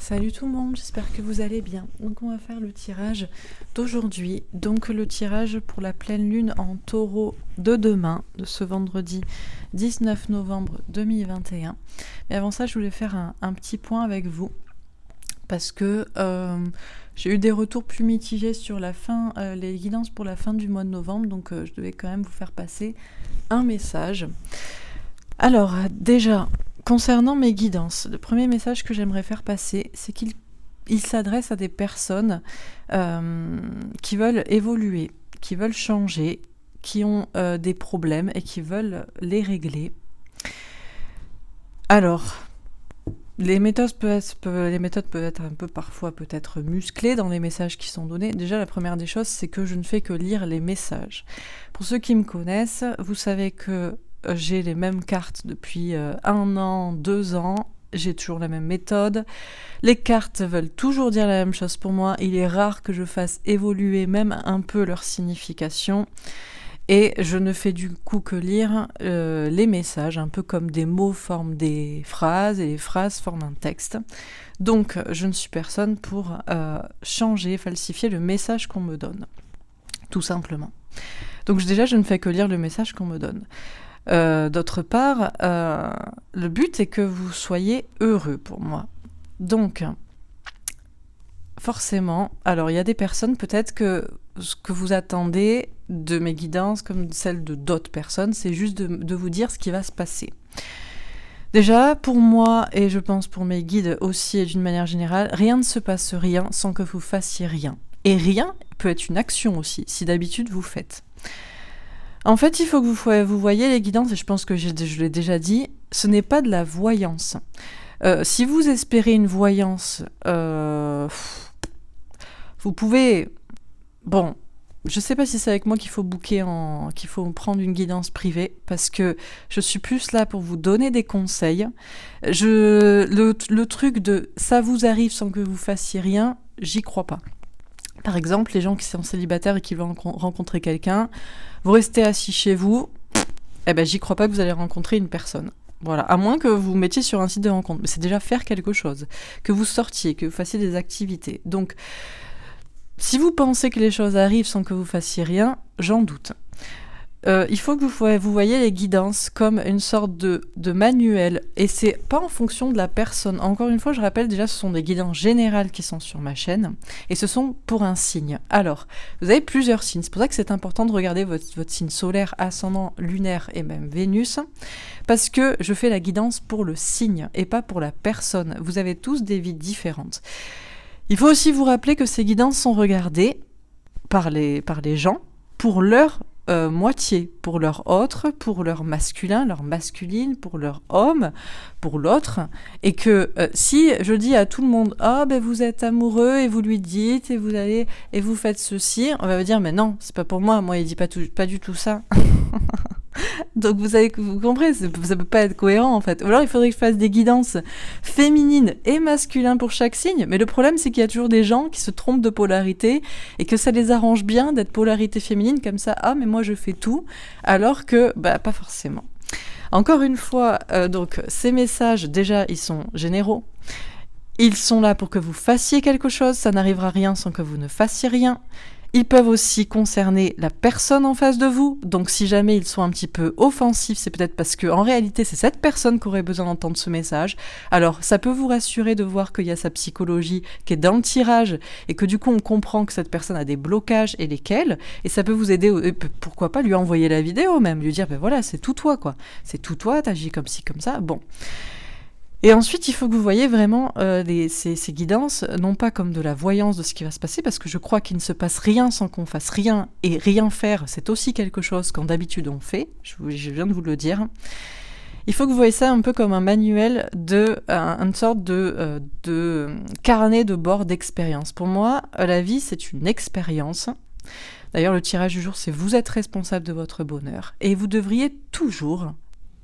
Salut tout le monde, j'espère que vous allez bien. Donc on va faire le tirage d'aujourd'hui. Donc le tirage pour la pleine lune en taureau de demain, de ce vendredi 19 novembre 2021. Mais avant ça, je voulais faire un petit point avec vous. Parce que j'ai eu des retours plus mitigés sur la fin, les guidances pour la fin du mois de novembre. Donc je devais quand même vous faire passer un message. Alors déjà... Concernant mes guidances, le premier message que j'aimerais faire passer, c'est qu'il s'adresse à des personnes qui veulent évoluer, qui veulent changer, qui ont des problèmes et qui veulent les régler. Alors, les méthodes peuvent être un peu parfois peut-être musclées dans les messages qui sont donnés. Déjà, la première des choses, c'est que je ne fais que lire les messages. Pour ceux qui me connaissent, vous savez que j'ai les mêmes cartes depuis 1 an, 2 ans. J'ai toujours la même méthode. Les cartes veulent toujours dire la même chose pour moi. Il est rare que je fasse évoluer même un peu leur signification. Et je ne fais du coup que lire les messages, un peu comme des mots forment des phrases et les phrases forment un texte. Donc je ne suis personne pour changer, falsifier le message qu'on me donne. Tout simplement. Donc déjà, je ne fais que lire le message qu'on me donne. D'autre part, le but est que vous soyez heureux pour moi. Donc, forcément, alors il y a des personnes peut-être que ce que vous attendez de mes guidances, comme celle de d'autres personnes, c'est juste de vous dire ce qui va se passer. Déjà, pour moi, et je pense pour mes guides aussi et d'une manière générale, rien ne se passe rien sans que vous fassiez rien. Et rien peut être une action aussi, si d'habitude vous faites. En fait, il faut que vous voyez les guidances, et je pense que je l'ai déjà dit, ce n'est pas de la voyance. Si vous espérez une voyance, vous pouvez... Bon, je ne sais pas si c'est avec moi qu'il faut qu'il faut prendre une guidance privée, parce que je suis plus là pour vous donner des conseils. Le truc de « ça vous arrive sans que vous fassiez rien », j'y crois pas. Par exemple, les gens qui sont célibataires et qui veulent rencontrer quelqu'un, vous restez assis chez vous, eh ben j'y crois pas que vous allez rencontrer une personne. Voilà, à moins que vous mettiez sur un site de rencontre. Mais c'est déjà faire quelque chose, que vous sortiez, que vous fassiez des activités. Donc, si vous pensez que les choses arrivent sans que vous fassiez rien, j'en doute. Il faut que vous voyez les guidances comme une sorte de manuel, et c'est pas en fonction de la personne. Encore une fois, je rappelle déjà, ce sont des guidances générales qui sont sur ma chaîne, et ce sont pour un signe. Alors, vous avez plusieurs signes, c'est pour ça que c'est important de regarder votre signe solaire, ascendant, lunaire et même Vénus, parce que je fais la guidance pour le signe et pas pour la personne. Vous avez tous des vies différentes. Il faut aussi vous rappeler que ces guidances sont regardées par les gens pour leur moitié, pour leur autre, pour leur masculin, leur masculine, pour leur homme, pour l'autre, et que si je dis à tout le monde « Ah, ben vous êtes amoureux, et vous lui dites, et vous allez, et vous faites ceci », on va me dire « Mais non, c'est pas pour moi il dit pas du tout ça ». Donc vous comprenez, ça peut pas être cohérent en fait. Ou alors il faudrait que je fasse des guidances féminines et masculines pour chaque signe, mais le problème c'est qu'il y a toujours des gens qui se trompent de polarité et que ça les arrange bien d'être polarité féminine comme ça, ah mais moi je fais tout, alors que pas forcément. Encore une fois, donc ces messages déjà ils sont généraux, ils sont là pour que vous fassiez quelque chose, ça n'arrivera rien sans que vous ne fassiez rien. Ils peuvent aussi concerner la personne en face de vous, donc si jamais ils sont un petit peu offensifs, c'est peut-être parce qu'en réalité c'est cette personne qui aurait besoin d'entendre ce message. Alors ça peut vous rassurer de voir qu'il y a sa psychologie qui est dans le tirage, et que du coup on comprend que cette personne a des blocages et lesquels, et ça peut vous aider, et pourquoi pas lui envoyer la vidéo même, lui dire voilà c'est tout toi quoi, c'est tout toi, t'agis comme ci comme ça, bon. Et ensuite, il faut que vous voyez vraiment ces guidances, non pas comme de la voyance de ce qui va se passer, parce que je crois qu'il ne se passe rien sans qu'on fasse rien, et rien faire, c'est aussi quelque chose quand d'habitude on fait, je viens de vous le dire. Il faut que vous voyez ça un peu comme un manuel une sorte de carnet de bord d'expérience. Pour moi, la vie, c'est une expérience. D'ailleurs, le tirage du jour, c'est vous êtes responsable de votre bonheur, et vous devriez toujours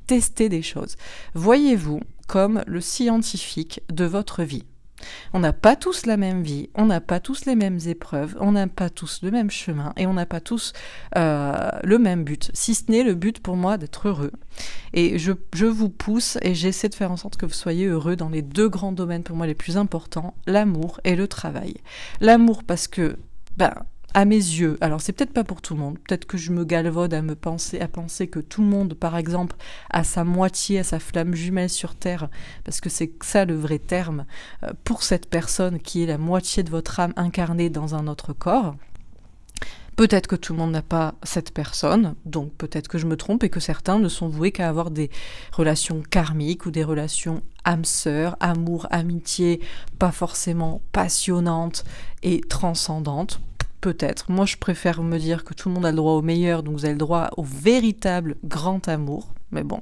tester des choses. Voyez-vous comme le scientifique de votre vie. On n'a pas tous la même vie, on n'a pas tous les mêmes épreuves, on n'a pas tous le même chemin et on n'a pas tous le même but, si ce n'est le but pour moi d'être heureux. Et je vous pousse et j'essaie de faire en sorte que vous soyez heureux dans les deux grands domaines pour moi les plus importants, l'amour et le travail. L'amour parce que, à mes yeux, alors c'est peut-être pas pour tout le monde, peut-être que je me galvaude à penser que tout le monde, par exemple, a sa moitié, a sa flamme jumelle sur Terre, parce que c'est ça le vrai terme, pour cette personne qui est la moitié de votre âme incarnée dans un autre corps. Peut-être que tout le monde n'a pas cette personne, donc peut-être que je me trompe et que certains ne sont voués qu'à avoir des relations karmiques ou des relations âme-sœur, amour, amitié, pas forcément passionnantes et transcendantes. Peut-être. Moi, je préfère me dire que tout le monde a le droit au meilleur, donc vous avez le droit au véritable grand amour. Mais bon.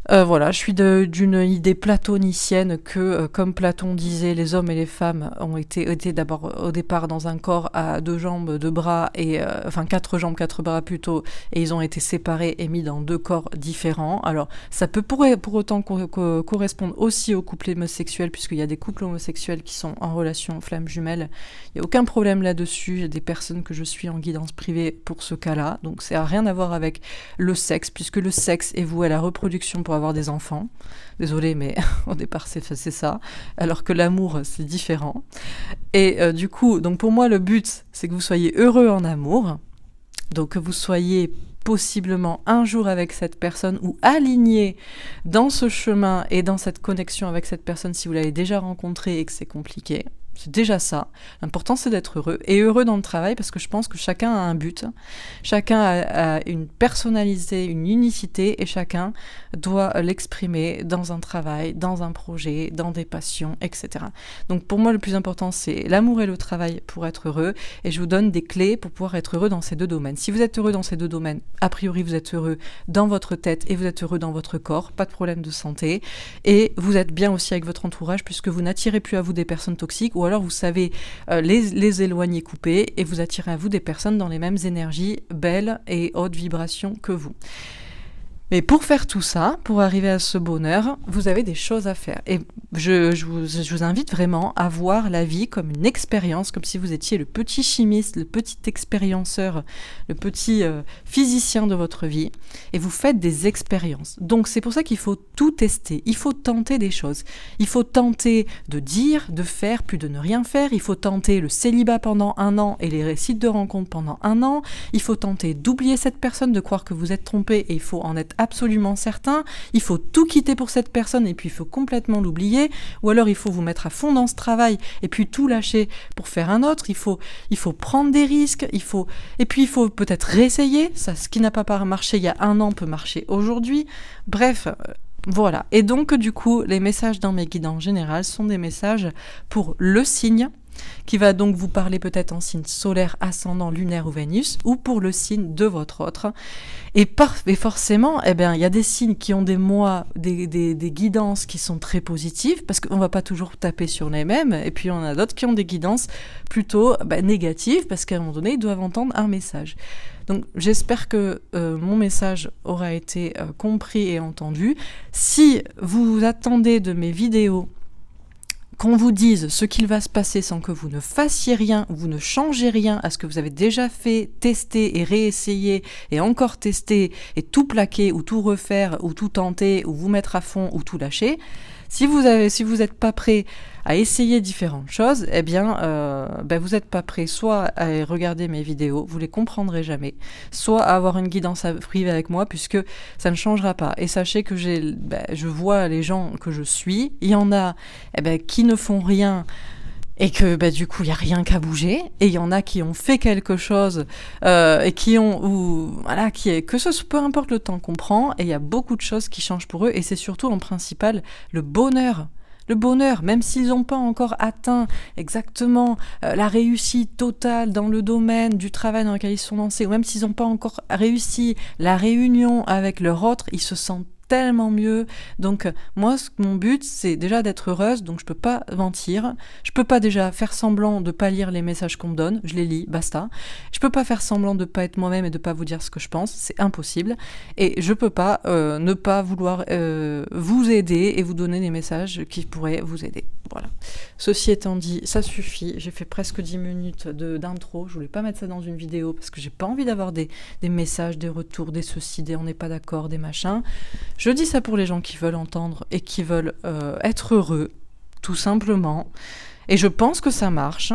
Voilà, je suis d'une idée platonicienne que, comme Platon disait, les hommes et les femmes ont été d'abord au départ dans un corps à 2 jambes, 2 bras, enfin 4 jambes, 4 bras plutôt, et ils ont été séparés et mis dans 2 corps différents. Alors, ça peut pour autant correspondre aussi aux couples homosexuels, puisqu'il y a des couples homosexuels qui sont en relation flamme jumelle. Il n'y a aucun problème là-dessus, il y a des personnes que je suis en guidance privée pour ce cas-là, donc ça n'a rien à voir avec le sexe, puisque le sexe est voué à la reproduction pour avoir des enfants. Désolée, mais au départ, c'est ça. Alors que l'amour, c'est différent. Et du coup, donc pour moi, le but, c'est que vous soyez heureux en amour. Donc que vous soyez possiblement un jour avec cette personne ou aligné dans ce chemin et dans cette connexion avec cette personne si vous l'avez déjà rencontrée et que c'est compliqué. C'est déjà ça. L'important, c'est d'être heureux. Et heureux dans le travail parce que je pense que chacun a un but. Chacun a une personnalité, une unicité et chacun doit l'exprimer dans un travail, dans un projet, dans des passions, etc. Donc pour moi, le plus important, c'est l'amour et le travail pour être heureux. Et je vous donne des clés pour pouvoir être heureux dans ces deux domaines. Si vous êtes heureux dans ces deux domaines, a priori, vous êtes heureux dans votre tête et vous êtes heureux dans votre corps. Pas de problème de santé. Et vous êtes bien aussi avec votre entourage puisque vous n'attirez plus à vous des personnes toxiques ou alors vous savez les éloigner, couper, et vous attirez à vous des personnes dans les mêmes énergies belles et hautes vibrations que vous. Mais pour faire tout ça, pour arriver à ce bonheur, vous avez des choses à faire. Et je vous invite vraiment à voir la vie comme une expérience, comme si vous étiez le petit chimiste, le petit expérienceur, le petit physicien de votre vie. Et vous faites des expériences. Donc c'est pour ça qu'il faut tout tester. Il faut tenter des choses. Il faut tenter de dire, de faire, puis de ne rien faire. Il faut tenter le célibat pendant 1 an et les sites de rencontres pendant 1 an. Il faut tenter d'oublier cette personne, de croire que vous êtes trompé et il faut en être absolument certain, il faut tout quitter pour cette personne et puis il faut complètement l'oublier, ou alors il faut vous mettre à fond dans ce travail et puis tout lâcher pour faire un autre, il faut prendre des risques, et puis il faut peut-être réessayer, ça, ce qui n'a pas marché il y a 1 an peut marcher aujourd'hui, bref, voilà. Et donc du coup, les messages dans mes guides en général sont des messages pour le signe, qui va donc vous parler peut-être en signe solaire, ascendant, lunaire ou Vénus, ou pour le signe de votre autre. Et forcément, il y a des signes qui ont des guidances qui sont très positives, parce qu'on ne va pas toujours taper sur les mêmes, et puis on a d'autres qui ont des guidances plutôt négatives, parce qu'à un moment donné, ils doivent entendre un message. Donc j'espère que mon message aura été compris et entendu. Si vous attendez de mes vidéos qu'on vous dise ce qu'il va se passer sans que vous ne fassiez rien, vous ne changez rien à ce que vous avez déjà fait, testé et réessayé, et encore testé, et tout plaquer, ou tout refaire, ou tout tenter, ou vous mettre à fond, ou tout lâcher, si vous n'êtes pas prêt à essayer différentes choses, vous n'êtes pas prêt soit à regarder mes vidéos, vous les comprendrez jamais, soit à avoir une guidance privée avec moi, puisque ça ne changera pas. Et sachez que je vois les gens que je suis, il y en a qui ne font rien, et que du coup il n'y a rien qu'à bouger, et il y en a qui ont fait quelque chose et peu importe le temps qu'on prend, et il y a beaucoup de choses qui changent pour eux, et c'est surtout en principal le bonheur. Le bonheur, même s'ils n'ont pas encore atteint exactement la réussite totale dans le domaine du travail dans lequel ils sont lancés, ou même s'ils n'ont pas encore réussi la réunion avec leur autre, ils se sentent tellement mieux. Donc moi, mon but, c'est déjà d'être heureuse, donc je peux pas mentir. Je peux pas déjà faire semblant de pas lire les messages qu'on me donne, je les lis, basta. Je peux pas faire semblant de pas être moi-même et de pas vous dire ce que je pense, c'est impossible. Et je peux pas ne pas vouloir vous aider et vous donner des messages qui pourraient vous aider. Voilà. Ceci étant dit, ça suffit. J'ai fait presque 10 minutes d'intro. Je voulais pas mettre ça dans une vidéo parce que j'ai pas envie d'avoir des messages, des retours, des ceci, des on n'est pas d'accord, des machins. Je dis ça pour les gens qui veulent entendre et qui veulent être heureux, tout simplement. Et je pense que ça marche.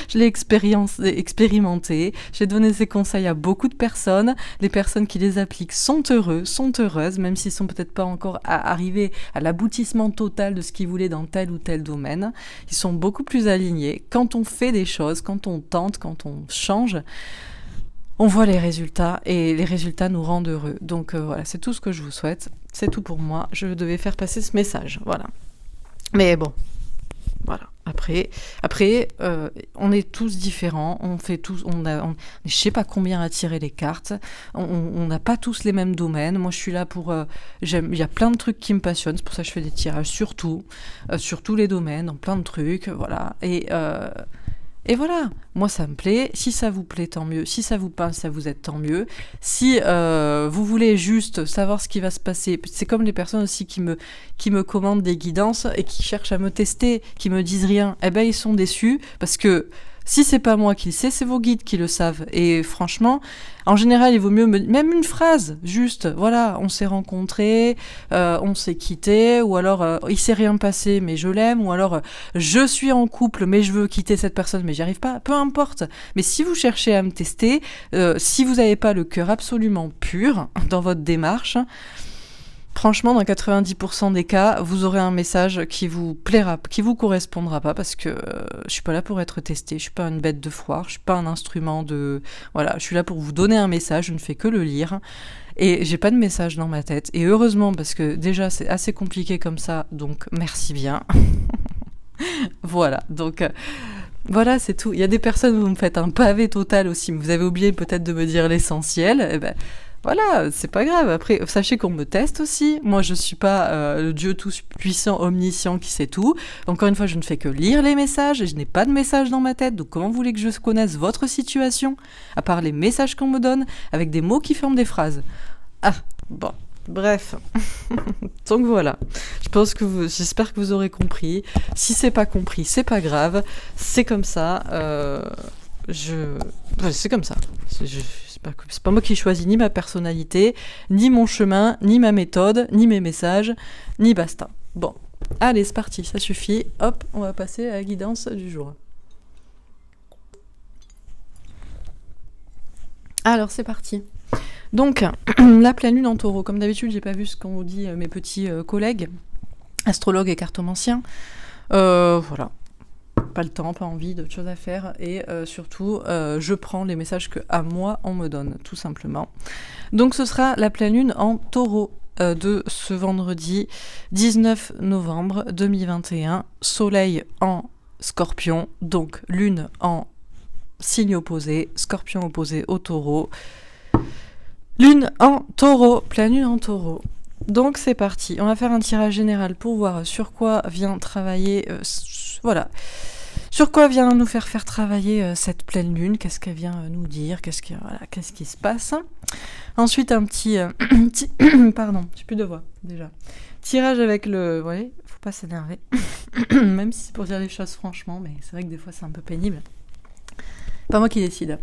Je l'ai expérimenté. J'ai donné ces conseils à beaucoup de personnes. Les personnes qui les appliquent sont heureux, sont heureuses, même s'ils sont peut-être pas encore arrivés à l'aboutissement total de ce qu'ils voulaient dans tel ou tel domaine. Ils sont beaucoup plus alignés. Quand on fait des choses, quand on tente, quand on change, on voit les résultats et les résultats nous rendent heureux. Donc voilà, c'est tout ce que je vous souhaite. C'est tout pour moi. Je devais faire passer ce message. Voilà. Mais bon. Voilà. Après, on est tous différents, on fait tous, je sais pas combien à tirer les cartes, on n'a pas tous les mêmes domaines. Moi, je suis là pour, il y a plein de trucs qui me passionnent, c'est pour ça que je fais des tirages sur tout, sur tous les domaines, dans plein de trucs, voilà. Et voilà, moi ça me plaît, si ça vous plaît tant mieux, si ça vous pince, ça vous aide tant mieux. Si vous voulez juste savoir ce qui va se passer, c'est comme les personnes aussi qui me commandent des guidances et qui cherchent à me tester, qui me disent rien, eh ben ils sont déçus parce que si c'est pas moi qui le sais, c'est vos guides qui le savent. Et franchement, en général, il vaut mieux même une phrase, juste, voilà, on s'est rencontrés, on s'est quittés, ou alors il s'est rien passé, mais je l'aime, ou alors je suis en couple, mais je veux quitter cette personne, mais j'y arrive pas. Peu importe. Mais si vous cherchez à me tester, si vous n'avez pas le cœur absolument pur dans votre démarche, franchement, dans 90% des cas, vous aurez un message qui vous plaira, qui vous correspondra pas, parce que je suis pas là pour être testée, je suis pas une bête de foire, je suis pas un instrument de... Voilà, je suis là pour vous donner un message, je ne fais que le lire, et j'ai pas de message dans ma tête, et heureusement, parce que déjà, c'est assez compliqué comme ça, donc merci bien. Voilà, donc... Voilà, c'est tout. Il y a des personnes, vous me faites un pavé total aussi, mais vous avez oublié peut-être de me dire l'essentiel, eh ben... Voilà, c'est pas grave. Après, sachez qu'on me teste aussi. Moi, je suis pas le Dieu tout-puissant, omniscient qui sait tout. Encore une fois, je ne fais que lire les messages et je n'ai pas de message dans ma tête. Donc, comment voulez que je connaisse votre situation, à part les messages qu'on me donne, avec des mots qui forment des phrases? Ah, bon, bref. Donc voilà. J'espère que vous aurez compris. Si c'est pas compris, c'est pas grave. C'est comme ça. C'est comme ça. C'est pas moi qui choisis ni ma personnalité, ni mon chemin, ni ma méthode, ni mes messages, ni basta. Bon, allez, c'est parti, ça suffit. Hop, on va passer à la guidance du jour. Alors, c'est parti. Donc, la pleine lune en taureau. Comme d'habitude, j'ai pas vu ce qu'ont dit mes petits collègues, astrologues et cartomanciens. Voilà. Pas le temps, pas envie, d'autres choses à faire, et surtout je prends les messages que à moi on me donne, tout simplement. Donc ce sera la pleine lune en taureau de ce vendredi 19 novembre 2021, soleil en scorpion, donc lune en signe opposé, scorpion opposé au taureau, lune en taureau, pleine lune en taureau. Donc c'est parti, on va faire un tirage général pour voir sur quoi vient travailler, voilà, sur quoi vient nous faire travailler cette pleine lune, qu'est-ce qu'elle vient nous dire, qu'est-ce qui se passe. Ensuite un petit, pardon, j'ai plus de voix déjà. Tirage avec le, vous voyez, faut pas s'énerver, même si c'est pour dire les choses franchement, mais c'est vrai que des fois c'est un peu pénible. Pas moi qui décide.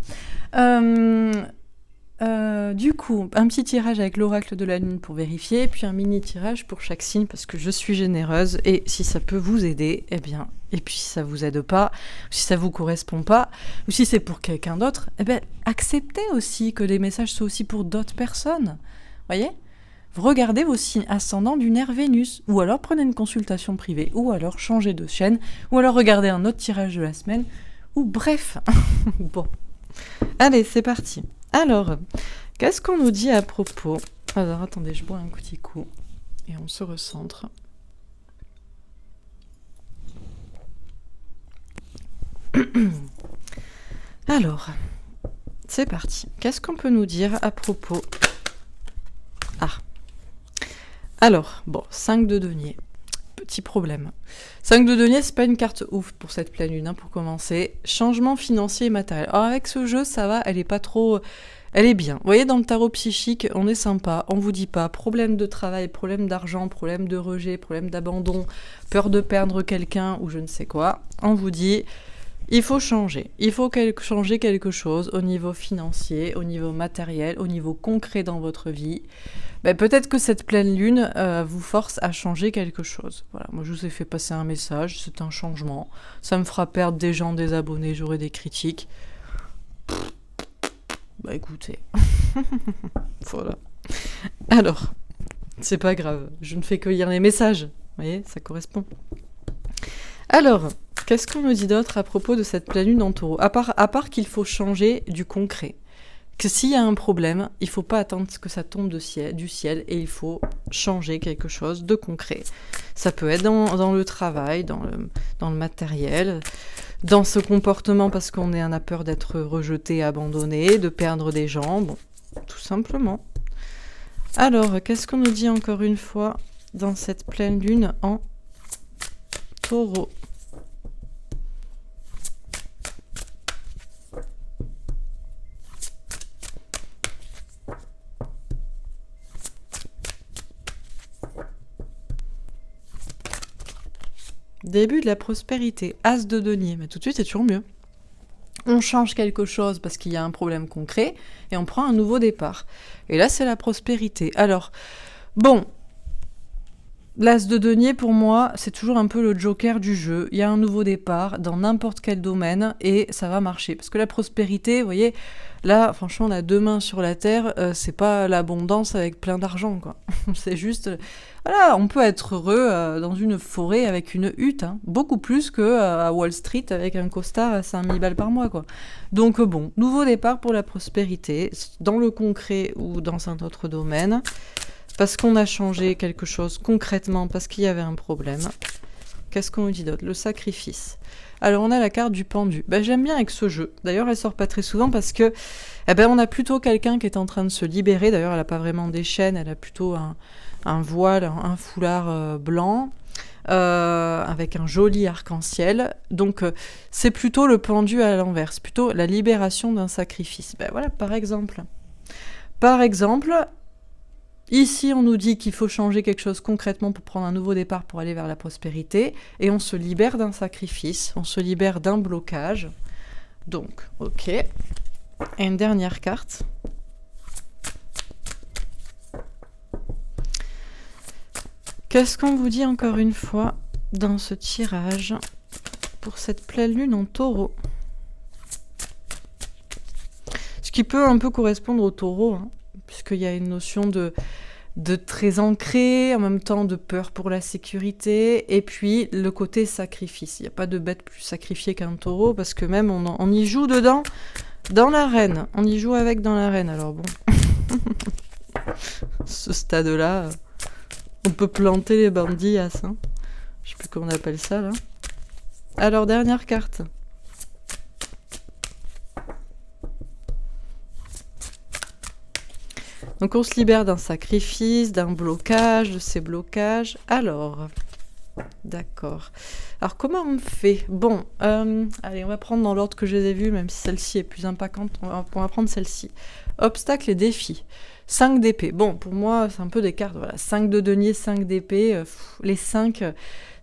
Du coup, un petit tirage avec l'oracle de la lune pour vérifier, puis un mini tirage pour chaque signe parce que je suis généreuse et si ça peut vous aider, eh bien, et puis si ça vous aide pas, si ça vous correspond pas, ou si c'est pour quelqu'un d'autre, eh bien, acceptez aussi que les messages soient aussi pour d'autres personnes. Voyez ? Regardez vos signes ascendants lunaire Vénus, ou alors prenez une consultation privée, ou alors changez de chaîne, ou alors regardez un autre tirage de la semaine, ou bref. Bon. Allez, c'est parti. Alors, qu'est-ce qu'on nous dit à propos ? Alors, attendez, je bois un petit coup et on se recentre. Alors, c'est parti. Qu'est-ce qu'on peut nous dire à propos ? Ah. Alors, bon, 5 de denier. Petit problème. 5 de denier, c'est pas une carte ouf pour cette pleine lune, pour commencer. Changement financier et matériel. Alors avec ce jeu, ça va, elle est pas trop... Elle est bien. Vous voyez, dans le tarot psychique, on est sympa, on vous dit pas problème de travail, problème d'argent, problème de rejet, problème d'abandon, peur de perdre quelqu'un ou je ne sais quoi. On vous dit, il faut changer. Il faut changer quelque chose au niveau financier, au niveau matériel, au niveau concret dans votre vie. Peut-être que cette pleine lune vous force à changer quelque chose. Voilà, moi je vous ai fait passer un message, c'est un changement. Ça me fera perdre des gens, des abonnés, j'aurai des critiques. Écoutez, voilà. Alors, c'est pas grave, je ne fais que lire les messages. Vous voyez, ça correspond. Alors, qu'est-ce qu'on me dit d'autre à propos de cette pleine lune en taureau ? À part qu'il faut changer du concret. Que s'il y a un problème, il ne faut pas attendre que ça tombe du ciel et il faut changer quelque chose de concret. Ça peut être dans le travail, dans le matériel, dans ce comportement parce qu'on a peur d'être rejeté, abandonné, de perdre des gens, bon, tout simplement. Alors, qu'est-ce qu'on nous dit encore une fois dans cette pleine lune en taureau ? Début de la prospérité, as de denier, mais tout de suite c'est toujours mieux. On change quelque chose parce qu'il y a un problème concret et on prend un nouveau départ. Et là c'est la prospérité. Alors, bon, l'as de denier pour moi c'est toujours un peu le joker du jeu. Il y a un nouveau départ dans n'importe quel domaine et ça va marcher. Parce que la prospérité, vous voyez, là franchement on a deux mains sur la terre, c'est pas l'abondance avec plein d'argent quoi. C'est juste... Voilà, on peut être heureux dans une forêt avec une hutte, beaucoup plus qu'à Wall Street avec un costard à 5000 balles par mois, quoi. Donc bon, nouveau départ pour la prospérité, dans le concret ou dans un autre domaine, parce qu'on a changé quelque chose concrètement, parce qu'il y avait un problème. Qu'est-ce qu'on nous dit d'autre ? Le sacrifice. Alors on a la carte du pendu. J'aime bien avec ce jeu. D'ailleurs, elle sort pas très souvent parce que on a plutôt quelqu'un qui est en train de se libérer. D'ailleurs, elle a pas vraiment des chaînes, elle a plutôt un voile, un foulard blanc, avec un joli arc-en-ciel. Donc, c'est plutôt le pendu à l'envers. C'est plutôt la libération d'un sacrifice. Voilà, par exemple. Ici, on nous dit qu'il faut changer quelque chose concrètement pour prendre un nouveau départ pour aller vers la prospérité. Et on se libère d'un sacrifice, on se libère d'un blocage. Donc, ok. Et une dernière carte. Qu'est-ce qu'on vous dit encore une fois dans ce tirage pour cette pleine lune en taureau ? Ce qui peut un peu correspondre au taureau, puisqu'il y a une notion de très ancré, en même temps de peur pour la sécurité, et puis le côté sacrifice. Il n'y a pas de bête plus sacrifiée qu'un taureau, parce que même on y joue dedans, dans l'arène. On y joue avec dans l'arène, alors bon. Ce stade-là... On peut planter les bandits à ça. Je sais plus comment on appelle ça, là. Alors, dernière carte. Donc, on se libère d'un sacrifice, d'un blocage, de ces blocages. Alors, d'accord. Alors, comment on fait ? Bon, allez, on va prendre dans l'ordre que je les ai vus, même si celle-ci est plus impactante. On va prendre celle-ci. Obstacles et défis. 5 d'épée. Bon, pour moi, c'est un peu des cartes. Voilà, 5 de denier, 5 d'épée. Les 5,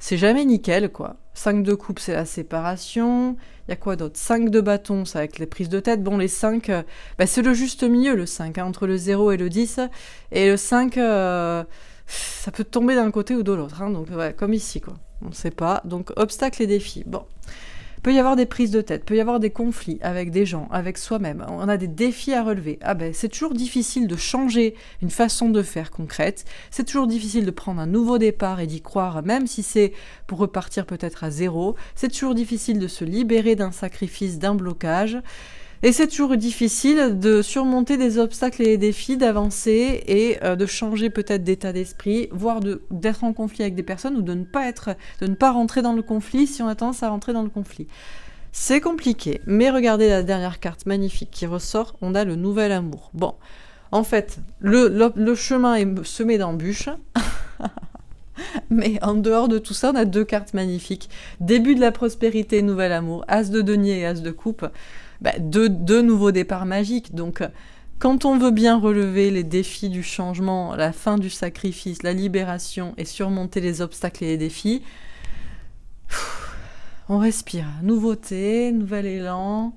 c'est jamais nickel, quoi. 5 de coupe, c'est la séparation. Il y a quoi d'autre ? 5 de bâton, c'est avec les prises de tête. Bon, les 5, c'est le juste milieu, le 5, entre le 0 et le 10. Et le 5, ça peut tomber d'un côté ou de l'autre. Donc, ouais, comme ici, quoi. On ne sait pas. Donc, obstacles et défis. Bon. Peut y avoir des prises de tête, peut y avoir des conflits avec des gens, avec soi-même. On a des défis à relever. C'est toujours difficile de changer une façon de faire concrète. C'est toujours difficile de prendre un nouveau départ et d'y croire, même si c'est pour repartir peut-être à zéro. C'est toujours difficile de se libérer d'un sacrifice, d'un blocage. Et c'est toujours difficile de surmonter des obstacles et des défis, d'avancer et de changer peut-être d'état d'esprit, voire d'être en conflit avec des personnes ou de ne pas rentrer dans le conflit si on a tendance à rentrer dans le conflit. C'est compliqué, mais regardez la dernière carte magnifique qui ressort, on a le nouvel amour. Bon, en fait, le chemin est semé d'embûches, Mais en dehors de tout ça, on a 2 cartes magnifiques. Début de la prospérité, nouvel amour. As de denier et as de coupe. Deux nouveaux départs magiques. Donc, quand on veut bien relever les défis du changement, la fin du sacrifice, la libération et surmonter les obstacles et les défis, on respire. Nouveauté, nouvel élan,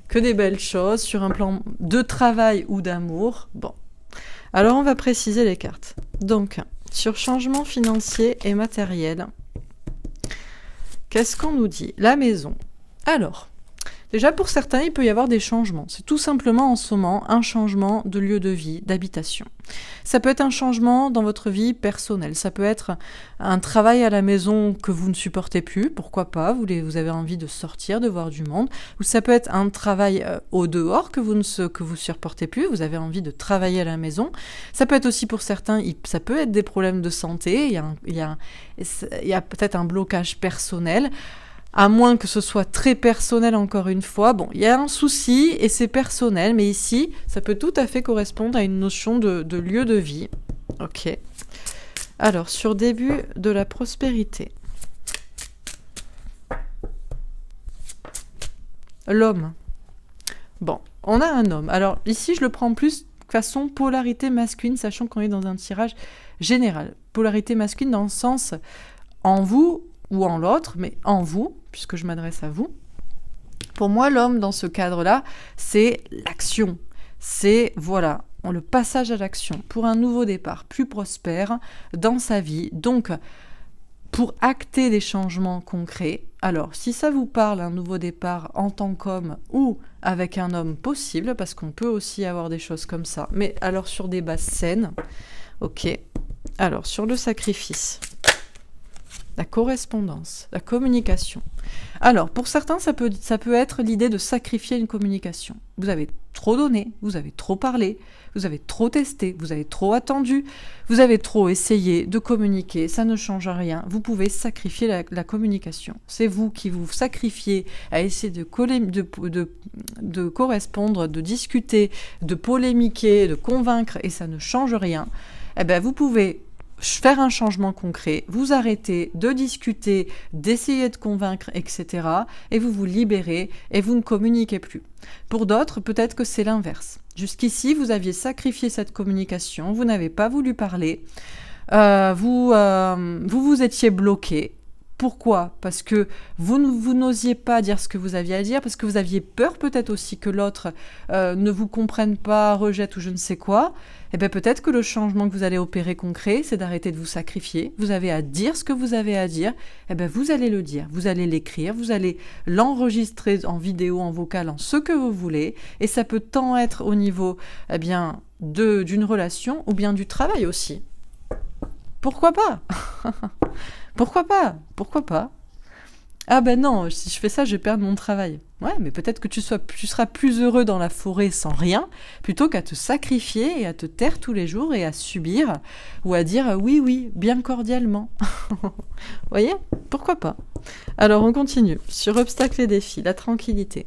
que des belles choses sur un plan de travail ou d'amour. Bon. Alors, on va préciser les cartes. Donc, sur changement financier et matériel, qu'est-ce qu'on nous dit? La maison. Alors, déjà pour certains, il peut y avoir des changements. C'est tout simplement en ce moment un changement de lieu de vie, d'habitation. Ça peut être un changement dans votre vie personnelle. Ça peut être un travail à la maison que vous ne supportez plus, pourquoi pas, vous avez envie de sortir, de voir du monde. Ou ça peut être un travail au dehors que vous supportez plus, vous avez envie de travailler à la maison. Ça peut être aussi pour certains, ça peut être des problèmes de santé, il y a peut-être un blocage personnel. À moins que ce soit très personnel encore une fois. Bon, il y a un souci et c'est personnel, mais ici, ça peut tout à fait correspondre à une notion de lieu de vie. Ok. Alors, sur début de la prospérité. L'homme. Bon, on a un homme. Alors, ici, je le prends plus façon polarité masculine, sachant qu'on est dans un tirage général. Polarité masculine dans le sens en vous ou en l'autre, mais en vous, puisque je m'adresse à vous. Pour moi, l'homme, dans ce cadre-là, c'est l'action. C'est, voilà, le passage à l'action pour un nouveau départ plus prospère dans sa vie. Donc, pour acter des changements concrets, alors, si ça vous parle, un nouveau départ en tant qu'homme ou avec un homme possible, parce qu'on peut aussi avoir des choses comme ça, mais alors sur des bases saines, ok. Alors, sur le sacrifice, la correspondance, la communication. Alors, pour certains, ça peut être l'idée de sacrifier une communication. Vous avez trop donné, vous avez trop parlé, vous avez trop testé, vous avez trop attendu, vous avez trop essayé de communiquer, ça ne change rien. Vous pouvez sacrifier la communication. C'est vous qui vous sacrifiez à essayer de correspondre, de discuter, de polémiquer, de convaincre, et ça ne change rien. Eh bien, vous pouvez faire un changement concret, vous arrêtez de discuter, d'essayer de convaincre, etc. et vous vous libérez et vous ne communiquez plus. Pour d'autres, peut-être que c'est l'inverse. Jusqu'ici, vous aviez sacrifié cette communication, vous n'avez pas voulu parler, vous étiez bloqué. Pourquoi ? Parce que vous n'osiez pas dire ce que vous aviez à dire, parce que vous aviez peur peut-être aussi que l'autre ne vous comprenne pas, rejette ou je ne sais quoi. Et bien peut-être que le changement que vous allez opérer concret, c'est d'arrêter de vous sacrifier. Vous avez à dire ce que vous avez à dire, et bien vous allez le dire, vous allez l'écrire, vous allez l'enregistrer en vidéo, en vocal, en ce que vous voulez. Et ça peut tant être au niveau d'une relation ou bien du travail aussi. Pourquoi pas ? Pourquoi pas ? Pourquoi pas ? Ah ben non, si je fais ça, je vais perdre mon travail. Ouais, mais peut-être que tu seras plus heureux dans la forêt sans rien, plutôt qu'à te sacrifier et à te taire tous les jours et à subir, ou à dire oui, oui, bien cordialement. Vous voyez ? Pourquoi pas ? Alors on continue. Sur obstacles et défis, la tranquillité.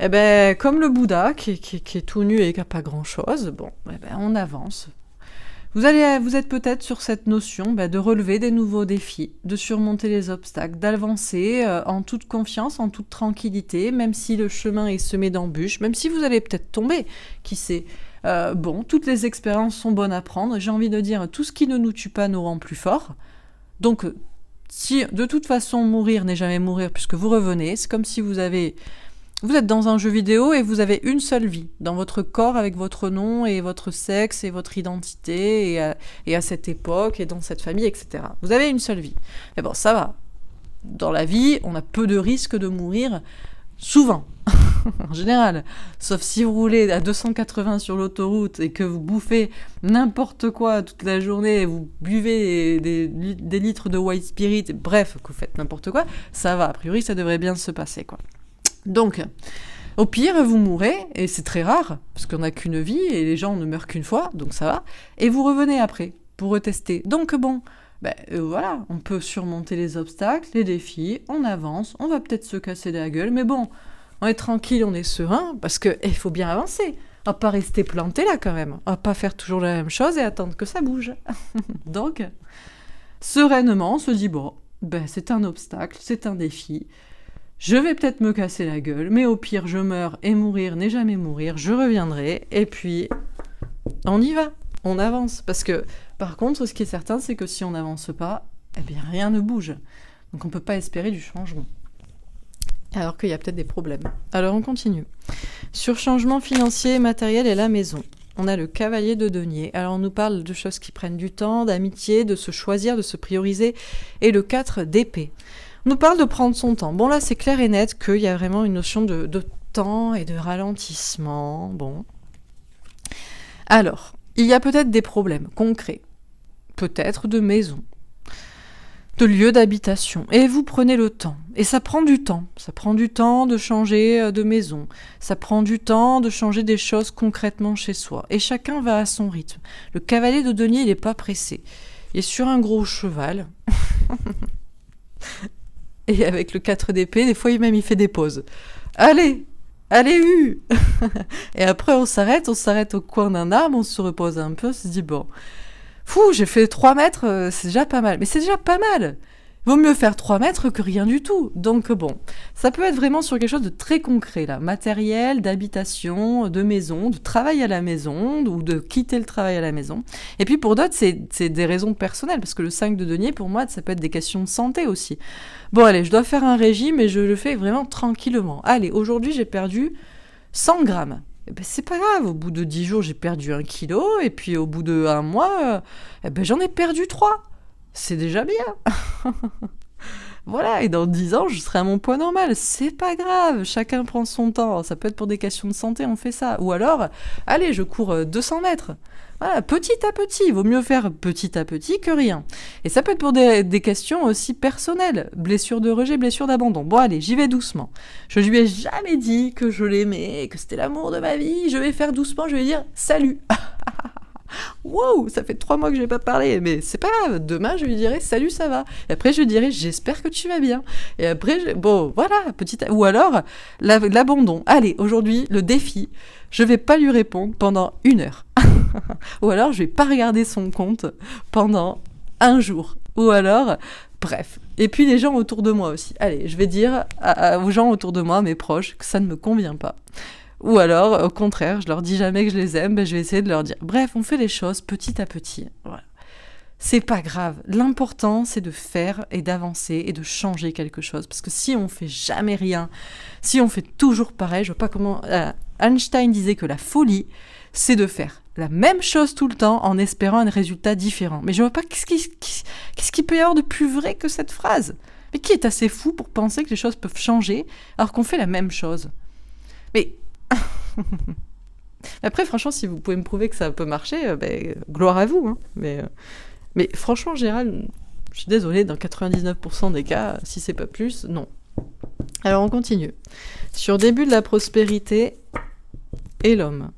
Eh ben, comme le Bouddha, qui est tout nu et qui n'a pas grand-chose, bon, eh ben, on avance. Vous êtes peut-être sur cette notion de relever des nouveaux défis, de surmonter les obstacles, d'avancer en toute confiance, en toute tranquillité, même si le chemin est semé d'embûches, même si vous allez peut-être tomber, qui sait. Toutes les expériences sont bonnes à prendre. J'ai envie de dire, tout ce qui ne nous tue pas nous rend plus forts. Donc, si de toute façon mourir n'est jamais mourir puisque vous revenez, c'est comme si vous êtes dans un jeu vidéo et vous avez une seule vie, dans votre corps avec votre nom et votre sexe et votre identité et à cette époque et dans cette famille, etc. Vous avez une seule vie. Et bon, ça va. Dans la vie, on a peu de risques de mourir, souvent, en général. Sauf si vous roulez à 280 sur l'autoroute et que vous bouffez n'importe quoi toute la journée, vous buvez des litres de white spirit, bref, que vous faites n'importe quoi, ça va. A priori, ça devrait bien se passer, quoi. Donc, au pire, vous mourrez, et c'est très rare, parce qu'on n'a qu'une vie, et les gens ne meurent qu'une fois, donc ça va, et vous revenez après, pour retester. Donc bon, voilà, on peut surmonter les obstacles, les défis, on avance, on va peut-être se casser la gueule, mais bon, on est tranquille, on est serein, parce qu'il faut bien avancer. On va pas rester planté là quand même. On va pas faire toujours la même chose et attendre que ça bouge. Donc, sereinement, on se dit, bon, ben, c'est un obstacle, c'est un défi. Je vais peut-être me casser la gueule, mais au pire, je meurs et mourir n'est jamais mourir. Je reviendrai et puis on y va, on avance. Parce que, par contre, ce qui est certain, c'est que si on n'avance pas, eh bien, rien ne bouge. Donc, on ne peut pas espérer du changement. Alors qu'il y a peut-être des problèmes. Alors, on continue. Sur changement financier, matériel et la maison. On a le cavalier de denier. Alors, on nous parle de choses qui prennent du temps, d'amitié, de se choisir, de se prioriser. Et le 4 d'épée. On nous parle de prendre son temps. Bon, là, c'est clair et net qu'il y a vraiment une notion de temps et de ralentissement. Bon. Alors, il y a peut-être des problèmes concrets. Peut-être de maison. De lieu d'habitation. Et vous prenez le temps. Et ça prend du temps. Ça prend du temps de changer de maison. Ça prend du temps de changer des choses concrètement chez soi. Et chacun va à son rythme. Le cavalier de denier, il n'est pas pressé. Il est sur un gros cheval. Et avec le 4 d'épée, des fois, il fait des pauses. Allez, Et après, on s'arrête au coin d'un arbre, on se repose un peu, on se dit, bon, j'ai fait 3 mètres, c'est déjà pas mal. Mais c'est déjà pas mal. Vaut mieux faire 3 mètres que rien du tout. Donc bon, ça peut être vraiment sur quelque chose de très concret, là. Matériel, d'habitation, de maison, de travail à la maison, ou de quitter le travail à la maison. Et puis pour d'autres, c'est des raisons personnelles, parce que le 5 de denier, pour moi, ça peut être des questions de santé aussi. Bon, allez, je dois faire un régime et je le fais vraiment tranquillement. Allez, aujourd'hui, j'ai perdu 100 grammes. Eh ben, c'est pas grave, au bout de 10 jours, j'ai perdu 1 kilo, et puis au bout de 1 mois, j'en ai perdu 3. C'est déjà bien. Voilà, et dans 10 ans, je serai à mon poids normal. C'est pas grave, chacun prend son temps. Ça peut être pour des questions de santé, on fait ça. Ou alors, allez, je cours 200 mètres. Voilà, petit à petit. Il vaut mieux faire petit à petit que rien. Et ça peut être pour des questions aussi personnelles. Blessure de rejet, blessure d'abandon. Bon, allez, j'y vais doucement. Je lui ai jamais dit que je l'aimais, que c'était l'amour de ma vie. Je vais faire doucement, je vais dire salut. Wow, ça fait 3 mois que je n'ai pas parlé, mais c'est pas grave, demain je lui dirai salut, ça va. Et après je lui dirai j'espère que tu vas bien. Et après, bon, voilà, ou alors l'abandon. Allez, aujourd'hui, le défi, je vais pas lui répondre pendant 1 heure. Ou alors je vais pas regarder son compte pendant 1 jour. Ou alors, bref. Et puis les gens autour de moi aussi. Allez, je vais dire aux gens autour de moi, à mes proches, que ça ne me convient pas. Ou alors, au contraire, je leur dis jamais que je les aime, je vais essayer de leur dire. Bref, on fait les choses petit à petit. Voilà. C'est pas grave. L'important, c'est de faire et d'avancer et de changer quelque chose. Parce que si on fait jamais rien, si on fait toujours pareil, je vois pas comment... Einstein disait que la folie, c'est de faire la même chose tout le temps en espérant un résultat différent. Mais je vois pas qu'est-ce qu'il peut y avoir de plus vrai que cette phrase. Mais qui est assez fou pour penser que les choses peuvent changer alors qu'on fait la même chose? Mais... Après, franchement, si vous pouvez me prouver que ça peut marcher, gloire à vous. Hein. Mais franchement, en général, je suis désolée, dans 99% des cas, si c'est pas plus, non. Alors, on continue. Sur début de la prospérité et l'homme.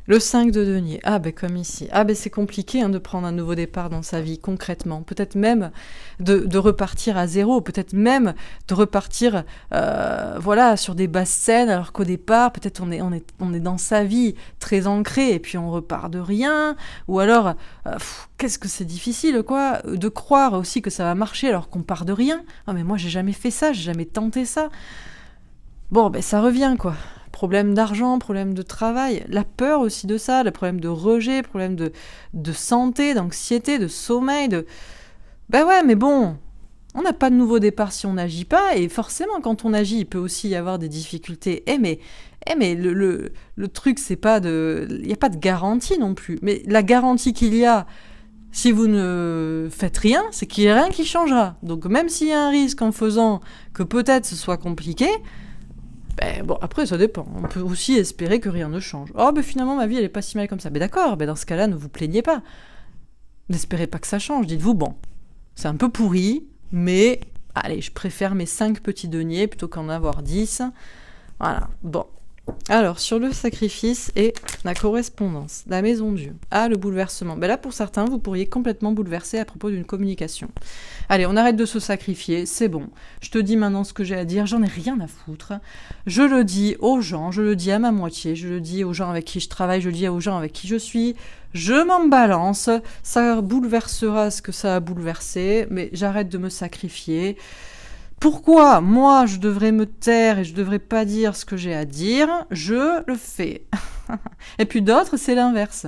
Le 5 de denier. Ah, comme ici. Ah, c'est compliqué de prendre un nouveau départ dans sa vie, concrètement. Peut-être même de repartir à zéro. Peut-être même de repartir sur des basses scènes, alors qu'au départ, peut-être on est dans sa vie très ancré, et puis on repart de rien. Ou alors, qu'est-ce que c'est difficile, quoi, de croire aussi que ça va marcher alors qu'on part de rien. Ah, mais moi, j'ai jamais fait ça, j'ai jamais tenté ça. Bon, ça revient, quoi. Problème d'argent, problème de travail, la peur aussi de ça, le problème de rejet, problème de santé, d'anxiété, de sommeil, mais bon, on n'a pas de nouveau départ si on n'agit pas, et forcément, quand on agit, il peut aussi y avoir des difficultés. Mais le truc, c'est pas il n'y a pas de garantie non plus. Mais la garantie qu'il y a, si vous ne faites rien, c'est qu'il n'y a rien qui changera. Donc même s'il y a un risque en faisant que peut-être ce soit compliqué, après, ça dépend. On peut aussi espérer que rien ne change. Oh, finalement, ma vie, elle est pas si mal comme ça. D'accord, dans ce cas-là, ne vous plaignez pas. N'espérez pas que ça change. Dites-vous, bon, c'est un peu pourri, mais allez, je préfère mes 5 petits deniers plutôt qu'en avoir 10. Voilà, bon. Alors, sur le sacrifice et la correspondance, la maison Dieu. Ah, le bouleversement. Ben là, pour certains, vous pourriez complètement bouleverser à propos d'une communication. Allez, on arrête de se sacrifier, c'est bon. Je te dis maintenant ce que j'ai à dire, j'en ai rien à foutre. Je le dis aux gens, je le dis à ma moitié, je le dis aux gens avec qui je travaille, je le dis aux gens avec qui je suis. Je m'en balance, ça bouleversera ce que ça a bouleversé, mais j'arrête de me sacrifier. Pourquoi moi je devrais me taire et je devrais pas dire ce que j'ai à dire? Je le fais. Et puis d'autres, c'est l'inverse.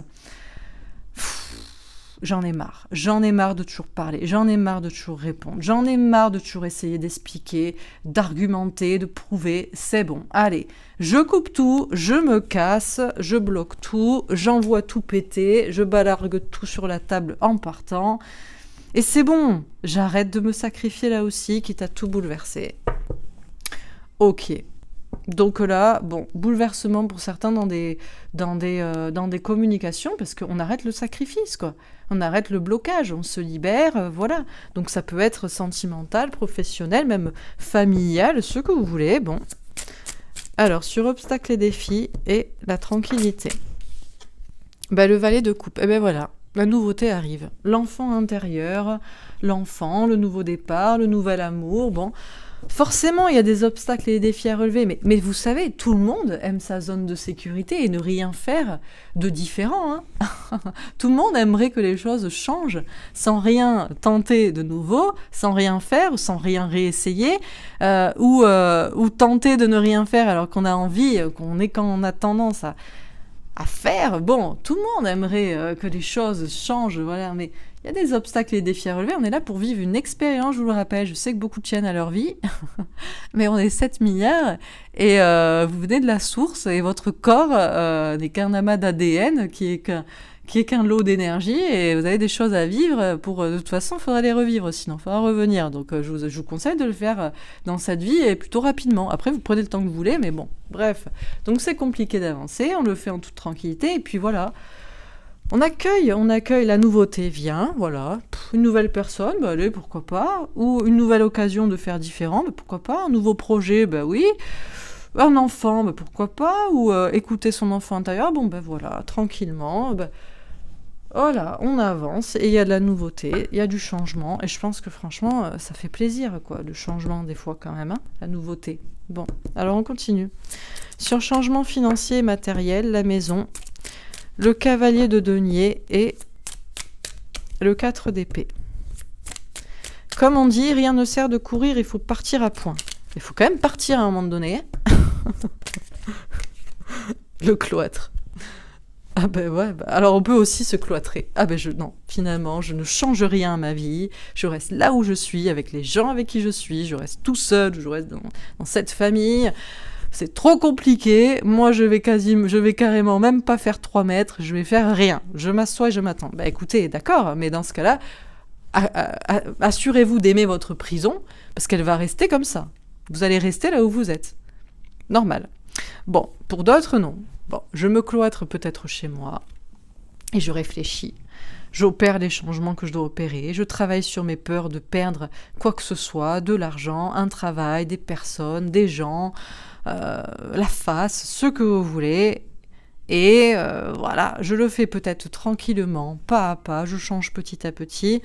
J'en ai marre. J'en ai marre de toujours parler. J'en ai marre de toujours répondre. J'en ai marre de toujours essayer d'expliquer, d'argumenter, de prouver. C'est bon. Allez, je coupe tout, je me casse, je bloque tout, j'envoie tout péter, je balargue tout sur la table en partant. Et c'est bon, j'arrête de me sacrifier là aussi, quitte à tout bouleverser. Ok. Donc là, bon, bouleversement pour certains dans des communications, parce qu'on arrête le sacrifice, quoi. On arrête le blocage, on se libère, voilà. Donc ça peut être sentimental, professionnel, même familial, ce que vous voulez, bon. Alors, sur obstacles et défis et la tranquillité. Bah, le valet de coupe, et ben voilà. La nouveauté arrive. L'enfant intérieur, l'enfant, le nouveau départ, le nouvel amour. Bon, forcément, il y a des obstacles et des défis à relever. Mais vous savez, tout le monde aime sa zone de sécurité et ne rien faire de différent. Hein. Tout le monde aimerait que les choses changent sans rien tenter de nouveau, sans rien faire, sans rien réessayer, ou tenter de ne rien faire alors qu'on a envie, quand on a tendance à faire. Bon, tout le monde aimerait que les choses changent, voilà, mais il y a des obstacles et des défis à relever. On est là pour vivre une expérience, je vous le rappelle. Je sais que beaucoup tiennent à leur vie, mais on est 7 milliards et vous venez de la source et votre corps n'est qu'un amas d'ADN qui est qu'un lot d'énergie et vous avez des choses à vivre. De toute façon, il faudra les revivre, sinon il faudra revenir. Donc je vous conseille de le faire dans cette vie et plutôt rapidement. Après, vous prenez le temps que vous voulez, mais bon, bref. Donc c'est compliqué d'avancer, on le fait en toute tranquillité et puis voilà. On accueille la nouveauté, vient, voilà. Une nouvelle personne, bah allez, pourquoi pas. Ou une nouvelle occasion de faire différent, bah pourquoi pas. Un nouveau projet, bah oui. Un enfant, bah pourquoi pas. Ou écouter son enfant intérieur, bon ben voilà, tranquillement, bah, voilà, on avance et il y a de la nouveauté, il y a du changement et je pense que franchement, ça fait plaisir, quoi, le changement des fois quand même, hein, la nouveauté. Bon, alors on continue. Sur changement financier et matériel, la maison, le cavalier de denier et le 4 d'épée. Comme on dit, rien ne sert de courir, il faut partir à point. Il faut quand même partir à un moment donné. Le cloître. Ah ben ouais, alors on peut aussi se cloîtrer. Ah ben non, finalement, je ne change rien à ma vie, je reste là où je suis, avec les gens avec qui je suis, je reste tout seul, je reste dans cette famille. C'est trop compliqué, moi je vais carrément même pas faire 3 mètres, je vais faire rien. Je m'assois et je m'attends. Bah écoutez, d'accord, mais dans ce cas-là, assurez-vous d'aimer votre prison, parce qu'elle va rester comme ça. Vous allez rester là où vous êtes. Normal. Bon, pour d'autres, non. Bon, je me cloître peut-être chez moi et je réfléchis. J'opère les changements que je dois opérer. Je travaille sur mes peurs de perdre quoi que ce soit, de l'argent, un travail, des personnes, des gens, la face, ce que vous voulez. Et voilà, je le fais peut-être tranquillement, pas à pas, je change petit à petit.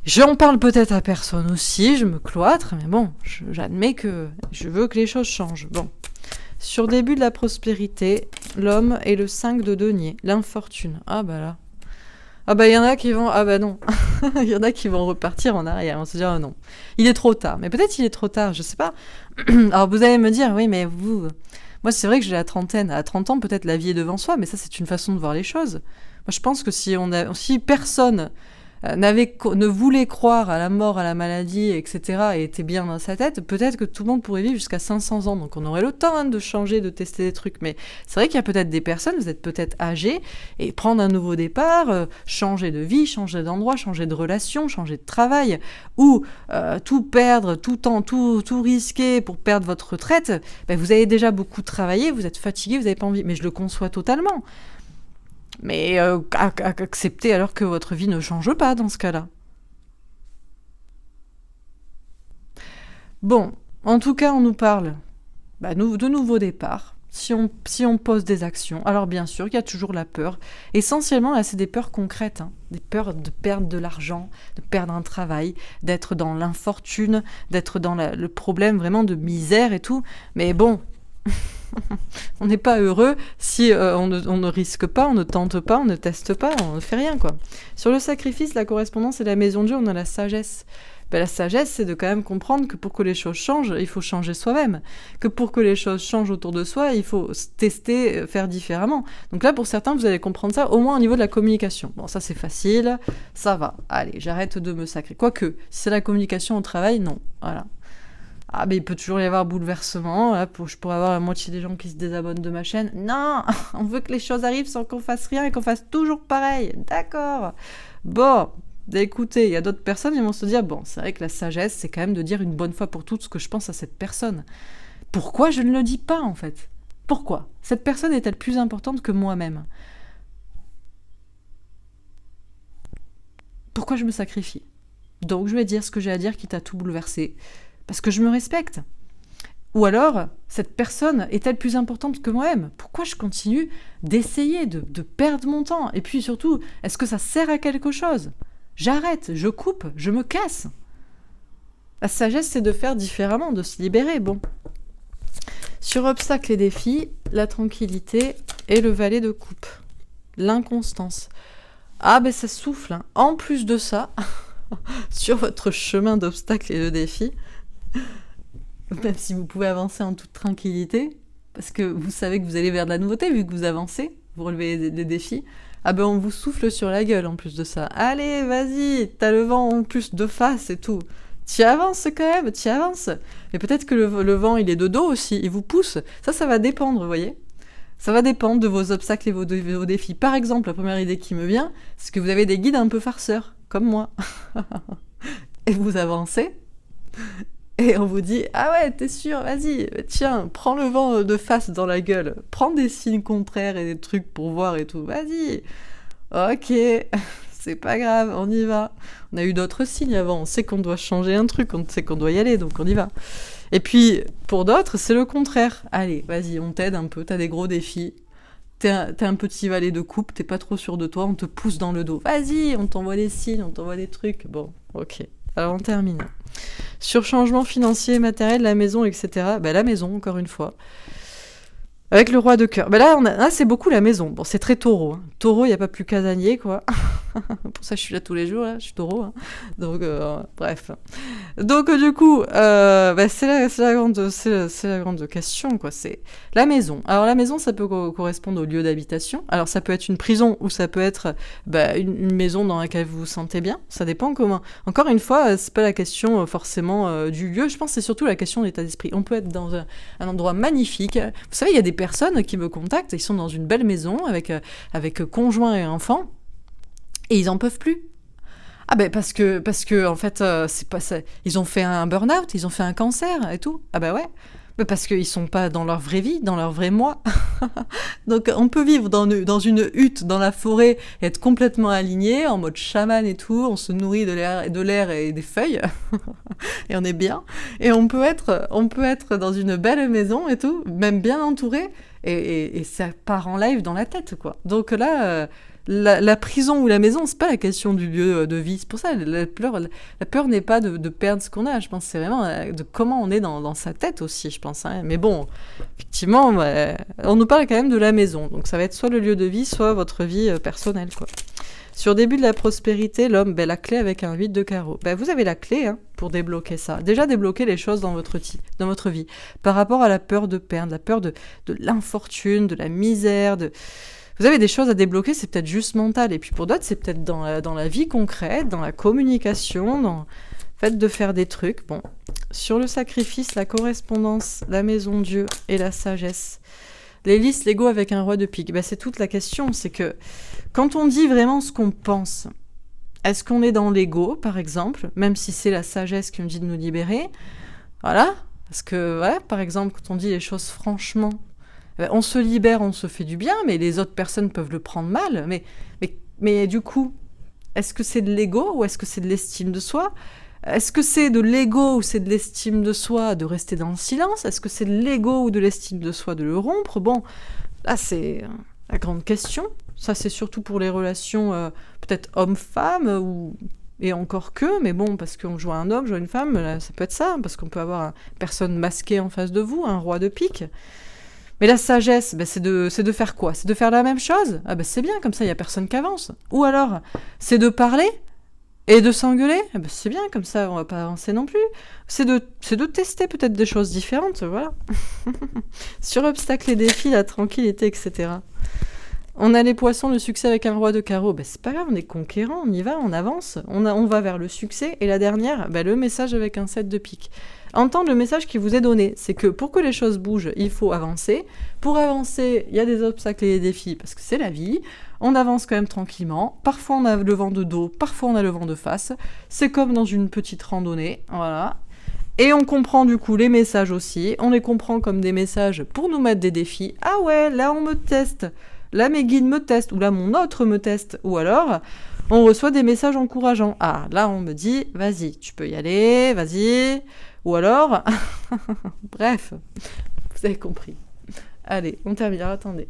J'en parle peut-être à personne aussi, je me cloître, mais bon, j'admets que je veux que les choses changent. Bon. Sur début de la prospérité, l'homme est le 5 de denier, l'infortune. Ah bah là. Ah bah il y en a qui vont... Ah bah non. Il y en a qui vont repartir en arrière, on se dire non. Il est trop tard. Mais peut-être il est trop tard, je sais pas. Alors vous allez me dire, oui mais vous... Moi c'est vrai que j'ai la trentaine. À 30 ans peut-être la vie est devant soi, mais ça c'est une façon de voir les choses. Moi je pense que si personne... ne voulait croire à la mort, à la maladie, etc., et était bien dans sa tête, peut-être que tout le monde pourrait vivre jusqu'à 500 ans. Donc on aurait le temps de changer, de tester des trucs. Mais c'est vrai qu'il y a peut-être des personnes, vous êtes peut-être âgés, et prendre un nouveau départ, changer de vie, changer d'endroit, changer de relation, changer de travail, ou tout perdre, tout risquer pour perdre votre retraite, ben, vous avez déjà beaucoup travaillé, vous êtes fatigué, vous n'avez pas envie. Mais je le conçois totalement. Mais acceptez alors que votre vie ne change pas dans ce cas-là. Bon, en tout cas, on nous parle de nouveaux départs. si on pose des actions, alors bien sûr, il y a toujours la peur. Essentiellement, là, c'est des peurs concrètes, hein. Des peurs de perdre de l'argent, de perdre un travail, d'être dans l'infortune, d'être dans le problème vraiment de misère et tout. Mais bon, on n'est pas heureux si on ne risque pas, on ne tente pas, on ne teste pas, on ne fait rien, quoi. Sur le sacrifice, la correspondance et la maison de Dieu, on a la sagesse. La sagesse, c'est de quand même comprendre que pour que les choses changent, il faut changer soi-même. Que pour que les choses changent autour de soi, il faut tester, faire différemment. Donc là, pour certains, vous allez comprendre ça, au moins au niveau de la communication. Bon, ça c'est facile, ça va. Allez, j'arrête de me sacrer. Quoique, si c'est la communication au travail, non. Voilà. Ah, mais il peut toujours y avoir bouleversement. Là, je pourrais avoir la moitié des gens qui se désabonnent de ma chaîne. Non, on veut que les choses arrivent sans qu'on fasse rien et qu'on fasse toujours pareil. D'accord. Bon, écoutez, il y a d'autres personnes qui vont se dire, bon, c'est vrai que la sagesse, c'est quand même de dire une bonne fois pour toutes ce que je pense à cette personne. Pourquoi je ne le dis pas, en fait? Pourquoi? Cette personne est-elle plus importante que moi-même? Pourquoi je me sacrifie? Donc je vais dire ce que j'ai à dire, quitte à tout bouleverser. Parce que je me respecte. Ou alors, cette personne est-elle plus importante que moi-même? Pourquoi je continue d'essayer de perdre mon temps? Et puis surtout, est-ce que ça sert à quelque chose? J'arrête, je coupe, je me casse. La sagesse, c'est de faire différemment, de se libérer. Bon. Sur obstacles et défis, la tranquillité et le valet de coupe. L'inconstance. Ah ben ça souffle, hein. En plus de ça, sur votre chemin d'obstacles et de défis, même si vous pouvez avancer en toute tranquillité, parce que vous savez que vous allez vers de la nouveauté, vu que vous avancez, vous relevez des défis, ah ben on vous souffle sur la gueule en plus de ça. Allez, vas-y, t'as le vent en plus de face et tout. T'y avances quand même, t'y avances. Mais peut-être que le vent, il est de dos aussi, il vous pousse. Ça va dépendre, vous voyez. Ça va dépendre de vos obstacles et vos défis. Par exemple, la première idée qui me vient, c'est que vous avez des guides un peu farceurs, comme moi. Et vous avancez, et on vous dit « Ah ouais, t'es sûr, vas-y, tiens, prends le vent de face dans la gueule. Prends des signes contraires et des trucs pour voir et tout. Vas-y. Ok, c'est pas grave, on y va. On a eu d'autres signes avant. On sait qu'on doit changer un truc, on sait qu'on doit y aller, donc on y va. Et puis, pour d'autres, c'est le contraire. Allez, vas-y, on t'aide un peu, t'as des gros défis. T'es un petit valet de coupe, t'es pas trop sûr de toi, on te pousse dans le dos. Vas-y, on t'envoie des signes, on t'envoie des trucs. Bon, ok. Alors, on termine. Sur changement financier, matériel, la maison, etc. Ben, la maison, encore une fois. Avec le roi de cœur. Ben là, c'est beaucoup la maison. Bon, c'est très taureau. Hein. Taureau, il n'y a pas plus casanier, quoi. Pour ça, je suis là tous les jours, là. Je suis taureau. Hein. Donc, bref. Donc, du coup, c'est la grande question, quoi. C'est la maison. Alors, la maison, ça peut correspondre au lieu d'habitation. Alors, ça peut être une prison ou ça peut être une maison dans laquelle vous vous sentez bien. Ça dépend comment. Encore une fois, c'est pas la question forcément du lieu. Je pense que c'est surtout la question de l'état d'esprit. On peut être dans un endroit magnifique. Vous savez, il y a des personnes qui me contactent. Ils sont dans une belle maison avec conjoint et enfants. Et ils en peuvent plus. Ah ben parce que en fait c'est pas ça. Ils ont fait un burn-out, ils ont fait un cancer et tout. Ah ben ouais. Mais parce qu'ils sont pas dans leur vraie vie, dans leur vrai moi. Donc on peut vivre dans une hutte dans la forêt et être complètement aligné en mode chaman et tout. On se nourrit de l'air et des feuilles et on est bien. Et on peut être dans une belle maison et tout, même bien entouré et ça part en live dans la tête quoi. Donc là. La prison ou la maison, c'est pas la question du lieu de vie. C'est pour ça, la peur n'est pas de perdre ce qu'on a. Je pense que c'est vraiment de comment on est dans sa tête aussi, je pense. Hein. Mais bon, effectivement, on nous parle quand même de la maison. Donc ça va être soit le lieu de vie, soit votre vie personnelle, quoi. Sur début de la prospérité, l'homme, la clé avec un 8 de carreau. Vous avez la clé hein, pour débloquer ça. Déjà débloquer les choses dans votre vie. Par rapport à la peur de perdre, la peur de l'infortune, de la misère, Vous avez des choses à débloquer, c'est peut-être juste mental. Et puis pour d'autres, c'est peut-être dans la vie concrète, dans la communication, dans le fait de faire des trucs. Bon, sur le sacrifice, la correspondance, la maison Dieu et la sagesse. Les listes, l'ego avec un roi de pique. C'est toute la question. C'est que quand on dit vraiment ce qu'on pense, est-ce qu'on est dans l'ego, par exemple, même si c'est la sagesse qui me dit de nous libérer? Voilà. Parce que, par exemple, quand on dit les choses franchement, on se libère, on se fait du bien, mais les autres personnes peuvent le prendre mal. Mais du coup, est-ce que c'est de l'ego ou est-ce que c'est de l'estime de soi? Est-ce que c'est de l'ego ou c'est de l'estime de soi de rester dans le silence? Est-ce que c'est de l'ego ou de l'estime de soi de le rompre? Bon, là, c'est la grande question. Ça, c'est surtout pour les relations peut-être homme-femme et encore que, mais bon, parce qu'on joue un homme, joue une femme, là, ça peut être ça, parce qu'on peut avoir une personne masquée en face de vous, un roi de pique. Mais la sagesse, c'est de faire quoi? C'est de faire la même chose? Ah ben c'est bien, comme ça, il n'y a personne qui avance. Ou alors, c'est de parler et de s'engueuler? Ah ben c'est bien, comme ça, on va pas avancer non plus. C'est de tester peut-être des choses différentes, voilà. Sur obstacles et défis, la tranquillité, etc. On a les poissons, le succès avec un roi de carreau. Ben, c'est pas grave, on est conquérant, on y va, on avance. On va vers le succès. Et la dernière, le message avec un 7 de pique. Entendre le message qui vous est donné. C'est que pour que les choses bougent, il faut avancer. Pour avancer, il y a des obstacles et des défis, parce que c'est la vie. On avance quand même tranquillement. Parfois, on a le vent de dos, parfois, on a le vent de face. C'est comme dans une petite randonnée. Voilà. Et on comprend du coup les messages aussi. On les comprend comme des messages pour nous mettre des défis. Ah ouais, là, on me teste. Là, mes guides me testent, ou là, mon autre me teste, ou alors, on reçoit des messages encourageants. Ah, là, on me dit, vas-y, tu peux y aller, vas-y, ou alors, bref, vous avez compris. Allez, on termine, alors, attendez.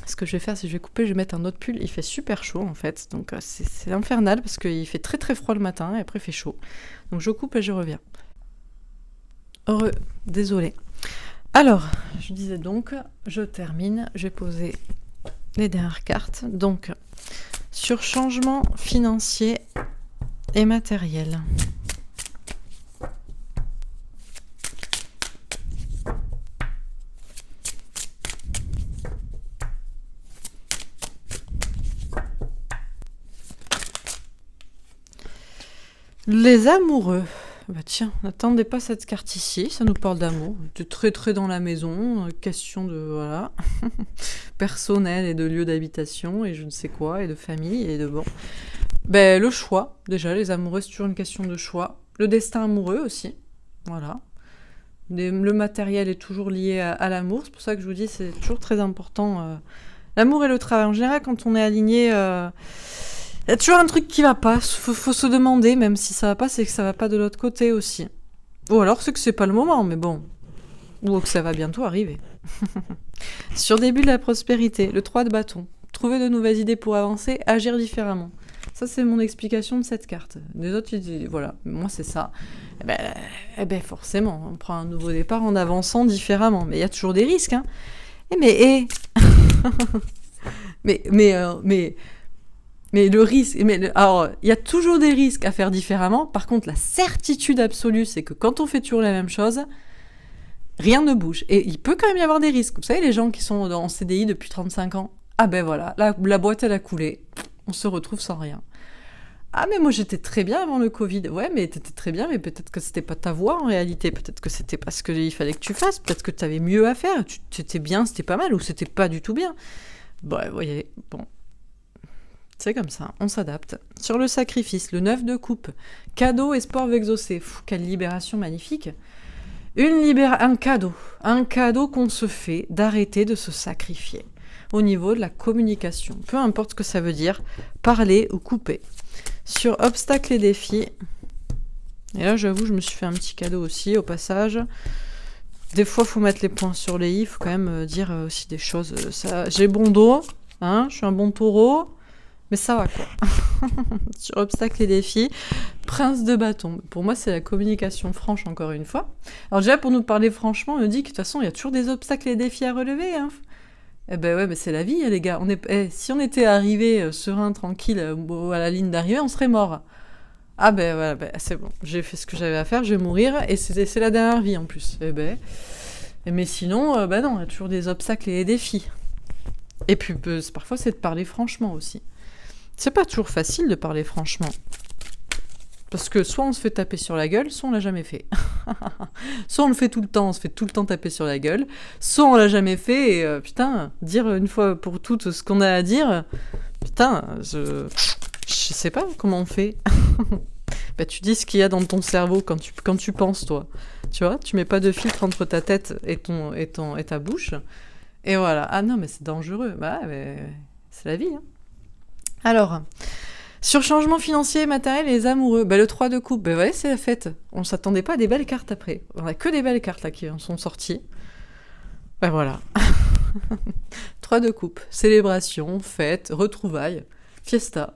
Ce que je vais faire, c'est que je vais couper, je vais mettre un autre pull, il fait super chaud, en fait, donc c'est infernal, parce qu'il fait très très froid le matin, et après il fait chaud. Donc je coupe et je reviens. Heureux, désolé. Alors, je disais donc, je termine, je vais poser les dernières cartes. Donc, sur changement financier et matériel. Les amoureux. Bah tiens, n'attendez pas cette carte ici, ça nous parle d'amour, de très très dans la maison, question de, voilà, personnel et de lieu d'habitation et je ne sais quoi, et de famille et de bon. Le choix, déjà, les amoureux, c'est toujours une question de choix. Le destin amoureux aussi, voilà. Le matériel est toujours lié à l'amour, c'est pour ça que je vous dis, c'est toujours très important. L'amour et le travail, en général, quand on est aligné... Il y a toujours un truc qui va pas, faut se demander, même si ça va pas, c'est que ça va pas de l'autre côté aussi. Ou alors c'est que c'est pas le moment, mais bon. Ou que ça va bientôt arriver. Sur début de la prospérité, le 3 de bâton. Trouver de nouvelles idées pour avancer, agir différemment. Ça, c'est mon explication de cette carte. Les autres, ils disent, voilà, moi c'est ça. Forcément, on prend un nouveau départ en avançant différemment. Mais il y a toujours des risques, hein. Mais le risque, alors, il y a toujours des risques à faire différemment. Par contre, la certitude absolue, c'est que quand on fait toujours la même chose, rien ne bouge. Et il peut quand même y avoir des risques. Vous savez, les gens qui sont en CDI depuis 35 ans, ah ben voilà, la boîte, elle a coulé. On se retrouve sans rien. Ah, mais moi, j'étais très bien avant le Covid. Ouais, mais t'étais très bien, mais peut-être que c'était pas ta voie en réalité. Peut-être que c'était pas ce qu'il fallait que tu fasses. Peut-être que t'avais mieux à faire. C'était bien, c'était pas mal, ou c'était pas du tout bien. Bon, vous voyez, bon. C'est comme ça, on s'adapte. Sur le sacrifice, le 9 de coupe, cadeau, espoir vexocé. Quelle libération magnifique. Un cadeau qu'on se fait d'arrêter de se sacrifier au niveau de la communication. Peu importe ce que ça veut dire, parler ou couper. Sur obstacles et défis, et là j'avoue, je me suis fait un petit cadeau aussi au passage. Des fois, il faut mettre les points sur les i, il faut quand même dire aussi des choses. J'ai bon dos, hein, je suis un bon taureau. Mais ça va quoi. Sur obstacles et défis, prince de bâton. Pour moi, c'est la communication franche, encore une fois. Alors déjà, pour nous parler franchement, on nous dit que de toute façon, il y a toujours des obstacles et défis à relever. Hein. Eh ben ouais, mais c'est la vie, les gars. Si on était arrivé serein, tranquille, à la ligne d'arrivée, on serait mort. Ah ben voilà, c'est bon. J'ai fait ce que j'avais à faire, je vais mourir, et c'est la dernière vie en plus. Mais sinon, non, il y a toujours des obstacles et des défis. Et puis, parfois, c'est de parler franchement aussi. C'est pas toujours facile de parler franchement. Parce que soit on se fait taper sur la gueule, soit on l'a jamais fait. Soit on le fait tout le temps, on se fait tout le temps taper sur la gueule. Soit on l'a jamais fait et dire une fois pour toutes ce qu'on a à dire, je sais pas comment on fait. Tu dis ce qu'il y a dans ton cerveau quand tu penses, toi. Tu vois, tu mets pas de filtre entre ta tête et ta bouche. Et voilà. Ah non, mais c'est dangereux. Mais c'est la vie, hein. Alors, Sur changement financier, matériel et les amoureux, le 3 de coupe, ouais, c'est la fête. On s'attendait pas à des belles cartes après. On a que des belles cartes là qui en sont sorties. Voilà. 3 de coupe, célébration, fête, retrouvailles, fiesta.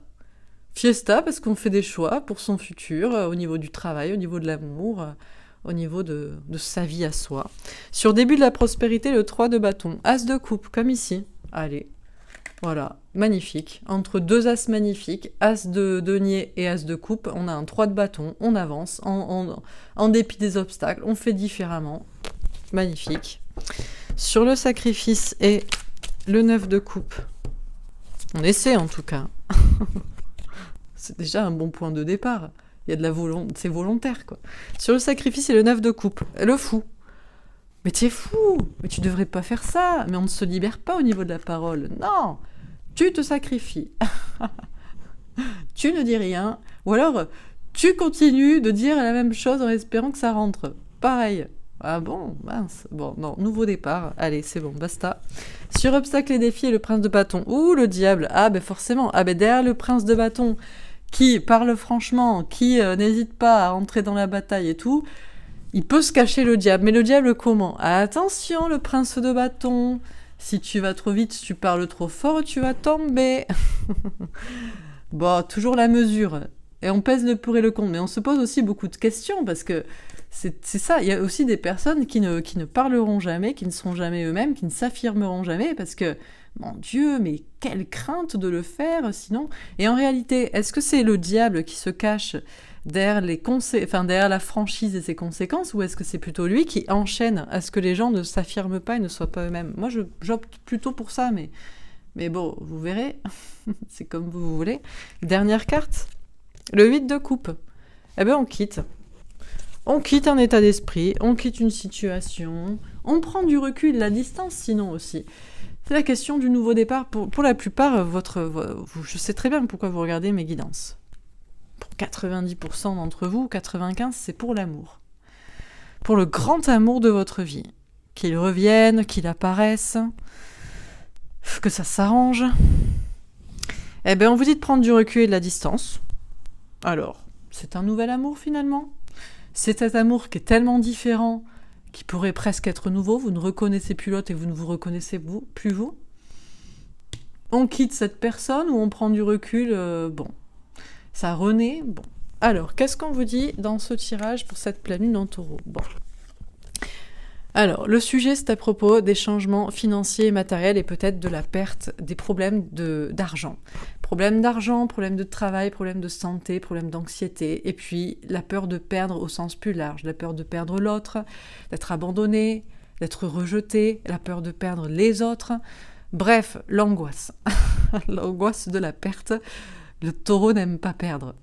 Fiesta parce qu'on fait des choix pour son futur, au niveau du travail, au niveau de l'amour, au niveau de sa vie à soi. Sur début de la prospérité, le 3 de bâton, as de coupe, comme ici. Allez, voilà, magnifique. Entre deux as magnifiques, as de denier et as de coupe, on a un 3 de bâton, on avance, en dépit des obstacles, on fait différemment. Magnifique. Sur le sacrifice et le 9 de coupe, on essaie en tout cas. C'est déjà un bon point de départ. Il y a de la volonté, c'est volontaire, quoi. Sur le sacrifice et le 9 de coupe, le fou. Mais t'es fou, mais tu devrais pas faire ça. Mais on ne se libère pas au niveau de la parole. Non, tu te sacrifies. Tu ne dis rien. Ou alors, tu continues de dire la même chose en espérant que ça rentre. Pareil. Ah bon, mince. Bon, non, nouveau départ. Allez, c'est bon, basta. Sur obstacle et défis et le prince de bâton. Ouh, le diable. Ah ben forcément. Ah ben derrière le prince de bâton, qui parle franchement, qui n'hésite pas à entrer dans la bataille et tout, il peut se cacher le diable. Mais le diable comment ? Attention, le prince de bâton. Si tu vas trop vite, si tu parles trop fort, tu vas tomber. Bon, toujours la mesure. Et on pèse le pour et le contre. Mais on se pose aussi beaucoup de questions parce que c'est ça. Il y a aussi des personnes qui ne parleront jamais, qui ne seront jamais eux-mêmes, qui ne s'affirmeront jamais parce que, mon Dieu, mais quelle crainte de le faire sinon. Et en réalité, est-ce que c'est le diable qui se cache derrière derrière la franchise et ses conséquences, ou est-ce que c'est plutôt lui qui enchaîne à ce que les gens ne s'affirment pas et ne soient pas eux-mêmes ? Moi, j'opte plutôt pour ça, mais bon, vous verrez, c'est comme vous voulez. Dernière carte, le 8 de coupe. Eh ben, on quitte. On quitte un état d'esprit, on quitte une situation, on prend du recul, de la distance sinon aussi. C'est la question du nouveau départ. Pour la plupart, je sais très bien pourquoi vous regardez mes guidances. Pour 90% d'entre vous, 95%, c'est pour l'amour. Pour le grand amour de votre vie. Qu'il revienne, qu'il apparaisse, que ça s'arrange. Eh bien, on vous dit de prendre du recul et de la distance. Alors, c'est un nouvel amour finalement ? C'est cet amour qui est tellement différent qui pourrait presque être nouveau, vous ne reconnaissez plus l'autre et vous ne vous reconnaissez plus vous. On quitte cette personne ou on prend du recul, bon, ça renaît, bon. Alors, qu'est-ce qu'on vous dit dans ce tirage pour cette pleine lune en taureau ? Bon. Alors, le sujet, c'est à propos des changements financiers et matériels et peut-être de la perte, des problèmes d'argent. Problèmes d'argent, problèmes de travail, problèmes de santé, problèmes d'anxiété, et puis la peur de perdre au sens plus large, la peur de perdre l'autre, d'être abandonné, d'être rejeté, la peur de perdre les autres. Bref, l'angoisse. L'angoisse de la perte. Le taureau n'aime pas perdre.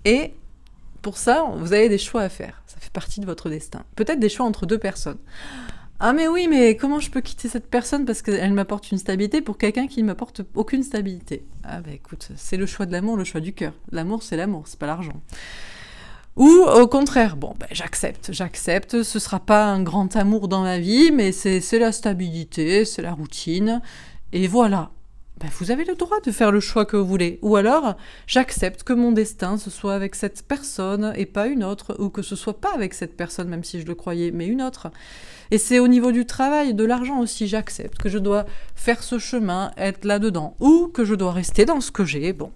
Et pour ça, vous avez des choix à faire. Ça fait partie de votre destin. Peut-être des choix entre deux personnes. Ah mais oui, mais comment je peux quitter cette personne parce qu'elle m'apporte une stabilité pour quelqu'un qui ne m'apporte aucune stabilité ? Ah bah écoute, c'est le choix de l'amour, le choix du cœur. L'amour, c'est pas l'argent. Ou au contraire, bon, j'accepte, ce sera pas un grand amour dans ma vie, mais c'est la stabilité, c'est la routine, et voilà. Vous avez le droit de faire le choix que vous voulez. Ou alors, j'accepte que mon destin, ce soit avec cette personne et pas une autre, ou que ce soit pas avec cette personne, même si je le croyais, mais une autre. Et c'est au niveau du travail, de l'argent aussi, j'accepte que je dois faire ce chemin, être là-dedans, ou que je dois rester dans ce que j'ai, bon.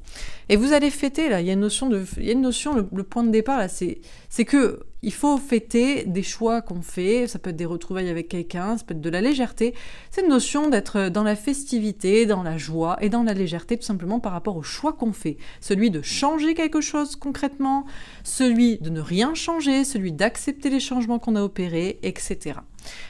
Et vous allez fêter, là, il y a une notion, le point de départ, là, c'est que il faut fêter des choix qu'on fait, ça peut être des retrouvailles avec quelqu'un, ça peut être de la légèreté. C'est une notion d'être dans la festivité, dans la joie et dans la légèreté, tout simplement par rapport au choix qu'on fait. Celui de changer quelque chose concrètement, celui de ne rien changer, celui d'accepter les changements qu'on a opérés, etc.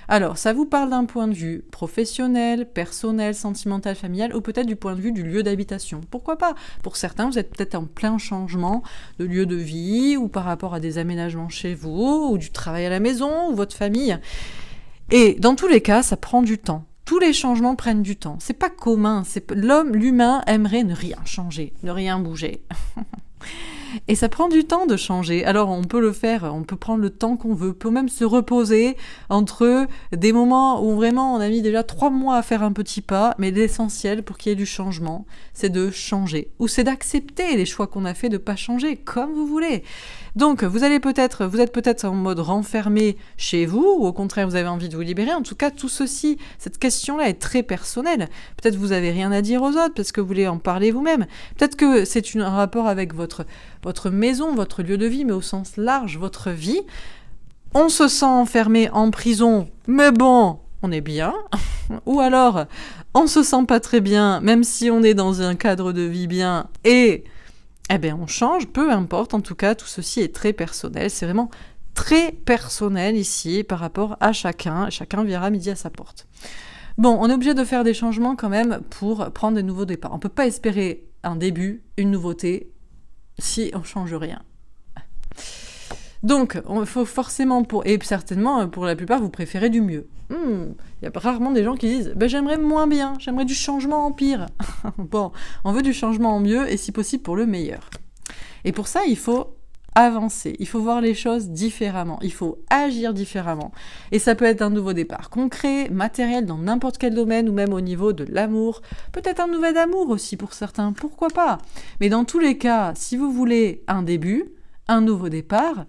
Alors, ça vous parle d'un point de vue professionnel, personnel, sentimental, familial, ou peut-être du point de vue du lieu d'habitation. Pourquoi pas ? Pour certains, vous êtes peut-être en plein changement de lieu de vie, ou par rapport à des aménagements chez vous, ou du travail à la maison, ou votre famille. Et dans tous les cas, ça prend du temps. Tous les changements prennent du temps. C'est pas commun. L'humain aimerait ne rien changer, ne rien bouger. Et ça prend du temps de changer. Alors on peut le faire, on peut prendre le temps qu'on veut, on peut même se reposer entre des moments où vraiment on a mis déjà 3 mois à faire un petit pas, mais l'essentiel pour qu'il y ait du changement, c'est de changer. Ou c'est d'accepter les choix qu'on a fait de pas changer, comme vous voulez. Donc vous êtes peut-être en mode renfermé chez vous, ou au contraire vous avez envie de vous libérer. En tout cas, tout ceci, cette question-là est très personnelle. Peut-être vous avez rien à dire aux autres, parce que vous voulez en parler vous-même. Peut-être que c'est un rapport avec votre maison, votre lieu de vie, mais au sens large, votre vie. On se sent enfermé en prison, mais bon, on est bien. Ou alors, on se sent pas très bien, même si on est dans un cadre de vie bien, et on change, peu importe. En tout cas, tout ceci est très personnel. C'est vraiment très personnel ici par rapport à chacun. Chacun verra midi à sa porte. Bon, on est obligé de faire des changements quand même pour prendre des nouveaux départs. On peut pas espérer un début, une nouveauté, si on change rien. Donc, il faut forcément, et certainement, pour la plupart, vous préférez du mieux. Il y a rarement des gens qui disent « j'aimerais moins bien, j'aimerais du changement en pire ». Bon, on veut du changement en mieux, et si possible pour le meilleur. Et pour ça, il faut avancer, il faut voir les choses différemment, il faut agir différemment. Et ça peut être un nouveau départ concret, matériel, dans n'importe quel domaine, ou même au niveau de l'amour. Peut-être un nouvel amour aussi pour certains, pourquoi pas. Mais dans tous les cas, si vous voulez un début, un nouveau départ,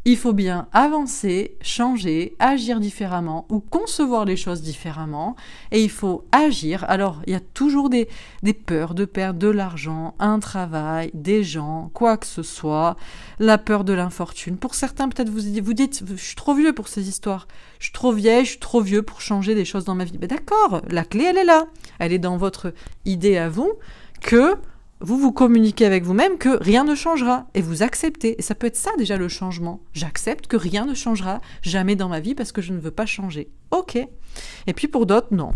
il faut bien avancer, changer, agir différemment ou concevoir les choses différemment. Et il faut agir. Alors, il y a toujours des peurs de perdre de l'argent, un travail, des gens, quoi que ce soit. La peur de l'infortune. Pour certains, peut-être vous dites « je suis trop vieux pour ces histoires. Je suis trop vieille, je suis trop vieux pour changer des choses dans ma vie. » D'accord, la clé, elle est là. Elle est dans votre idée à vous que vous communiquez avec vous-même que rien ne changera et vous acceptez. Et ça peut être ça déjà le changement. J'accepte que rien ne changera jamais dans ma vie parce que je ne veux pas changer. Ok. Et puis pour d'autres, non.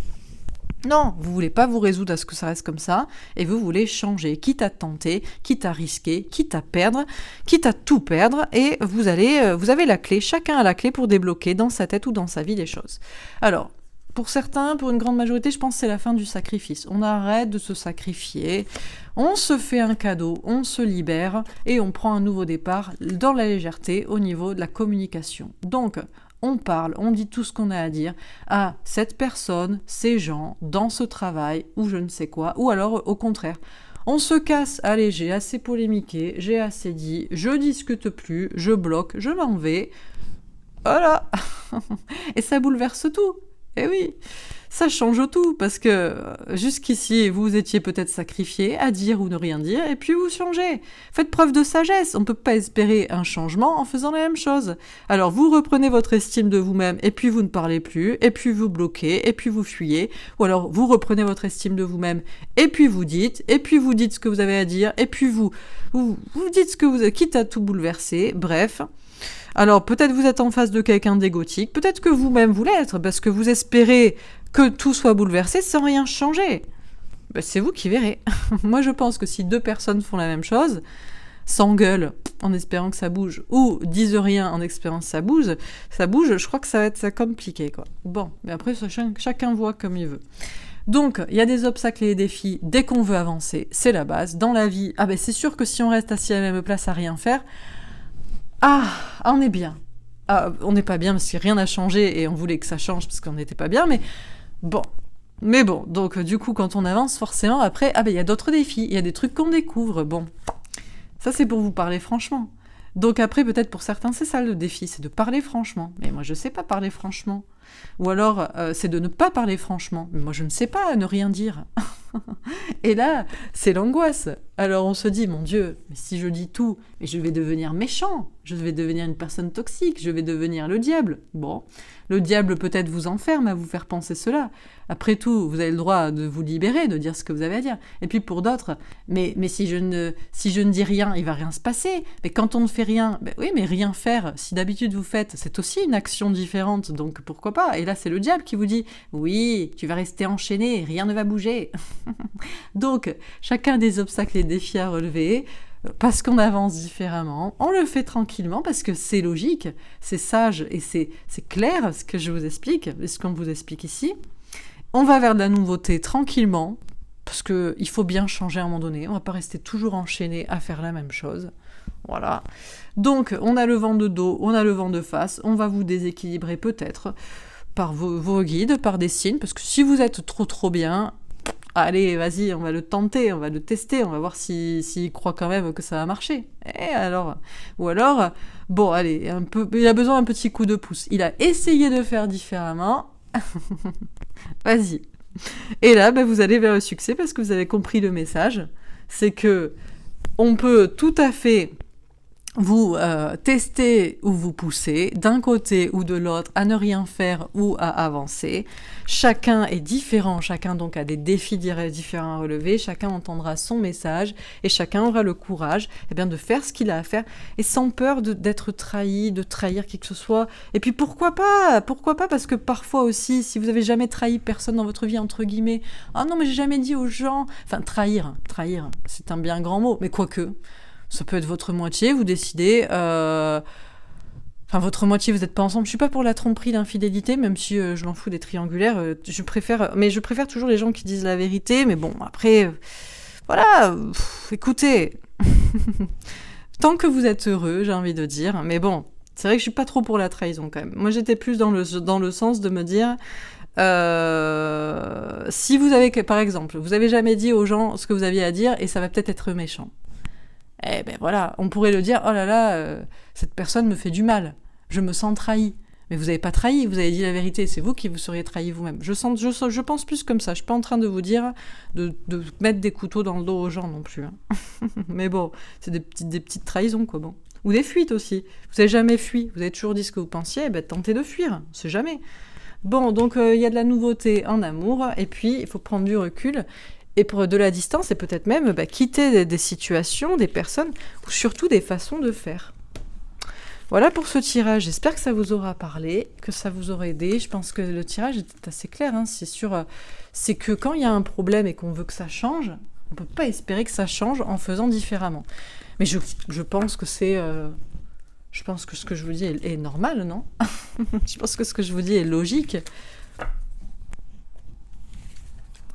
Non, vous voulez pas vous résoudre à ce que ça reste comme ça et vous voulez changer, quitte à tenter, quitte à risquer, quitte à perdre, quitte à tout perdre et vous avez la clé, chacun a la clé pour débloquer dans sa tête ou dans sa vie les choses. Alors, pour certains, pour une grande majorité, je pense que c'est la fin du sacrifice. On arrête de se sacrifier, on se fait un cadeau, on se libère et on prend un nouveau départ dans la légèreté au niveau de la communication. Donc, on parle, on dit tout ce qu'on a à dire à cette personne, ces gens, dans ce travail ou je ne sais quoi, ou alors au contraire. On se casse, allez, j'ai assez polémiqué, j'ai assez dit, je discute plus, je bloque, je m'en vais. Voilà. Et ça bouleverse tout. Eh oui, ça change tout, parce que jusqu'ici, vous étiez peut-être sacrifié à dire ou ne rien dire, et puis vous changez. Faites preuve de sagesse, on ne peut pas espérer un changement en faisant la même chose. Alors vous reprenez votre estime de vous-même, et puis vous ne parlez plus, et puis vous bloquez, et puis vous fuyez, ou alors vous reprenez votre estime de vous-même, et puis vous dites ce que vous avez à dire, et puis vous dites ce que vous avez, quitte à tout bouleverser, bref. Alors, peut-être vous êtes en face de quelqu'un d'égotique, peut-être que vous-même vous l'êtes, parce que vous espérez que tout soit bouleversé sans rien changer. C'est vous qui verrez. Moi, je pense que si 2 personnes font la même chose, s'engueulent en espérant que ça bouge, ou disent rien en espérant que ça bouge, je crois que ça va être compliqué, quoi. Bon, mais après, chacun voit comme il veut. Donc, il y a des obstacles et des défis dès qu'on veut avancer, c'est la base. Dans la vie, c'est sûr que si on reste assis à la même place à rien faire, on est bien. On n'est pas bien parce que rien n'a changé et on voulait que ça change parce qu'on n'était pas bien, mais bon. Donc du coup, quand on avance, forcément, après, il y a d'autres défis, il y a des trucs qu'on découvre, bon. Ça, c'est pour vous parler franchement. Donc après, peut-être pour certains, c'est ça le défi, c'est de parler franchement. Mais moi, je sais pas parler franchement. Ou alors, c'est de ne pas parler franchement. Mais moi, je ne sais pas ne rien dire. Et là, c'est l'angoisse. Alors on se dit, mon Dieu, mais si je dis tout, mais je vais devenir méchant, je vais devenir une personne toxique, je vais devenir le diable. Bon, le diable peut-être vous enferme à vous faire penser cela. Après tout, vous avez le droit de vous libérer, de dire ce que vous avez à dire. Et puis pour d'autres, mais si je ne dis rien, il va rien se passer. Mais quand on ne fait rien, oui, mais rien faire, si d'habitude vous faites, c'est aussi une action différente, donc pourquoi pas. Et là, c'est le diable qui vous dit, oui, tu vas rester enchaîné, rien ne va bouger. Donc, chacun des obstacles et défis à relever, parce qu'on avance différemment, on le fait tranquillement, parce que c'est logique, c'est sage et c'est clair ce que je vous explique, ce qu'on vous explique ici. On va vers de la nouveauté tranquillement, parce qu'il faut bien changer à un moment donné, on ne va pas rester toujours enchaîné à faire la même chose. Voilà. Donc, on a le vent de dos, on a le vent de face, on va vous déséquilibrer peut-être par vos guides, par des signes, parce que si vous êtes trop bien, allez, vas-y, on va le tenter, on va le tester, on va voir s'il croit quand même que ça va marcher. Et alors, ou alors, bon, allez, il a besoin d'un petit coup de pouce. Il a essayé de faire différemment. Vas-y. Et là, vous allez vers le succès parce que vous avez compris le message. C'est que on peut tout à fait vous testez ou vous poussez d'un côté ou de l'autre à ne rien faire ou à avancer. Chacun est différent, chacun donc a des défis différents à relever, chacun entendra son message et chacun aura le courage de faire ce qu'il a à faire et sans peur d'être trahi, de trahir qui que ce soit. Et puis pourquoi pas parce que parfois aussi, si vous avez jamais trahi personne dans votre vie, entre guillemets, ah non mais j'ai jamais dit aux gens, enfin trahir, c'est un bien grand mot, mais quoique... Ça peut être votre moitié, vous décidez... Enfin, votre moitié, vous n'êtes pas ensemble. Je suis pas pour la tromperie, l'infidélité, même si je m'en fous des triangulaires. Je préfère toujours les gens qui disent la vérité. Mais bon, après... voilà, écoutez... Tant que vous êtes heureux, j'ai envie de dire. Mais bon, c'est vrai que je suis pas trop pour la trahison, quand même. Moi, j'étais plus dans le sens de me dire... si vous avez... Par exemple, vous avez jamais dit aux gens ce que vous aviez à dire et ça va peut-être être méchant. Eh ben voilà, on pourrait le dire, oh là là, cette personne me fait du mal, je me sens trahi. Mais vous n'avez pas trahi, vous avez dit la vérité, c'est vous qui vous seriez trahi vous-même. Je pense plus comme ça, je suis pas en train de vous dire de mettre des couteaux dans le dos aux gens non plus. Hein. Mais bon, c'est des petites trahisons, quoi, bon. Ou des fuites aussi. Vous n'avez jamais fui, vous avez toujours dit ce que vous pensiez, tentez de fuir, c'est jamais. Bon, donc il y a de la nouveauté en amour, et puis il faut prendre du recul. Et pour de la distance, et peut-être même quitter des situations, des personnes, ou surtout des façons de faire. Voilà pour ce tirage. J'espère que ça vous aura parlé, que ça vous aura aidé. Je pense que le tirage était assez clair. Hein. C'est sûr, c'est que quand il y a un problème et qu'on veut que ça change, on ne peut pas espérer que ça change en faisant différemment. Mais je pense que c'est... je pense que ce que je vous dis est normal, non? Je pense que ce que je vous dis est logique.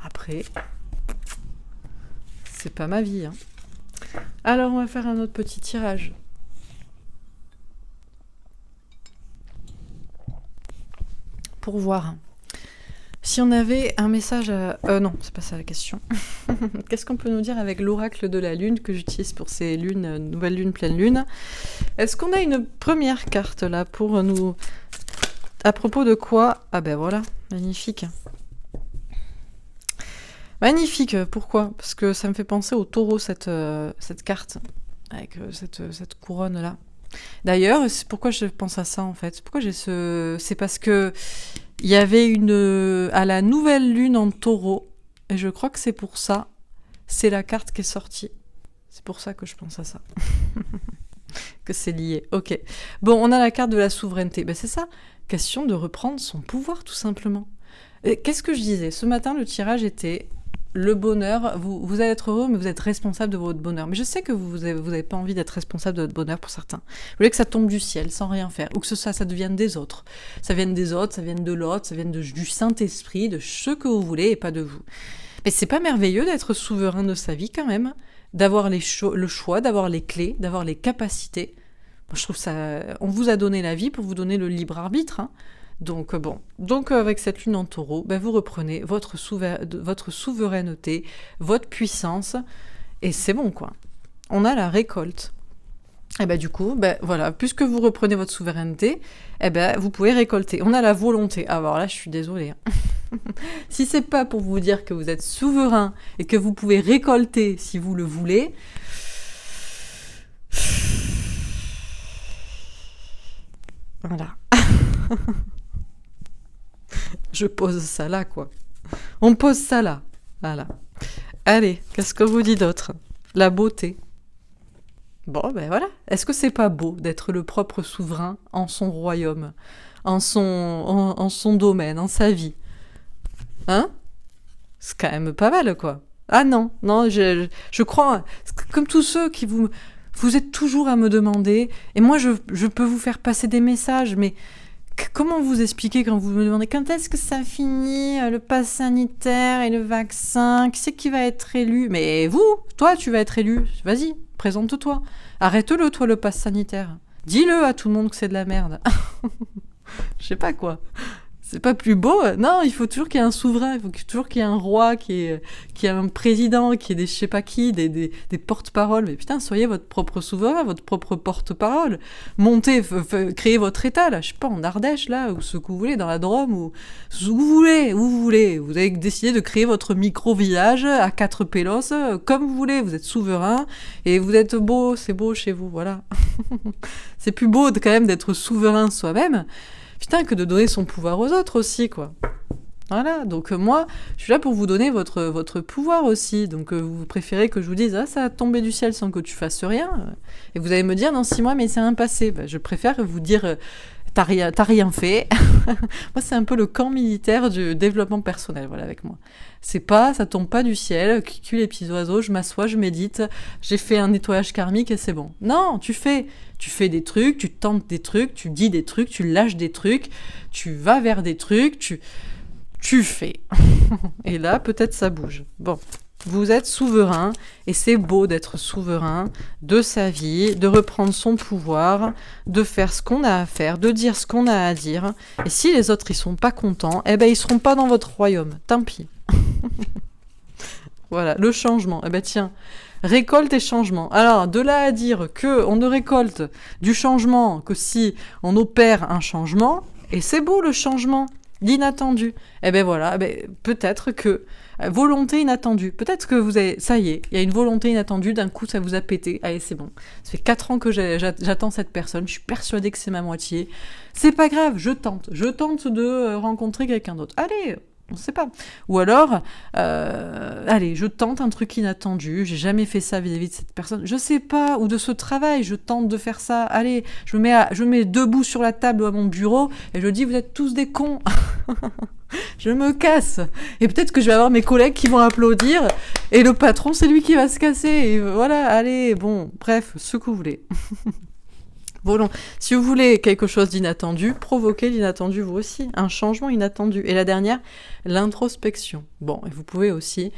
Après... c'est pas ma vie. Hein. Alors, on va faire un autre petit tirage. Pour voir. Si on avait un message à... non, c'est pas ça la question. Qu'est-ce qu'on peut nous dire avec l'oracle de la lune que j'utilise pour ces lunes, nouvelle lune, pleine lune? Est-ce qu'on a une première carte là pour nous... À propos de quoi? Ah ben voilà, magnifique. Magnifique, pourquoi? Parce que ça me fait penser au taureau, cette carte, avec cette couronne-là. D'ailleurs, c'est pourquoi je pense à ça, en fait. Pourquoi j'ai c'est parce que il y avait à la nouvelle lune en taureau, et je crois que c'est pour ça, c'est la carte qui est sortie. C'est pour ça que je pense à ça. Que c'est lié, ok. Bon, on a la carte de la souveraineté. C'est ça, question de reprendre son pouvoir, tout simplement. Qu'est-ce que je disais? Ce matin, le tirage était... le bonheur, vous allez être heureux, mais vous êtes responsable de votre bonheur. Mais je sais que vous avez pas envie d'être responsable de votre bonheur pour certains. Vous voulez que ça tombe du ciel, sans rien faire, ou que ça devienne des autres. Ça vienne des autres, ça vienne de l'autre, ça vienne du Saint-Esprit, de ce que vous voulez, et pas de vous. Mais c'est pas merveilleux d'être souverain de sa vie, quand même, d'avoir le choix, d'avoir les clés, d'avoir les capacités. Moi, je trouve ça... On vous a donné la vie pour vous donner le libre arbitre, hein. Donc avec cette lune en taureau, vous reprenez votre souveraineté, votre puissance, et c'est bon, quoi. On a la récolte. Et du coup, voilà, puisque vous reprenez votre souveraineté, vous pouvez récolter. On a la volonté. Alors là, je suis désolée. Hein. Si c'est pas pour vous dire que vous êtes souverain et que vous pouvez récolter si vous le voulez... Voilà. Je pose ça là, quoi. On pose ça là. Voilà. Allez, qu'est-ce que vous dit d'autre? La beauté. Bon, voilà. Est-ce que c'est pas beau d'être le propre souverain en son royaume, en son domaine, en sa vie? Hein? C'est quand même pas mal, quoi. Ah non, je crois, comme tous ceux qui vous êtes toujours à me demander, et moi je peux vous faire passer des messages, mais... Comment vous expliquer quand vous me demandez quand est-ce que ça finit, le pass sanitaire et le vaccin, qui c'est qui va être élu? Mais toi, tu vas être élu, vas-y, présente-toi. Arrête-le, toi, le pass sanitaire. Dis-le à tout le monde que c'est de la merde. Je sais pas quoi. C'est pas plus beau. Non, il faut toujours qu'il y ait un souverain, il faut toujours qu'il y ait un roi, qu'il y ait un président, qu'il y ait des je sais pas qui, des porte-paroles. Mais putain, soyez votre propre souverain, votre propre porte-parole. Montez, créez votre état, là, je sais pas, en Ardèche, là, ou ce que vous voulez, dans la Drôme, ou où vous voulez, où vous voulez. Vous avez décidé de créer votre micro-village à 4 pélos, comme vous voulez. Vous êtes souverain, et vous êtes beau, c'est beau chez vous, voilà. C'est plus beau quand même d'être souverain soi-même. Putain, que de donner son pouvoir aux autres aussi, quoi. Voilà, donc moi, je suis là pour vous donner votre pouvoir aussi. Donc vous préférez que je vous dise « Ah, ça a tombé du ciel sans que tu fasses rien ». Et vous allez me dire « Dans 6 mois, mais c'est un passé ». Je préfère vous dire « T'as rien fait ». Moi, c'est un peu le camp militaire du développement personnel, voilà, avec moi. C'est pas, ça tombe pas du ciel, cul les petits oiseaux, je m'assois, je médite, j'ai fait un nettoyage karmique et c'est bon. Non, tu fais des trucs, tu tentes des trucs, tu dis des trucs, tu lâches des trucs, tu vas vers des trucs, tu fais. Et là, peut-être ça bouge. Bon, vous êtes souverain, et c'est beau d'être souverain de sa vie, de reprendre son pouvoir, de faire ce qu'on a à faire, de dire ce qu'on a à dire. Et si les autres, ils sont pas contents, eh ben, ils seront pas dans votre royaume. Tant pis. Voilà, le changement. Eh ben, tiens, récolte et changement. Alors, de là à dire qu'on ne récolte du changement que si on opère un changement, et c'est beau le changement, l'inattendu. Eh ben voilà, eh ben, peut-être que volonté inattendue. Peut-être que vous avez, ça y est, il y a une volonté inattendue, d'un coup ça vous a pété. Allez, c'est bon. Ça fait 4 ans que j'attends cette personne, je suis persuadée que c'est ma moitié. C'est pas grave, je tente de rencontrer quelqu'un d'autre. Allez, on sait pas. Ou alors, allez, je tente un truc inattendu, j'ai jamais fait ça vis-à-vis de cette personne, je sais pas, ou de ce travail, je tente de faire ça, allez, je me mets debout sur la table à mon bureau, et je dis, vous êtes tous des cons. Je me casse. Et peut-être que je vais avoir mes collègues qui vont applaudir, et le patron, c'est lui qui va se casser, et voilà, allez, bon, bref, ce que vous voulez. Si vous voulez quelque chose d'inattendu, provoquez l'inattendu vous aussi, un changement inattendu. Et la dernière, l'introspection. Bon, et vous pouvez aussi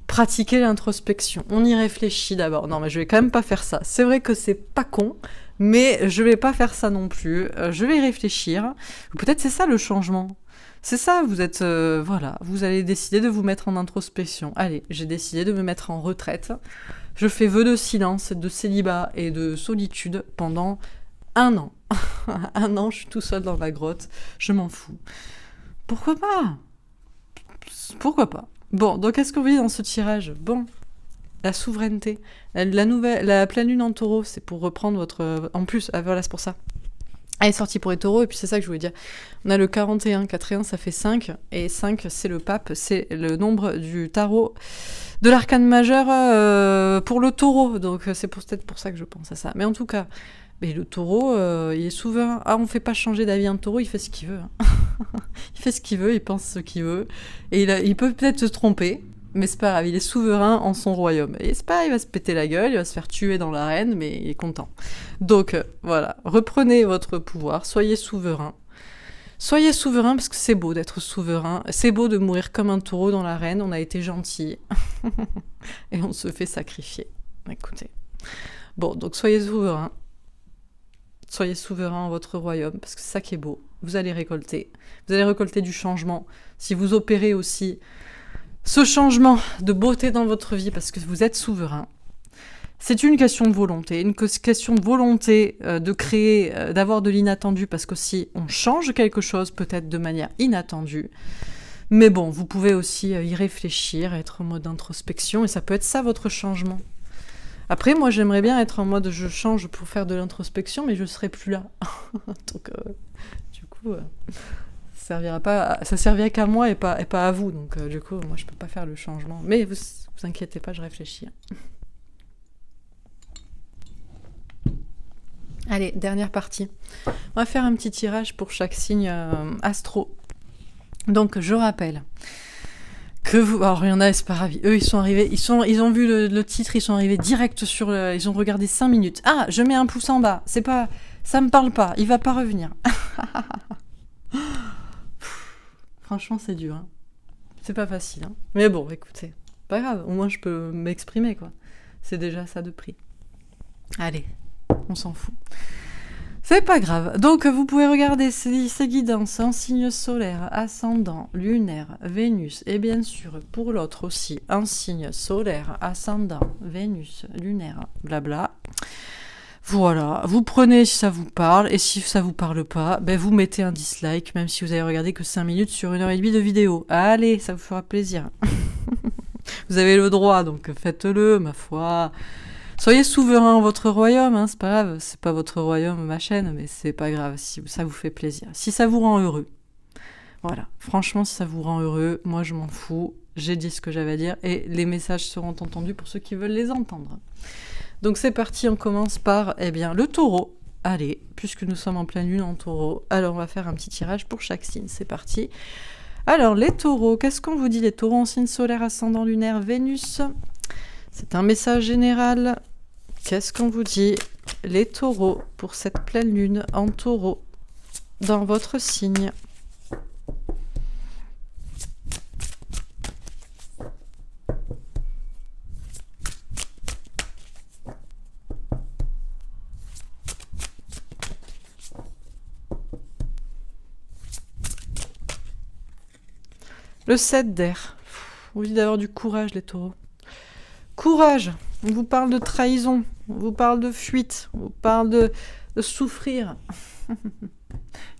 pratiquer l'introspection. On y réfléchit d'abord. Non, mais je vais quand même pas faire ça. C'est vrai que c'est pas con, mais je vais pas faire ça non plus. Je vais y réfléchir. Peut-être c'est ça le changement. C'est ça, vous êtes... voilà, vous allez décider de vous mettre en introspection. Allez, j'ai décidé de me mettre en retraite. Je fais vœu de silence, de célibat et de solitude pendant 1 an. 1 an, je suis tout seul dans la grotte, je m'en fous. Pourquoi pas ? Pourquoi pas ? Bon, donc qu'est-ce qu'on vous dit dans ce tirage ? Bon, la souveraineté. La pleine lune en taureau, c'est pour reprendre votre... En plus, voilà, c'est pour ça. Elle est sortie pour les taureaux, et puis c'est ça que je voulais dire. On a le 41, 41 ça fait 5, et 5 c'est le pape, c'est le nombre du tarot de l'arcane majeur pour le taureau, donc c'est peut-être pour ça que je pense à ça. Mais en tout cas, mais le taureau, il est souverain. Ah, on fait pas changer d'avis un taureau, il fait ce qu'il veut. Hein. Il fait ce qu'il veut, il pense ce qu'il veut, et il peut peut-être se tromper, mais c'est pas grave, il est souverain en son royaume. Et c'est pas, il va se péter la gueule, il va se faire tuer dans l'arène, mais il est content. Donc voilà, reprenez votre pouvoir, soyez souverain. Soyez souverain parce que c'est beau d'être souverain. C'est beau de mourir comme un taureau dans l'arène, on a été gentil. Et on se fait sacrifier. Écoutez. Bon, donc soyez souverain. Soyez souverain en votre royaume, parce que c'est ça qui est beau. Vous allez récolter. Vous allez récolter du changement. Si vous opérez aussi ce changement de beauté dans votre vie, parce que vous êtes souverain, c'est une question de volonté, une question de volonté de créer, d'avoir de l'inattendu, parce que si on change quelque chose, peut-être de manière inattendue, mais bon, vous pouvez aussi y réfléchir, être en mode introspection, et ça peut être ça votre changement. Après, moi, j'aimerais bien être en mode je change pour faire de l'introspection, mais je serai plus là. Donc, du coup, ça servirait qu'à moi et pas à vous. Donc, du coup, moi, je peux pas faire le changement. Mais vous inquiétez pas, je réfléchis. Allez, dernière partie. On va faire un petit tirage pour chaque signe astro. Donc, je rappelle que vous... Alors, il y en a, c'est pas grave. Eux, ils sont arrivés... Ils ont vu le titre, ils sont arrivés direct sur le... Ils ont regardé 5 minutes. Ah, je mets un pouce en bas. C'est pas... Ça me parle pas. Il va pas revenir. Franchement, c'est dur. Hein. C'est pas facile. Hein. Mais bon, écoutez. Pas grave. Au moins, je peux m'exprimer, quoi. C'est déjà ça de prix. Allez, on s'en fout. C'est pas grave. Donc, vous pouvez regarder ces guidances en signe solaire, ascendant, lunaire, Vénus, et bien sûr, pour l'autre aussi, en signe solaire, ascendant, Vénus, lunaire, blabla. Voilà, vous prenez si ça vous parle, et si ça vous parle pas, ben vous mettez un dislike, même si vous avez regardé que 5 minutes sur 1h30 de vidéo. Allez, ça vous fera plaisir. Vous avez le droit, donc faites-le, ma foi. Soyez souverain en votre royaume, hein, c'est pas grave, c'est pas votre royaume, ma chaîne, mais c'est pas grave si ça vous fait plaisir. Si ça vous rend heureux. Voilà, franchement, si ça vous rend heureux, moi je m'en fous, j'ai dit ce que j'avais à dire, et les messages seront entendus pour ceux qui veulent les entendre. Donc c'est parti, on commence par, le taureau. Allez, puisque nous sommes en pleine lune en taureau, alors on va faire un petit tirage pour chaque signe, c'est parti. Alors, les taureaux, qu'est-ce qu'on vous dit, les taureaux en signe solaire, ascendant, lunaire, Vénus? C'est un message général. Qu'est-ce qu'on vous dit, les taureaux, pour cette pleine lune en taureau, dans votre signe? Le 7 d'air. On vous dit d'avoir du courage, les taureaux. Courage. On vous parle de trahison. On vous parle de fuite. On vous parle de souffrir.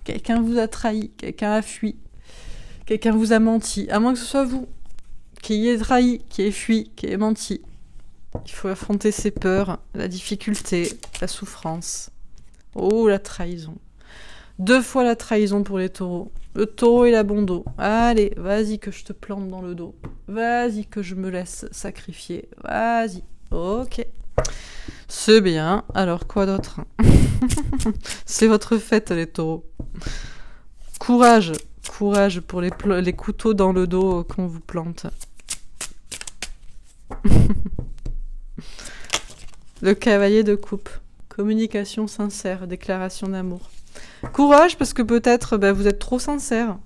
Quelqu'un vous a trahi. Quelqu'un a fui. Quelqu'un vous a menti. À moins que ce soit vous qui ayez trahi, qui ayez fui, qui ayez menti. Il faut affronter ses peurs, la difficulté, la souffrance. Oh, la trahison. 2 fois la trahison pour les taureaux. Le taureau et la bon dos. Allez, vas-y que je te plante dans le dos. Vas-y que je me laisse sacrifier. Vas-y. Ok. C'est bien. Alors, quoi d'autre? C'est votre fête, les taureaux. Courage. Courage pour les couteaux dans le dos qu'on vous plante. Le cavalier de coupe. Communication sincère, déclaration d'amour. Courage, parce que peut-être vous êtes trop sincère.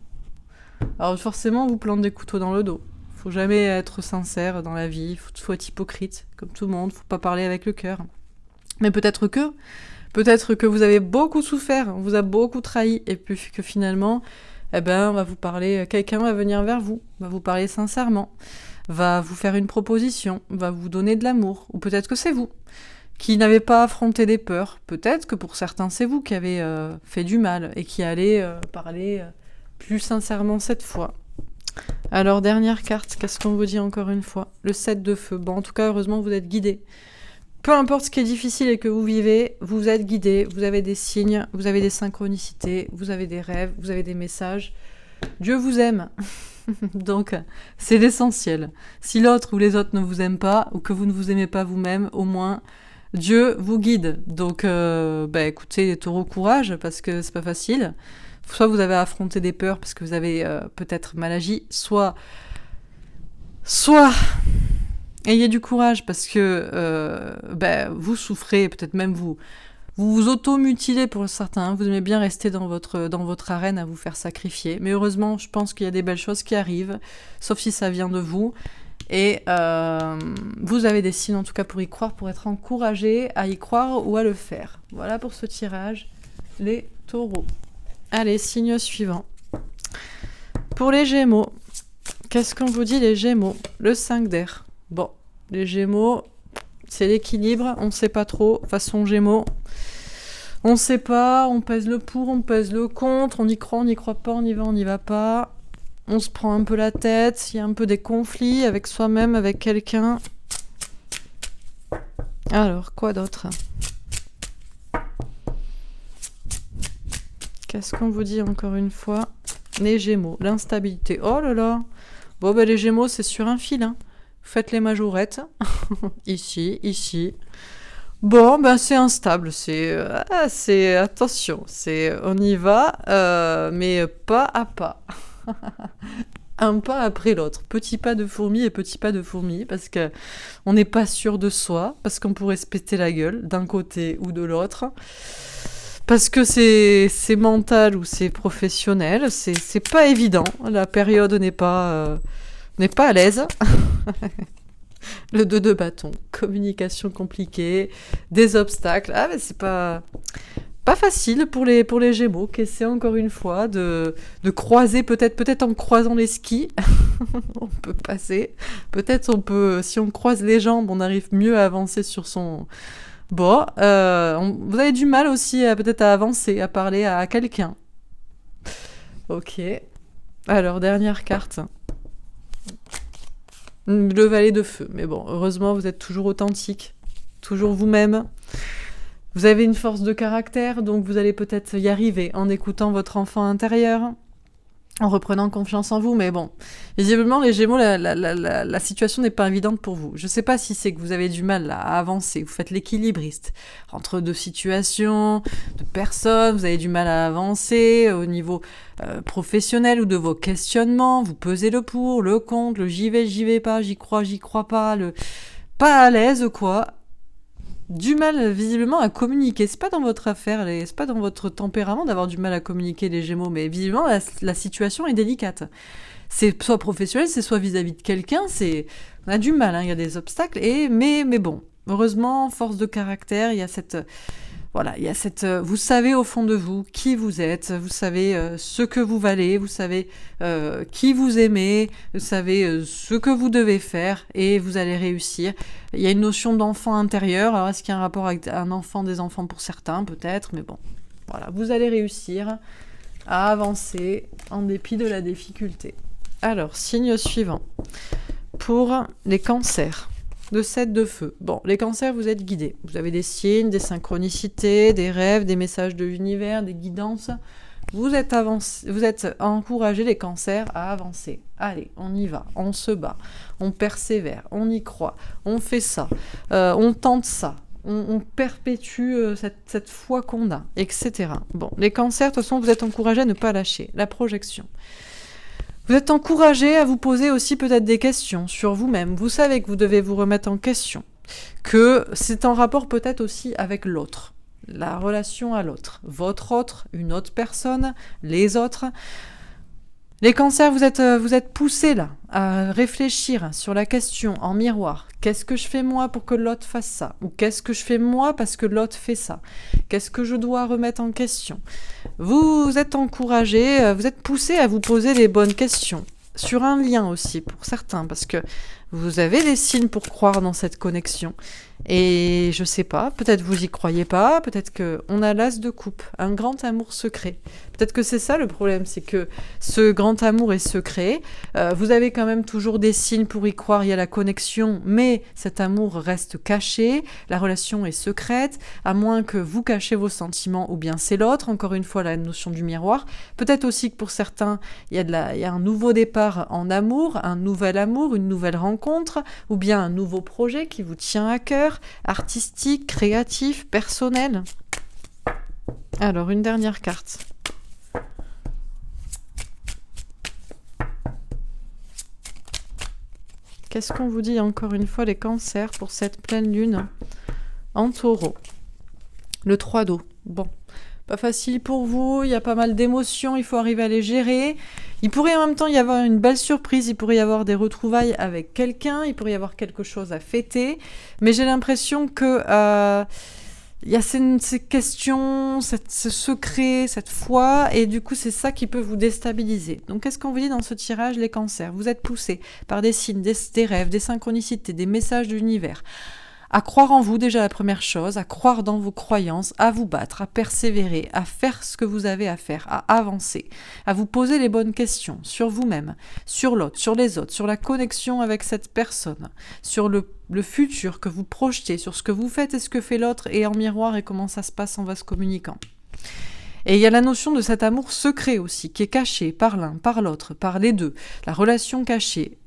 Alors forcément, on vous plante des couteaux dans le dos. Faut jamais être sincère dans la vie, faut être hypocrite, comme tout le monde, faut pas parler avec le cœur. Mais peut-être que vous avez beaucoup souffert, on vous a beaucoup trahi, et puis que finalement, on va vous parler, quelqu'un va venir vers vous, va vous parler sincèrement, va vous faire une proposition, va vous donner de l'amour, ou peut-être que c'est vous qui n'avez pas affronté des peurs. Peut-être que pour certains, c'est vous qui avez fait du mal et qui allez parler plus sincèrement cette fois. Alors, dernière carte, qu'est-ce qu'on vous dit encore une fois? Le 7 de feu. Bon, en tout cas, heureusement, vous êtes guidés. Peu importe ce qui est difficile et que vous vivez, vous êtes guidés, vous avez des signes, vous avez des synchronicités, vous avez des rêves, vous avez des messages. Dieu vous aime. Donc, c'est l'essentiel. Si l'autre ou les autres ne vous aiment pas, ou que vous ne vous aimez pas vous-même, au moins... Dieu vous guide. Donc, écoutez, les taureaux, courage, parce que c'est pas facile. Soit vous avez affronté des peurs parce que vous avez peut-être mal agi, soit ayez du courage parce que vous souffrez, peut-être même vous vous auto-mutilez pour certains. Vous aimez bien rester dans votre arène à vous faire sacrifier. Mais heureusement, je pense qu'il y a des belles choses qui arrivent, sauf si ça vient de vous. Et vous avez des signes en tout cas pour y croire, pour être encouragé à y croire ou à le faire. Voilà pour ce tirage, les taureaux. Allez, signe suivant. Pour les gémeaux, qu'est-ce qu'on vous dit les gémeaux? Le 5 d'air. Bon, les gémeaux, c'est l'équilibre, on ne sait pas trop, façon gémeaux. On ne sait pas, on pèse le pour, on pèse le contre, on y croit, on n'y croit pas, on y va, on n'y va pas. On se prend un peu la tête, il y a un peu des conflits avec soi-même, avec quelqu'un. Alors, quoi d'autre? Qu'est-ce qu'on vous dit encore une fois? Les gémeaux, l'instabilité. Oh là là! Bon, les gémeaux, c'est sur un fil. Hein. Faites les majorettes. Ici. Bon, c'est instable. C'est attention. On y va, mais pas à pas. Un pas après l'autre, petit pas de fourmi et petit pas de fourmi, parce que on n'est pas sûr de soi, parce qu'on pourrait se péter la gueule d'un côté ou de l'autre, parce que c'est mental ou c'est professionnel, c'est pas évident, la période n'est pas à l'aise. Le 2 de bâton, communication compliquée, des obstacles. Ah, mais c'est pas facile pour les Gémeaux, qui essaient encore une fois de croiser, peut-être en croisant les skis, on peut passer. Peut-être si on croise les jambes, on arrive mieux à avancer sur son... Bon, vous avez du mal aussi peut-être à avancer, à parler à quelqu'un. Ok. Alors, dernière carte. Le valet de feu. Mais bon, heureusement, vous êtes toujours authentique, toujours vous-même. Vous avez une force de caractère, donc vous allez peut-être y arriver en écoutant votre enfant intérieur, en reprenant confiance en vous. Mais bon, visiblement, les Gémeaux, la situation n'est pas évidente pour vous. Je ne sais pas si c'est que vous avez du mal à avancer, vous faites l'équilibriste entre deux situations, de personnes, vous avez du mal à avancer au niveau professionnel ou de vos questionnements, vous pesez le pour, le contre, le j'y vais pas, j'y crois pas, le pas à l'aise, quoi. Du mal visiblement à communiquer. C'est pas dans votre affaire, c'est pas dans votre tempérament d'avoir du mal à communiquer, les Gémeaux, mais visiblement la situation est délicate. C'est soit professionnel, c'est soit vis-à-vis de quelqu'un, on a du mal, hein, il y a des obstacles, mais bon, heureusement, force de caractère, il y a cette... Voilà, il y a vous savez au fond de vous qui vous êtes, vous savez ce que vous valez, vous savez qui vous aimez, vous savez ce que vous devez faire et vous allez réussir. Il y a une notion d'enfant intérieur. Alors, est-ce qu'il y a un rapport avec un enfant, des enfants pour certains, peut-être, mais bon, voilà, vous allez réussir à avancer en dépit de la difficulté. Alors, signe suivant. Pour les cancers. De 7 de feu. Bon, les cancers, vous êtes guidés. Vous avez des signes, des synchronicités, des rêves, des messages de l'univers, des guidances. Vous êtes encouragés, les cancers, à avancer. Allez, on y va, on se bat, on persévère, on y croit, on fait ça, on tente ça, on perpétue cette foi qu'on a, etc. Bon, les cancers, de toute façon, vous êtes encouragés à ne pas lâcher. La projection. Vous êtes encouragé à vous poser aussi peut-être des questions sur vous-même. Vous savez que vous devez vous remettre en question, que c'est en rapport peut-être aussi avec l'autre, la relation à l'autre, votre autre, une autre personne, les autres. Les cancers, vous êtes poussés là à réfléchir sur la question en miroir. Qu'est-ce que je fais moi pour que l'autre fasse ça? Ou qu'est-ce que je fais moi parce que l'autre fait ça? Qu'est-ce que je dois remettre en question? Vous êtes encouragés, vous êtes poussés à vous poser les bonnes questions. Sur un lien aussi, pour certains, parce que vous avez des signes pour croire dans cette connexion. Et je sais pas, peut-être vous y croyez pas, peut-être qu'on a l'as de coupe, un grand amour secret. Peut-être que c'est ça le problème, c'est que ce grand amour est secret. Vous avez quand même toujours des signes pour y croire, il y a la connexion, mais cet amour reste caché, la relation est secrète, à moins que vous cachiez vos sentiments, ou bien c'est l'autre, encore une fois la notion du miroir. Peut-être aussi que pour certains, il y a un nouveau départ en amour, un nouvel amour, une nouvelle rencontre, ou bien un nouveau projet qui vous tient à cœur, artistique, créatif, personnel. Alors, une dernière carte. Qu'est-ce qu'on vous dit encore une fois, les cancers, pour cette pleine lune en taureau? Le 3 d'eau. Bon, pas facile pour vous, il y a pas mal d'émotions, il faut arriver à les gérer. Il pourrait en même temps y avoir une belle surprise, il pourrait y avoir des retrouvailles avec quelqu'un, il pourrait y avoir quelque chose à fêter, mais j'ai l'impression que il y a ces questions, ce secret, cette foi, et du coup c'est ça qui peut vous déstabiliser. Donc qu'est-ce qu'on vous dit dans ce tirage, les cancers? Vous êtes poussés par des signes, des rêves, des synchronicités, des messages de l'univers, à croire en vous, déjà la première chose, à croire dans vos croyances, à vous battre, à persévérer, à faire ce que vous avez à faire, à avancer, à vous poser les bonnes questions sur vous-même, sur l'autre, sur les autres, sur la connexion avec cette personne, sur le futur que vous projetez, sur ce que vous faites et ce que fait l'autre, et en miroir et comment ça se passe en vase communicant. Et il y a la notion de cet amour secret aussi, qui est caché par l'un, par l'autre, par les deux, la relation cachée.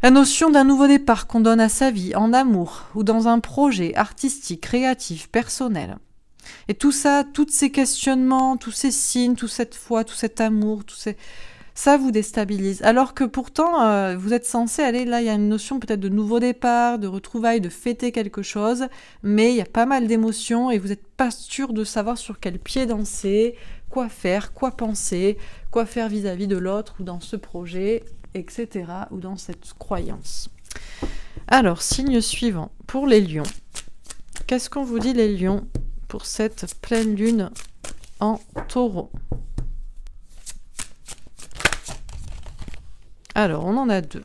La notion d'un nouveau départ qu'on donne à sa vie, en amour, ou dans un projet artistique, créatif, personnel. Et tout ça, tous ces questionnements, tous ces signes, toute cette foi, tout cet amour, ça vous déstabilise. Alors que pourtant, vous êtes censé aller, là il y a une notion peut-être de nouveau départ, de retrouvailles, de fêter quelque chose, mais il y a pas mal d'émotions et vous n'êtes pas sûr de savoir sur quel pied danser, quoi faire, quoi penser, quoi faire vis-à-vis de l'autre ou dans ce projet, etc., ou dans cette croyance. Alors, signe suivant, pour les lions. Qu'est-ce qu'on vous dit les lions pour cette pleine lune en taureau? Alors, on en a deux.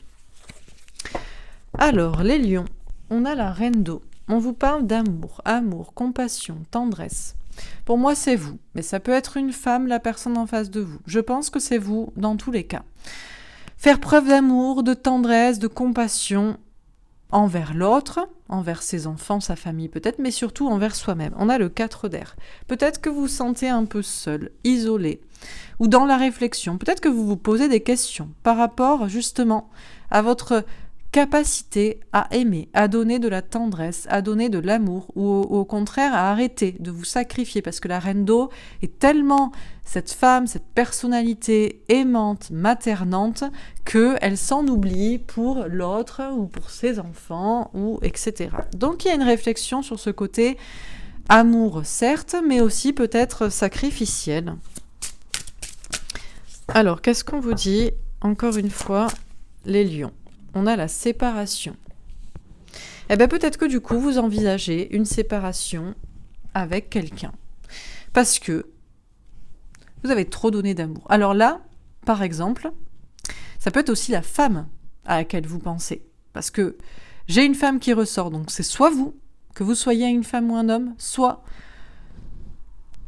Alors, les lions, on a la reine d'eau. On vous parle d'amour, amour, compassion, tendresse. Pour moi, c'est vous, mais ça peut être une femme, la personne en face de vous. Je pense que c'est vous dans tous les cas. Faire preuve d'amour, de tendresse, de compassion envers l'autre, envers ses enfants, sa famille peut-être, mais surtout envers soi-même. On a le 4 d'air. Peut-être que vous vous sentez un peu seul, isolé, ou dans la réflexion. Peut-être que vous vous posez des questions par rapport justement à votre capacité à aimer, à donner de la tendresse, à donner de l'amour, ou au contraire à arrêter de vous sacrifier, parce que la reine d'eau est tellement cette femme, cette personnalité aimante, maternante, qu'elle s'en oublie pour l'autre ou pour ses enfants, ou etc. Donc il y a une réflexion sur ce côté amour, certes, mais aussi peut-être sacrificiel. Alors, qu'est-ce qu'on vous dit? Encore une fois, les lions. On a la séparation. Eh bien, peut-être que du coup, vous envisagez une séparation avec quelqu'un. Parce que vous avez trop donné d'amour. Alors là, par exemple, ça peut être aussi la femme à laquelle vous pensez. Parce que j'ai une femme qui ressort, donc c'est soit vous, que vous soyez une femme ou un homme, soit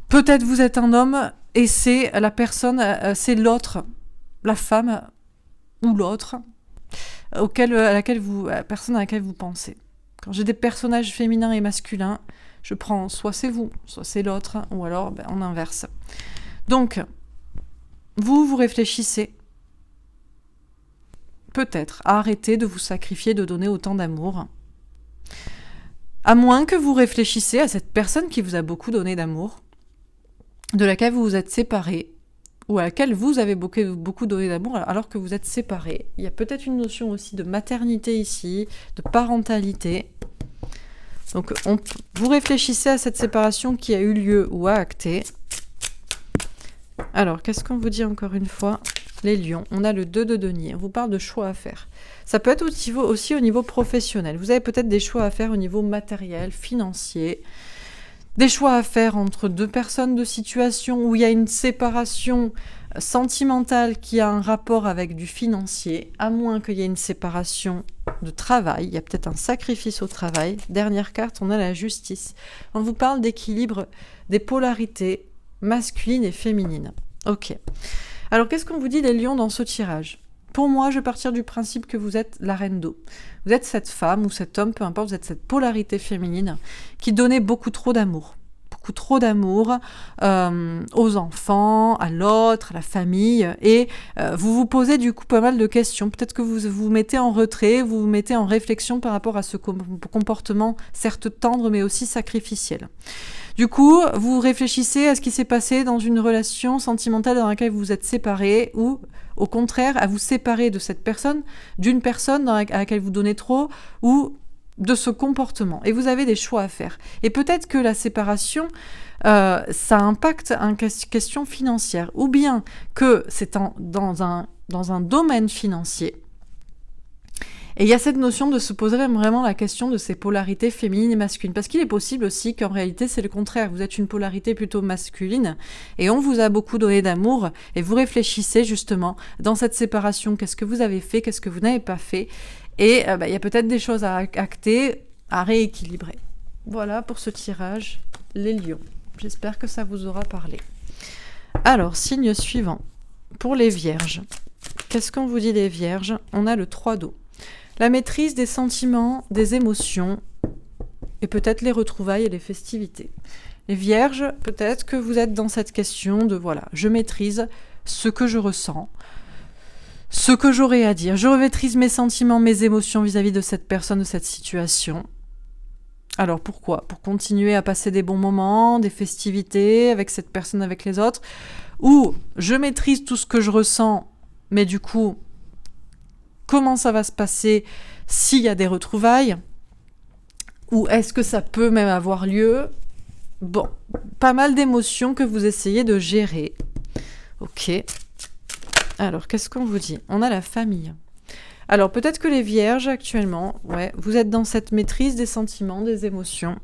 peut-être vous êtes un homme et c'est la personne, c'est l'autre, la femme ou l'autre, la personne à laquelle vous pensez. Quand j'ai des personnages féminins et masculins, je prends soit c'est vous, soit c'est l'autre, ou alors on inverse. Donc, vous réfléchissez peut-être à arrêter de vous sacrifier, de donner autant d'amour. À moins que vous réfléchissez à cette personne qui vous a beaucoup donné d'amour, de laquelle vous vous êtes séparés, ou à laquelle vous avez beaucoup donné d'amour alors que vous êtes séparés. Il y a peut-être une notion aussi de maternité ici, de parentalité. Donc vous réfléchissez à cette séparation qui a eu lieu ou a acté. Alors, qu'est-ce qu'on vous dit encore une fois? Les lions, on a le 2 de denier, on vous parle de choix à faire. Ça peut être aussi au niveau professionnel. Vous avez peut-être des choix à faire au niveau matériel, financier, des choix à faire entre deux personnes de situation où il y a une séparation sentimentale qui a un rapport avec du financier, à moins qu'il y ait une séparation de travail, il y a peut-être un sacrifice au travail. Dernière carte, on a la justice. On vous parle d'équilibre des polarités masculines et féminines. Ok. Alors qu'est-ce qu'on vous dit les lions dans ce tirage? Pour moi, je vais partir du principe que vous êtes la reine d'eau. Vous êtes cette femme ou cet homme, peu importe, vous êtes cette polarité féminine qui donnait beaucoup trop d'amour. Beaucoup trop d'amour aux enfants, à l'autre, à la famille. Et vous vous posez du coup pas mal de questions. Peut-être que vous vous mettez en retrait, vous vous mettez en réflexion par rapport à ce comportement certes tendre mais aussi sacrificiel. Du coup, vous réfléchissez à ce qui s'est passé dans une relation sentimentale dans laquelle vous vous êtes séparés ou au contraire à vous séparer de cette personne, d'une personne à laquelle vous donnez trop ou de ce comportement. Et vous avez des choix à faire. Et peut-être que la séparation, ça impacte une question financière ou bien que c'est dans un domaine financier. Et il y a cette notion de se poser vraiment la question de ces polarités féminines et masculines. Parce qu'il est possible aussi qu'en réalité, c'est le contraire. Vous êtes une polarité plutôt masculine et on vous a beaucoup donné d'amour et vous réfléchissez justement dans cette séparation. Qu'est-ce que vous avez fait? Qu'est-ce que vous n'avez pas fait? Et il y a peut-être des choses à acter, à rééquilibrer. Voilà pour ce tirage, les lions. J'espère que ça vous aura parlé. Alors, signe suivant. Pour les vierges. Qu'est-ce qu'on vous dit des vierges? On a le 3 d'eau. La maîtrise des sentiments, des émotions, et peut-être les retrouvailles et les festivités. Les vierges, peut-être que vous êtes dans cette question de, voilà, je maîtrise ce que je ressens, ce que j'aurai à dire. Je maîtrise mes sentiments, mes émotions vis-à-vis de cette personne, de cette situation. Alors pourquoi? Pour continuer à passer des bons moments, des festivités avec cette personne, avec les autres, ou je maîtrise tout ce que je ressens, mais du coup, comment ça va se passer s'il y a des retrouvailles? Ou est-ce que ça peut même avoir lieu? Bon, pas mal d'émotions que vous essayez de gérer. Ok. Alors, qu'est-ce qu'on vous dit? On a la famille. Alors, peut-être que les vierges, actuellement, ouais, vous êtes dans cette maîtrise des sentiments, des émotions,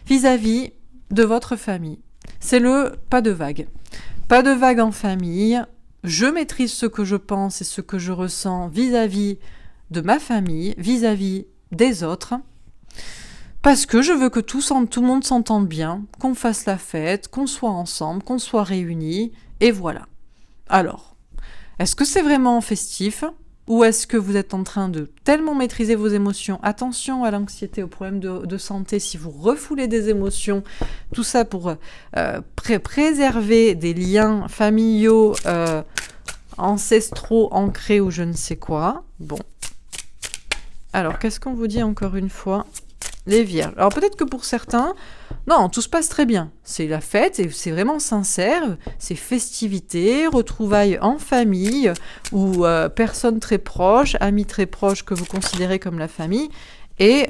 vis-à-vis de votre famille. C'est le pas de vague. Pas de vague en famille. Je maîtrise ce que je pense et ce que je ressens vis-à-vis de ma famille, vis-à-vis des autres. Parce que je veux que tout le monde s'entende bien, qu'on fasse la fête, qu'on soit ensemble, qu'on soit réunis, et voilà. Alors, est-ce que c'est vraiment festif ? Ou est-ce que vous êtes en train de tellement maîtriser vos émotions ? Attention à l'anxiété, aux problèmes de santé, si vous refoulez des émotions, tout ça pour préserver des liens familiaux, ancestraux, ancrés ou je ne sais quoi. Bon. Alors, qu'est-ce qu'on vous dit encore une fois ? Les vierges. Alors peut-être que pour certains, non, tout se passe très bien. C'est la fête et c'est vraiment sincère. C'est festivités, retrouvailles en famille ou personnes très proches, amis très proches que vous considérez comme la famille. Et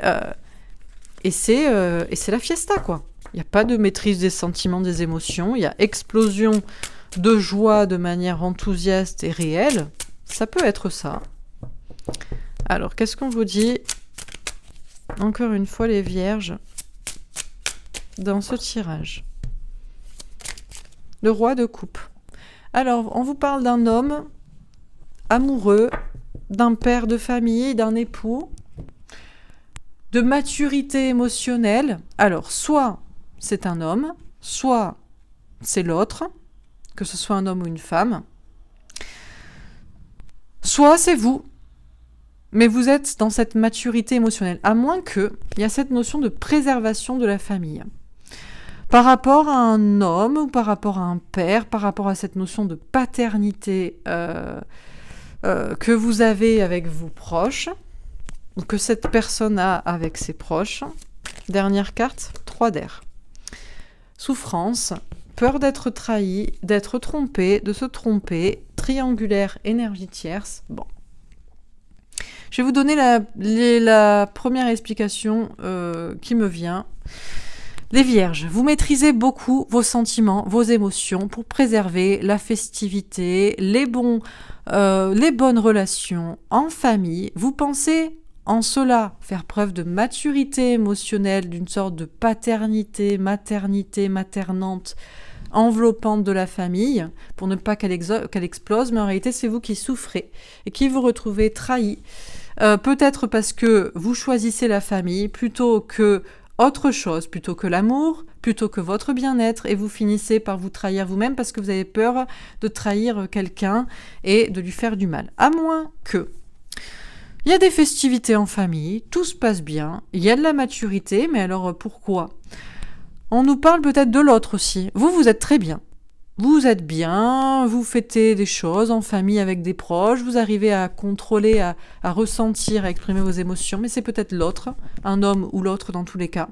c'est la fiesta, quoi. Il n'y a pas de maîtrise des sentiments, des émotions. Il y a explosion de joie de manière enthousiaste et réelle. Ça peut être ça. Alors, qu'est-ce qu'on vous dit ? Encore une fois, les vierges, dans ce tirage. Le roi de coupe. Alors, on vous parle d'un homme amoureux, d'un père de famille, d'un époux, de maturité émotionnelle. Alors, soit c'est un homme, soit c'est l'autre, que ce soit un homme ou une femme, soit c'est vous. Mais vous êtes dans cette maturité émotionnelle, à moins qu'il y a cette notion de préservation de la famille. Par rapport à un homme, ou par rapport à un père, par rapport à cette notion de paternité que vous avez avec vos proches, ou que cette personne a avec ses proches. Dernière carte, 3 d'air. Souffrance, peur d'être trahi, d'être trompé, de se tromper, triangulaire, énergie tierce. Bon. Je vais vous donner la première explication qui me vient. Les vierges, vous maîtrisez beaucoup vos sentiments, vos émotions pour préserver la festivité, les bonnes relations en famille. Vous pensez en cela faire preuve de maturité émotionnelle, d'une sorte de paternité, maternité, maternante, enveloppante de la famille, pour ne pas qu'elle explose, mais en réalité c'est vous qui souffrez et qui vous retrouvez trahi. Peut-être parce que vous choisissez la famille plutôt que autre chose, plutôt que l'amour, plutôt que votre bien-être, et vous finissez par vous trahir vous-même parce que vous avez peur de trahir quelqu'un et de lui faire du mal. À moins que il y a des festivités en famille, tout se passe bien, il y a de la maturité, mais alors pourquoi ? On nous parle peut-être de l'autre aussi. Vous êtes très bien. Vous êtes bien, vous fêtez des choses en famille avec des proches, vous arrivez à contrôler, à ressentir, à exprimer vos émotions, mais c'est peut-être l'autre, un homme ou l'autre dans tous les cas.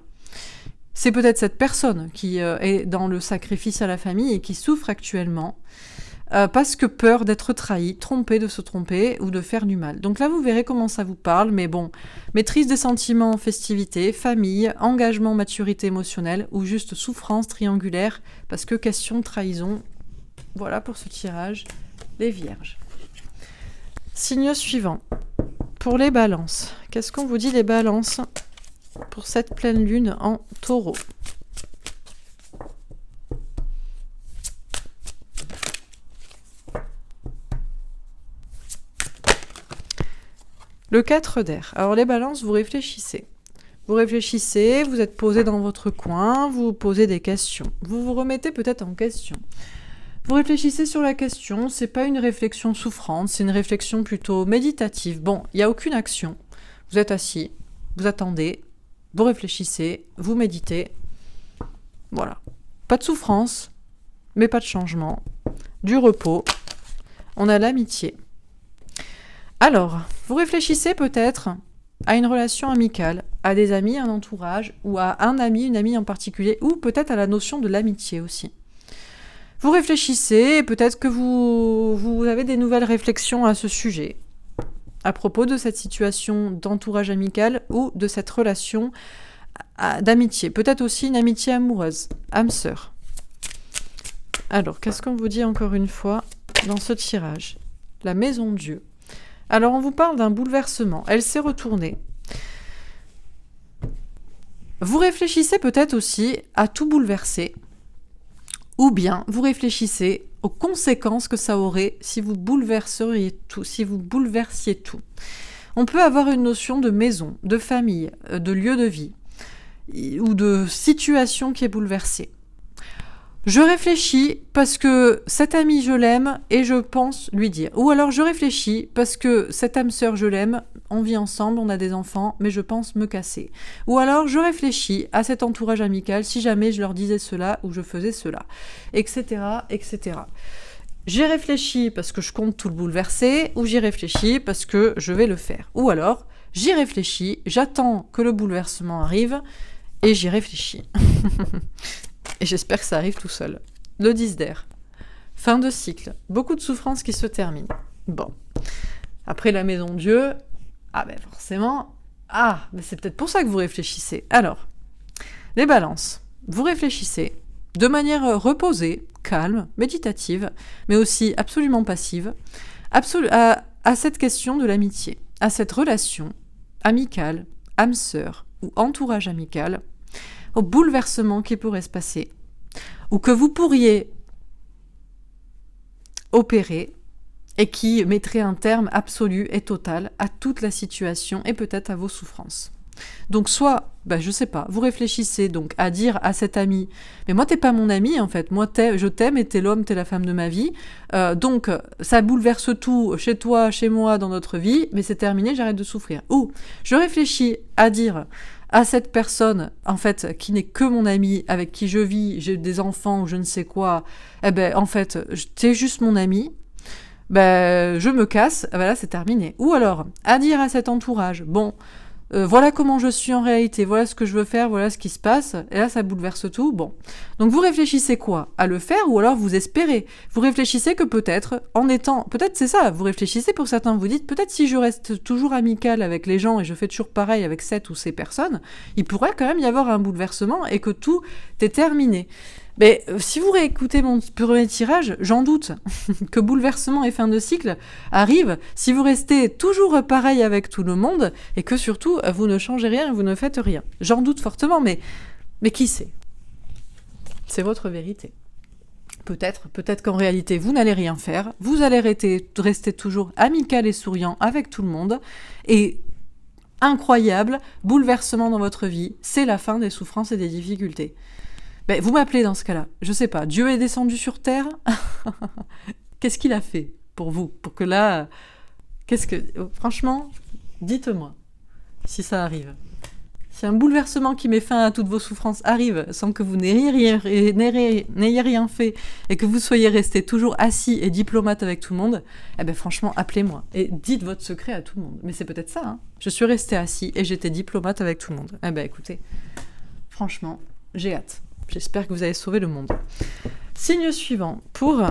C'est peut-être cette personne qui est dans le sacrifice à la famille et qui souffre actuellement parce que peur d'être trahi, trompé, de se tromper ou de faire du mal. Donc là, vous verrez comment ça vous parle, mais bon, maîtrise des sentiments, festivité, famille, engagement, maturité émotionnelle ou juste souffrance triangulaire parce que question de trahison. Voilà pour ce tirage, les vierges. Signe suivant, pour les balances. Qu'est-ce qu'on vous dit les balances pour cette pleine lune en taureau ? Le 4 d'air. Alors les balances, vous réfléchissez. Vous êtes posé dans votre coin, vous vous posez des questions. Vous vous remettez peut-être en question. Vous réfléchissez sur la question, c'est pas une réflexion souffrante, c'est une réflexion plutôt méditative. Bon, il n'y a aucune action. Vous êtes assis, vous attendez, vous réfléchissez, vous méditez. Voilà. Pas de souffrance, mais pas de changement. Du repos. On a l'amitié. Alors, vous réfléchissez peut-être à une relation amicale, à des amis, un entourage, ou à un ami, une amie en particulier, ou peut-être à la notion de l'amitié aussi. Vous réfléchissez et peut-être que vous avez des nouvelles réflexions à ce sujet, à propos de cette situation d'entourage amical ou de cette relation d'amitié. Peut-être aussi une amitié amoureuse, âme sœur. Alors, qu'est-ce qu'on vous dit encore une fois dans ce tirage ? La maison Dieu. Alors, on vous parle d'un bouleversement. Elle s'est retournée. Vous réfléchissez peut-être aussi à tout bouleverser, ou bien vous réfléchissez aux conséquences que ça aurait si vous bouleversiez tout, si vous bouleversiez tout. On peut avoir une notion de maison, de famille, de lieu de vie, ou de situation qui est bouleversée. Je réfléchis parce que cette amie, je l'aime et je pense lui dire. Ou alors je réfléchis parce que cette âme sœur, je l'aime, on vit ensemble, on a des enfants, mais je pense me casser. Ou alors je réfléchis à cet entourage amical si jamais je leur disais cela ou je faisais cela, etc., etc. J'y réfléchis parce que je compte tout le bouleverser, ou j'y réfléchis parce que je vais le faire. Ou alors, j'y réfléchis, j'attends que le bouleversement arrive, et j'y réfléchis. Et j'espère que ça arrive tout seul. Le 10 d'air. Fin de cycle. Beaucoup de souffrances qui se terminent. Bon. Après la maison Dieu, forcément... mais c'est peut-être pour ça que vous réfléchissez. Alors, les balances. Vous réfléchissez de manière reposée, calme, méditative, mais aussi absolument passive, à cette question de l'amitié, à cette relation amicale, âme-sœur ou entourage amical, au bouleversement qui pourrait se passer, ou que vous pourriez opérer et qui mettrait un terme absolu et total à toute la situation et peut-être à vos souffrances. Donc soit, je sais pas, vous réfléchissez donc à dire à cet ami, mais moi t'es pas mon ami en fait, moi je t'aime et t'es l'homme, t'es la femme de ma vie, donc ça bouleverse tout chez toi, chez moi, dans notre vie, mais c'est terminé, j'arrête de souffrir. Ou je réfléchis à dire à cette personne, en fait, qui n'est que mon ami, avec qui je vis, j'ai des enfants ou je ne sais quoi, en fait, t'es juste mon ami, je me casse, là c'est terminé. Ou alors, à dire à cet entourage, voilà comment je suis en réalité, voilà ce que je veux faire, voilà ce qui se passe, et là ça bouleverse tout, bon. Donc vous réfléchissez quoi ? À le faire, ou alors vous espérez. Vous réfléchissez que peut-être c'est ça, vous réfléchissez pour certains, vous dites, peut-être si je reste toujours amical avec les gens et je fais toujours pareil avec cette ou ces personnes, il pourrait quand même y avoir un bouleversement et que tout est terminé. Mais si vous réécoutez mon premier tirage, j'en doute que bouleversement et fin de cycle arrivent si vous restez toujours pareil avec tout le monde et que surtout vous ne changez rien, vous ne faites rien. J'en doute fortement, mais qui sait ? C'est votre vérité. Peut-être qu'en réalité vous n'allez rien faire, vous allez rester toujours amical et souriant avec tout le monde et incroyable bouleversement dans votre vie, c'est la fin des souffrances et des difficultés. Vous m'appelez dans ce cas-là. Je sais pas, Dieu est descendu sur terre. Qu'est-ce qu'il a fait pour vous ? Pour que là... Franchement, dites-moi si ça arrive. Si un bouleversement qui met fin à toutes vos souffrances arrive sans que vous n'ayez rien fait et que vous soyez resté toujours assis et diplomate avec tout le monde, franchement, appelez-moi et dites votre secret à tout le monde. Mais c'est peut-être ça, hein. Je suis resté assis et j'étais diplomate avec tout le monde. Écoutez, franchement, j'ai hâte. J'espère que vous avez sauvé le monde. Signe suivant, pour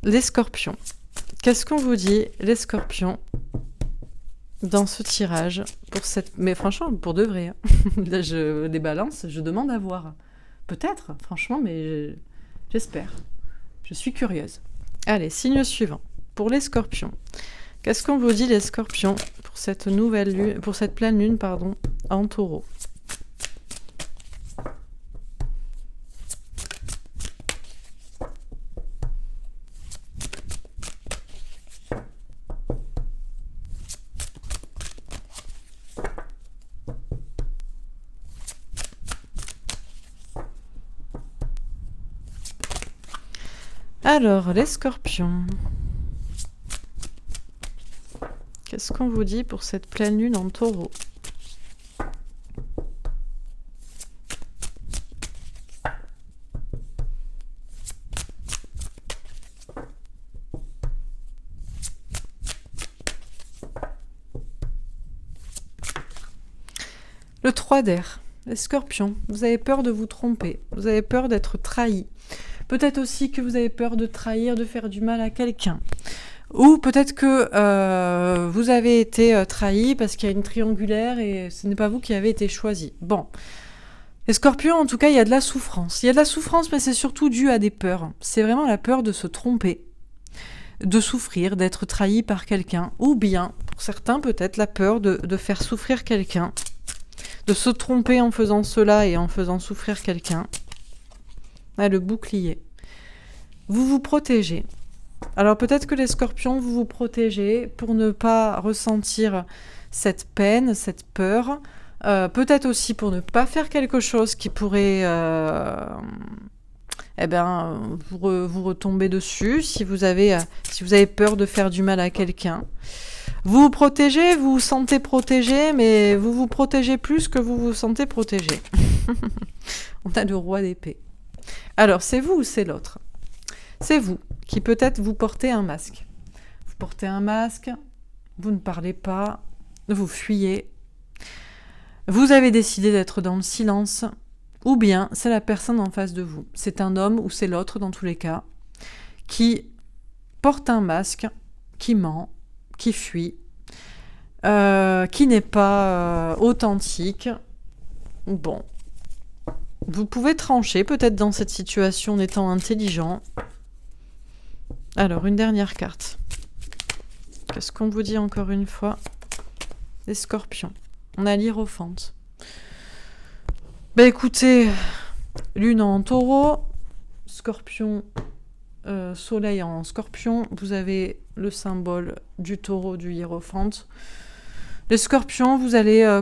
les scorpions. Qu'est-ce qu'on vous dit, les scorpions, dans ce tirage pour cette... Mais franchement, pour de vrai. Là, les balances, je demande à voir. Peut-être, franchement, mais j'espère. Je suis curieuse. Allez, signe suivant, pour les scorpions. Qu'est-ce qu'on vous dit, les scorpions, pour cette nouvelle lune, pour cette pleine lune, en taureau ? Alors, les scorpions. Qu'est-ce qu'on vous dit pour cette pleine lune en taureau ? Le 3 d'air. Les scorpions, vous avez peur de vous tromper, vous avez peur d'être trahi. Peut-être aussi que vous avez peur de trahir, de faire du mal à quelqu'un. Ou peut-être que vous avez été trahi parce qu'il y a une triangulaire et ce n'est pas vous qui avez été choisi. Bon. Les scorpions, en tout cas, il y a de la souffrance. Il y a de la souffrance, mais c'est surtout dû à des peurs. C'est vraiment la peur de se tromper, de souffrir, d'être trahi par quelqu'un, ou bien, pour certains peut-être, la peur de faire souffrir quelqu'un, de se tromper en faisant cela et en faisant souffrir quelqu'un. Ah, le bouclier. Vous vous protégez. Alors peut-être que les scorpions, vous vous protégez pour ne pas ressentir cette peine, cette peur. Peut-être aussi pour ne pas faire quelque chose qui pourrait vous retomber dessus si vous avez peur de faire du mal à quelqu'un. Vous vous protégez, vous vous sentez protégé, mais vous vous protégez plus que vous vous sentez protégé. On a le roi d'épée. Alors, c'est vous ou c'est l'autre ? C'est vous qui peut-être vous portez un masque. Vous portez un masque, vous ne parlez pas, vous fuyez. Vous avez décidé d'être dans le silence, ou bien c'est la personne en face de vous. C'est un homme ou c'est l'autre dans tous les cas, qui porte un masque, qui ment, qui fuit, qui n'est pas authentique. Bon, vous pouvez trancher peut-être dans cette situation en étant intelligent. Alors, une dernière carte. Qu'est-ce qu'on vous dit encore une fois ? Les scorpions. On a l'hiérophante. Ben écoutez, lune en taureau, scorpion, soleil en scorpion, vous avez le symbole du taureau, du hiérophante. Les scorpions, vous allez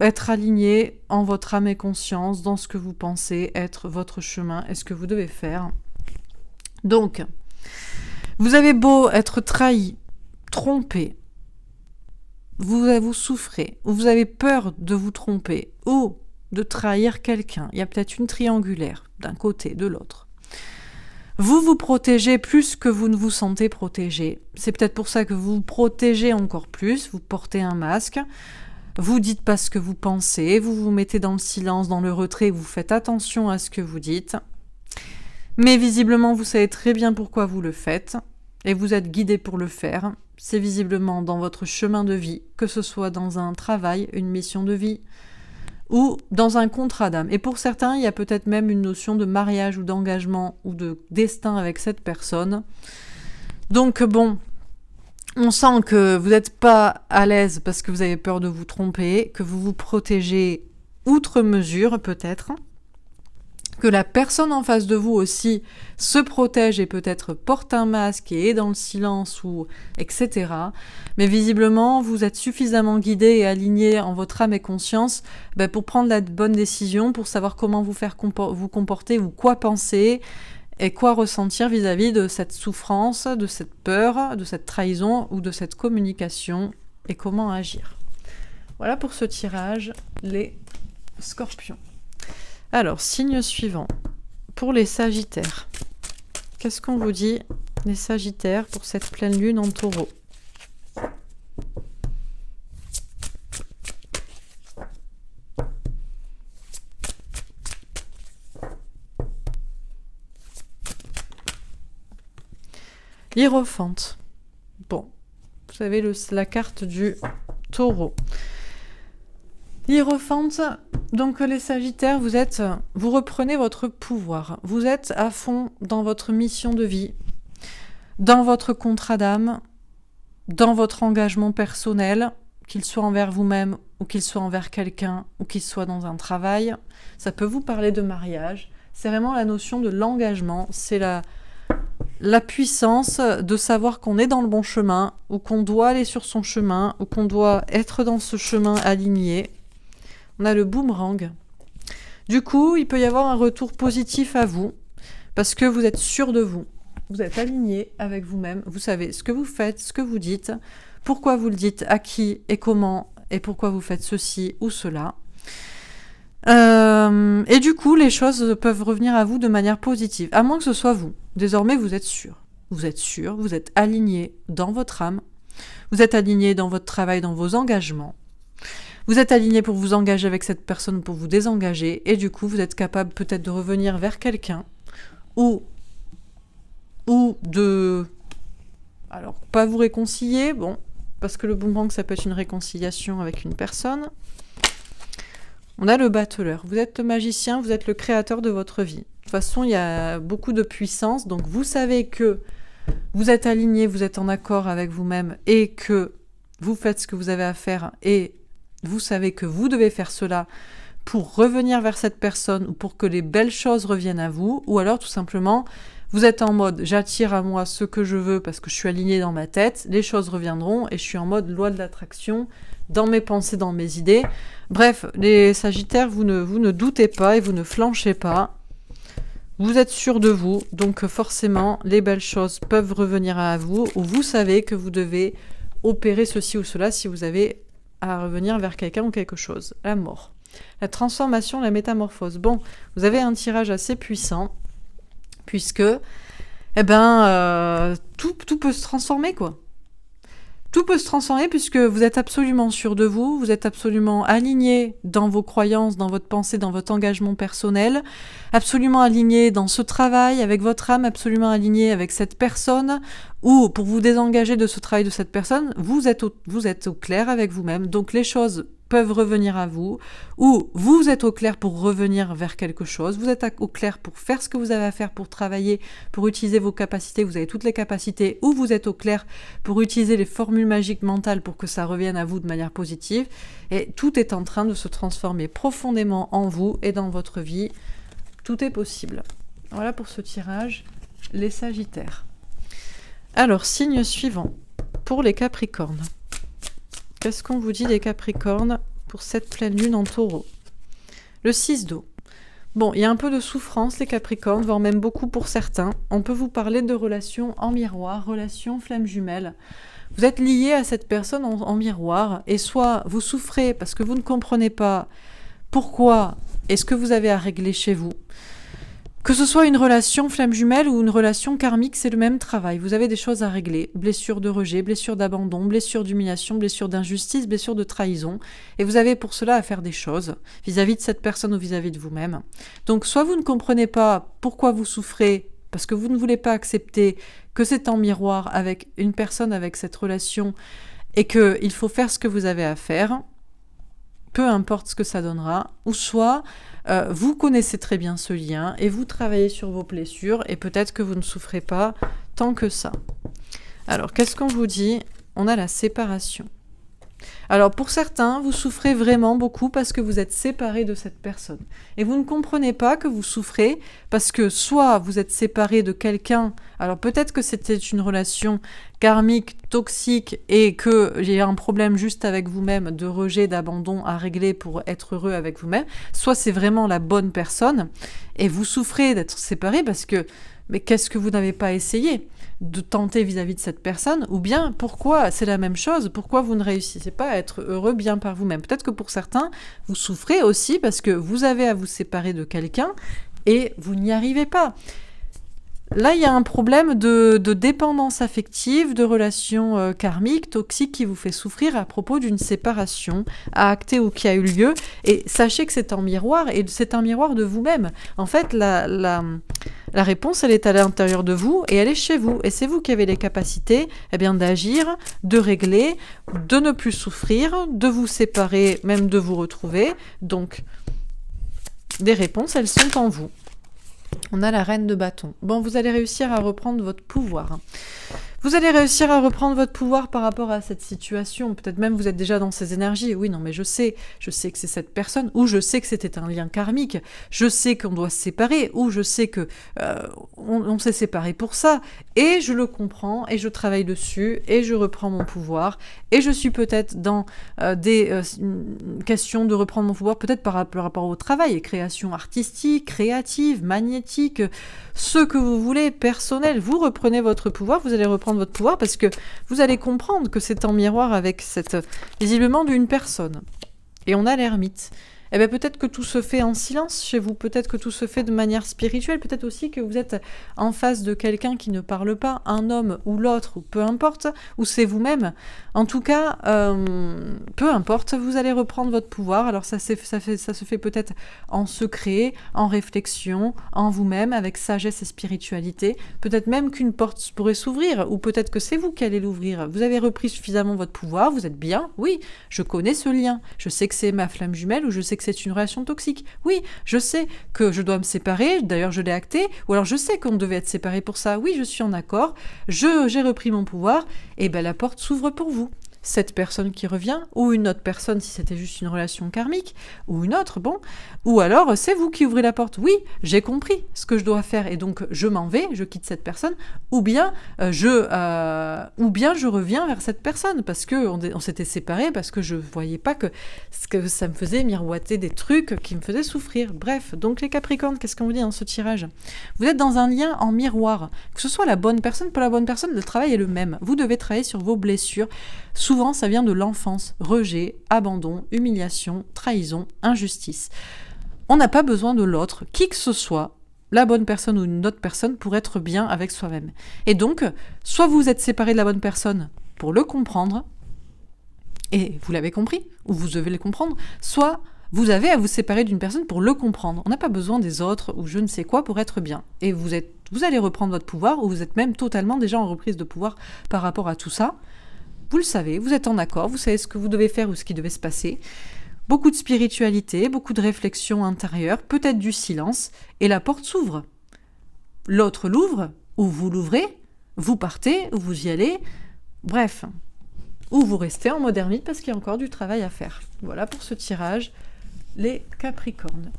être alignés en votre âme et conscience dans ce que vous pensez être votre chemin et ce que vous devez faire. Donc, vous avez beau être trahi, trompé, vous souffrez, ou vous avez peur de vous tromper, ou de trahir quelqu'un. Il y a peut-être une triangulaire d'un côté, de l'autre. Vous vous protégez plus que vous ne vous sentez protégé. C'est peut-être pour ça que vous vous protégez encore plus. Vous portez un masque. Vous dites pas ce que vous pensez. Vous vous mettez dans le silence, dans le retrait. Vous faites attention à ce que vous dites. Mais visiblement, vous savez très bien pourquoi vous le faites. Et vous êtes guidé pour le faire. C'est visiblement dans votre chemin de vie, que ce soit dans un travail, une mission de vie, ou dans un contrat d'âme. Et pour certains, il y a peut-être même une notion de mariage ou d'engagement ou de destin avec cette personne. Donc bon, on sent que vous n'êtes pas à l'aise parce que vous avez peur de vous tromper, que vous vous protégez outre mesure peut-être, que la personne en face de vous aussi se protège et peut-être porte un masque et est dans le silence ou etc. Mais visiblement, vous êtes suffisamment guidé et aligné en votre âme et conscience pour prendre la bonne décision, pour savoir comment vous comporter ou quoi penser et quoi ressentir vis-à-vis de cette souffrance, de cette peur, de cette trahison ou de cette communication et comment agir. Voilà pour ce tirage, les scorpions. Alors, signe suivant, pour les sagittaires. Qu'est-ce qu'on vous dit, les sagittaires, pour cette pleine lune en taureau ? Hiérophante. Bon, vous avez la carte du taureau. Hiérophante, donc les sagittaires, vous reprenez votre pouvoir. Vous êtes à fond dans votre mission de vie, dans votre contrat d'âme, dans votre engagement personnel, qu'il soit envers vous-même ou qu'il soit envers quelqu'un ou qu'il soit dans un travail. Ça peut vous parler de mariage. C'est vraiment la notion de l'engagement. C'est la puissance de savoir qu'on est dans le bon chemin ou qu'on doit aller sur son chemin ou qu'on doit être dans ce chemin aligné. On a le boomerang. Du coup, il peut y avoir un retour positif à vous parce que vous êtes sûr de vous. Vous êtes aligné avec vous-même. Vous savez ce que vous faites, ce que vous dites, pourquoi vous le dites, à qui et comment et pourquoi vous faites ceci ou cela. Et du coup, les choses peuvent revenir à vous de manière positive, à moins que ce soit vous. Désormais, vous êtes sûr. Vous êtes sûr, vous êtes aligné dans votre âme. Vous êtes aligné dans votre travail, dans vos engagements. Vous êtes aligné pour vous engager avec cette personne, pour vous désengager, et du coup, vous êtes capable peut-être de revenir vers quelqu'un, ou de... Alors, pas vous réconcilier, bon, parce que le boomerang, ça peut être une réconciliation avec une personne. On a le battleur. Vous êtes le magicien, vous êtes le créateur de votre vie. De toute façon, il y a beaucoup de puissance, donc vous savez que vous êtes aligné, vous êtes en accord avec vous-même et que vous faites ce que vous avez à faire et vous savez que vous devez faire cela pour revenir vers cette personne ou pour que les belles choses reviennent à vous, ou alors tout simplement, vous êtes en mode j'attire à moi ce que je veux parce que je suis aligné dans ma tête, les choses reviendront et je suis en mode loi de l'attraction dans mes pensées, dans mes idées. Bref, les Sagittaires, vous ne doutez pas et vous ne flanchez pas. Vous êtes sûr de vous, donc forcément, les belles choses peuvent revenir à vous, ou vous savez que vous devez opérer ceci ou cela si vous avez à revenir vers quelqu'un ou quelque chose. La mort. La transformation, la métamorphose. Bon, vous avez un tirage assez puissant, puisque, tout peut se transformer, quoi. Tout peut se transformer puisque vous êtes absolument sûr de vous, vous êtes absolument aligné dans vos croyances, dans votre pensée, dans votre engagement personnel, absolument aligné dans ce travail avec votre âme, absolument aligné avec cette personne, ou pour vous désengager de ce travail de cette personne, vous êtes au clair avec vous-même, donc les choses peuvent revenir à vous, ou vous êtes au clair pour revenir vers quelque chose, vous êtes au clair pour faire ce que vous avez à faire, pour travailler, pour utiliser vos capacités, vous avez toutes les capacités, ou vous êtes au clair pour utiliser les formules magiques mentales pour que ça revienne à vous de manière positive, et tout est en train de se transformer profondément en vous et dans votre vie, tout est possible. Voilà pour ce tirage, les Sagittaires. Alors, signe suivant, pour les Capricornes. Qu'est-ce qu'on vous dit des Capricornes pour cette pleine lune en Taureau? Le 6 d'eau. Bon, il y a un peu de souffrance, les Capricornes, voire même beaucoup pour certains. On peut vous parler de relations en miroir, relations flammes jumelles. Vous êtes lié à cette personne en miroir, et soit vous souffrez parce que vous ne comprenez pas pourquoi et ce que vous avez à régler chez vous. Que ce soit une relation flamme jumelle ou une relation karmique, c'est le même travail. Vous avez des choses à régler. Blessure de rejet, blessure d'abandon, blessure d'humiliation, blessure d'injustice, blessure de trahison. Et vous avez pour cela à faire des choses vis-à-vis de cette personne ou vis-à-vis de vous-même. Donc soit vous ne comprenez pas pourquoi vous souffrez, parce que vous ne voulez pas accepter que c'est en miroir avec une personne avec cette relation et qu'il faut faire ce que vous avez à faire, peu importe ce que ça donnera, ou soit vous connaissez très bien ce lien et vous travaillez sur vos blessures et peut-être que vous ne souffrez pas tant que ça. Alors, qu'est-ce qu'on vous dit? On a la séparation. Alors, pour certains, vous souffrez vraiment beaucoup parce que vous êtes séparés de cette personne. Et vous ne comprenez pas que vous souffrez parce que soit vous êtes séparés de quelqu'un, alors peut-être que c'était une relation karmique, toxique, et qu'il y a un problème juste avec vous-même, de rejet, d'abandon à régler pour être heureux avec vous-même, soit c'est vraiment la bonne personne, et vous souffrez d'être séparés parce que, mais qu'est-ce que vous n'avez pas essayé de tenter vis-à-vis de cette personne, ou bien pourquoi c'est la même chose, pourquoi vous ne réussissez pas à être heureux bien par vous-même. Peut-être que pour certains, vous souffrez aussi parce que vous avez à vous séparer de quelqu'un et vous n'y arrivez pas. Là, il y a un problème de dépendance affective, de relations karmiques, toxiques qui vous fait souffrir à propos d'une séparation à acter ou qui a eu lieu. Et sachez que c'est en miroir, et c'est un miroir de vous-même. En fait, la réponse, elle est à l'intérieur de vous et elle est chez vous. Et c'est vous qui avez les capacités d'agir, de régler, de ne plus souffrir, de vous séparer, même de vous retrouver. Donc, des réponses, elles sont en vous. On a la reine de bâton. Bon, vous allez réussir à reprendre votre pouvoir. Vous allez réussir à reprendre votre pouvoir par rapport à cette situation. Peut-être même vous êtes déjà dans ces énergies. Oui, non, mais je sais que c'est cette personne, ou je sais que c'était un lien karmique, je sais qu'on doit se séparer, ou je sais que on s'est séparés pour ça, et je le comprends, et je travaille dessus, et je reprends mon pouvoir, et je suis peut-être dans des questions de reprendre mon pouvoir, peut-être par rapport au travail, création artistique, créative, magnétique, ce que vous voulez, personnel. Vous reprenez votre pouvoir, vous allez reprendre votre pouvoir parce que vous allez comprendre que c'est en miroir avec visiblement d'une personne. Et on a l'ermite. Eh bien, peut-être que tout se fait en silence chez vous, peut-être que tout se fait de manière spirituelle, peut-être aussi que vous êtes en face de quelqu'un qui ne parle pas, un homme ou l'autre, ou peu importe, ou c'est vous-même. En tout cas, peu importe, vous allez reprendre votre pouvoir. Alors ça se fait peut-être en secret, en réflexion, en vous-même, avec sagesse et spiritualité. Peut-être même qu'une porte pourrait s'ouvrir, ou peut-être que c'est vous qui allez l'ouvrir. Vous avez repris suffisamment votre pouvoir, vous êtes bien, oui, je connais ce lien, je sais que c'est ma flamme jumelle, ou je sais que que c'est une relation toxique. Oui, je sais que je dois me séparer, d'ailleurs je l'ai acté, ou alors je sais qu'on devait être séparés pour ça. Oui, je suis en accord, j'ai repris mon pouvoir, et ben la porte s'ouvre pour vous. Cette personne qui revient, ou une autre personne si c'était juste une relation karmique, ou une autre, bon, ou alors c'est vous qui ouvrez la porte. Oui, j'ai compris ce que je dois faire et donc je m'en vais, je quitte cette personne, ou bien je reviens vers cette personne parce que on s'était séparés, parce que je voyais pas que ça me faisait miroiter des trucs qui me faisaient souffrir. Bref, donc les Capricornes, qu'est-ce qu'on vous dit dans ce tirage? Vous êtes dans un lien en miroir, que ce soit la bonne personne, pas la bonne personne, le travail est le même. Vous devez travailler sur vos blessures. Souvent, ça vient de l'enfance, rejet, abandon, humiliation, trahison, injustice. On n'a pas besoin de l'autre, qui que ce soit, la bonne personne ou une autre personne, pour être bien avec soi-même. Et donc, soit vous êtes séparé de la bonne personne pour le comprendre, et vous l'avez compris, ou vous devez le comprendre, soit vous avez à vous séparer d'une personne pour le comprendre. On n'a pas besoin des autres ou je ne sais quoi pour être bien. Et vous allez reprendre votre pouvoir, ou vous êtes même totalement déjà en reprise de pouvoir par rapport à tout ça. Vous le savez, vous êtes en accord, vous savez ce que vous devez faire ou ce qui devait se passer. Beaucoup de spiritualité, beaucoup de réflexion intérieure, peut-être du silence, et la porte s'ouvre. L'autre l'ouvre, ou vous l'ouvrez, vous partez, ou vous y allez, bref. Ou vous restez en mode ermite parce qu'il y a encore du travail à faire. Voilà pour ce tirage, les Capricornes.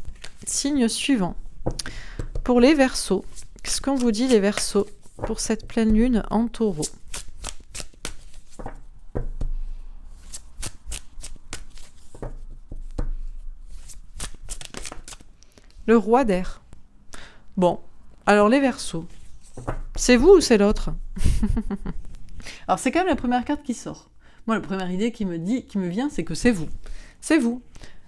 Signe suivant. Pour les Verseaux, qu'est-ce qu'on vous dit les Verseaux pour cette pleine lune en Taureau? Le roi d'air. Bon, alors les Verseaux, c'est vous ou c'est l'autre? Alors c'est quand même la première carte qui sort. Moi, la première idée qui me vient, c'est que c'est vous. C'est vous.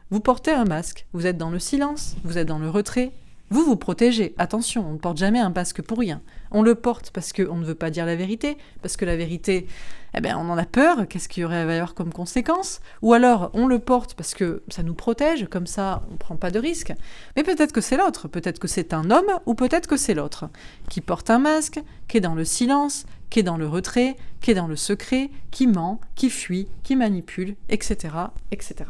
Vous portez un masque, vous êtes dans le silence, vous êtes dans le retrait. Vous vous protégez. Attention, on ne porte jamais un masque pour rien. On le porte parce qu'on ne veut pas dire la vérité, parce que la vérité, on en a peur, qu'est-ce qu'il y aurait à y avoir comme conséquence? Ou alors, on le porte parce que ça nous protège, comme ça, on ne prend pas de risque. Mais peut-être que c'est l'autre, peut-être que c'est un homme, ou peut-être que c'est l'autre, qui porte un masque, qui est dans le silence, qui est dans le retrait, qui est dans le secret, qui ment, qui fuit, qui manipule, etc., etc.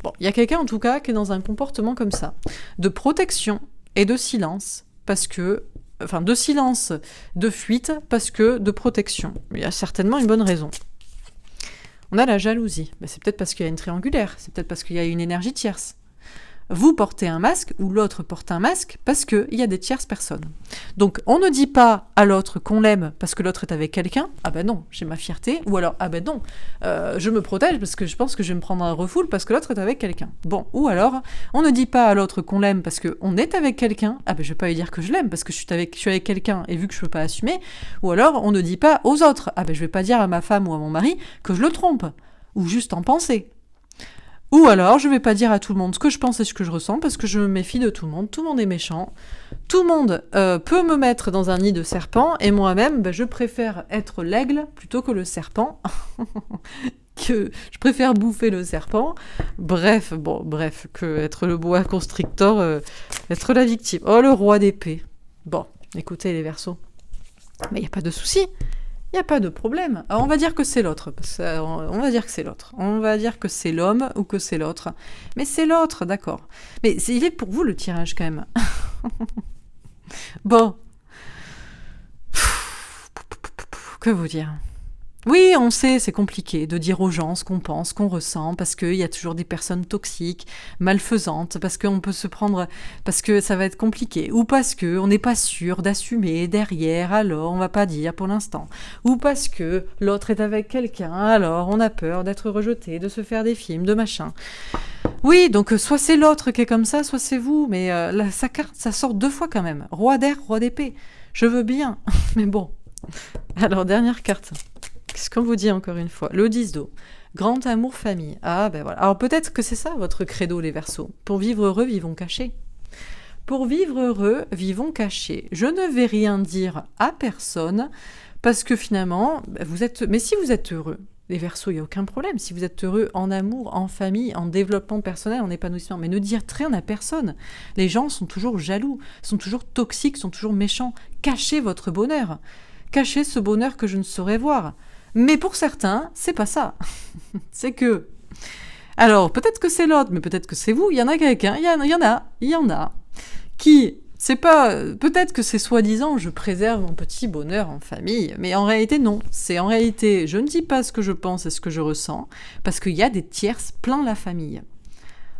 Bon, il y a quelqu'un en tout cas qui est dans un comportement comme ça, de protection et de silence, de silence, de fuite, parce que de protection. Il y a certainement une bonne raison. On a la jalousie. C'est peut-être parce qu'il y a une triangulaire, c'est peut-être parce qu'il y a une énergie tierce. Vous portez un masque ou l'autre porte un masque parce qu'il y a des tierces personnes. Donc on ne dit pas à l'autre qu'on l'aime parce que l'autre est avec quelqu'un. Ah ben non, j'ai ma fierté. Ou alors, ah ben non, je me protège parce que je pense que je vais me prendre un refoule parce que l'autre est avec quelqu'un. Bon, ou alors, on ne dit pas à l'autre qu'on l'aime parce qu'on est avec quelqu'un. Ah ben je vais pas lui dire que je l'aime parce que je suis avec quelqu'un et vu que je peux pas assumer. Ou alors, on ne dit pas aux autres. Ah ben je vais pas dire à ma femme ou à mon mari que je le trompe. Ou juste en penser. Ou alors, je vais pas dire à tout le monde ce que je pense et ce que je ressens parce que je me méfie de tout le monde est méchant, tout le monde peut me mettre dans un nid de serpent et moi-même, je préfère être l'aigle plutôt que le serpent, que je préfère bouffer le serpent, bref, que être le boa constrictor, être la victime. Oh, le roi d'épée. Bon, écoutez les Verseaux, mais il n'y a pas de souci. Il n'y a pas de problème. Alors on va dire que c'est l'autre. On va dire que c'est l'autre. On va dire que c'est l'homme ou que c'est l'autre. Mais c'est l'autre, d'accord. Mais il est pour vous le tirage quand même. Bon. Que vous dire ? Oui, on sait, c'est compliqué de dire aux gens ce qu'on pense, ce qu'on ressent, parce qu'il y a toujours des personnes toxiques, malfaisantes, parce qu'on peut se prendre, parce que ça va être compliqué, ou parce qu'on n'est pas sûr d'assumer derrière, alors on va pas dire pour l'instant, ou parce que l'autre est avec quelqu'un, alors on a peur d'être rejeté, de se faire des films, de machin. Oui, donc soit c'est l'autre qui est comme ça, soit c'est vous, mais sa carte, ça sort 2 fois quand même. Roi d'air, roi d'épée. Je veux bien, mais bon. Alors, dernière carte. Qu'est-ce qu'on vous dit encore une fois? Le 10 d'eau. Grand amour famille. Ah ben voilà. Alors peut-être que c'est ça votre credo les Verseaux. Pour vivre heureux, vivons cachés. Pour vivre heureux, vivons cachés. Je ne vais rien dire à personne parce que finalement, mais si vous êtes heureux, les Verseaux, il n'y a aucun problème. Si vous êtes heureux en amour, en famille, en développement personnel, en épanouissement, mais ne dire rien à personne. Les gens sont toujours jaloux, sont toujours toxiques, sont toujours méchants. Cachez votre bonheur. Cachez ce bonheur que je ne saurais voir. Mais pour certains, c'est pas ça. C'est que Alors, peut-être que c'est l'autre, mais peut-être que c'est vous. Il y en a quelqu'un, il y en a, qui, c'est pas, peut-être que c'est soi-disant, je préserve mon petit bonheur en famille, mais en réalité, non. C'est en réalité, je ne dis pas ce que je pense et ce que je ressens, parce qu'il y a des tierces plein la famille.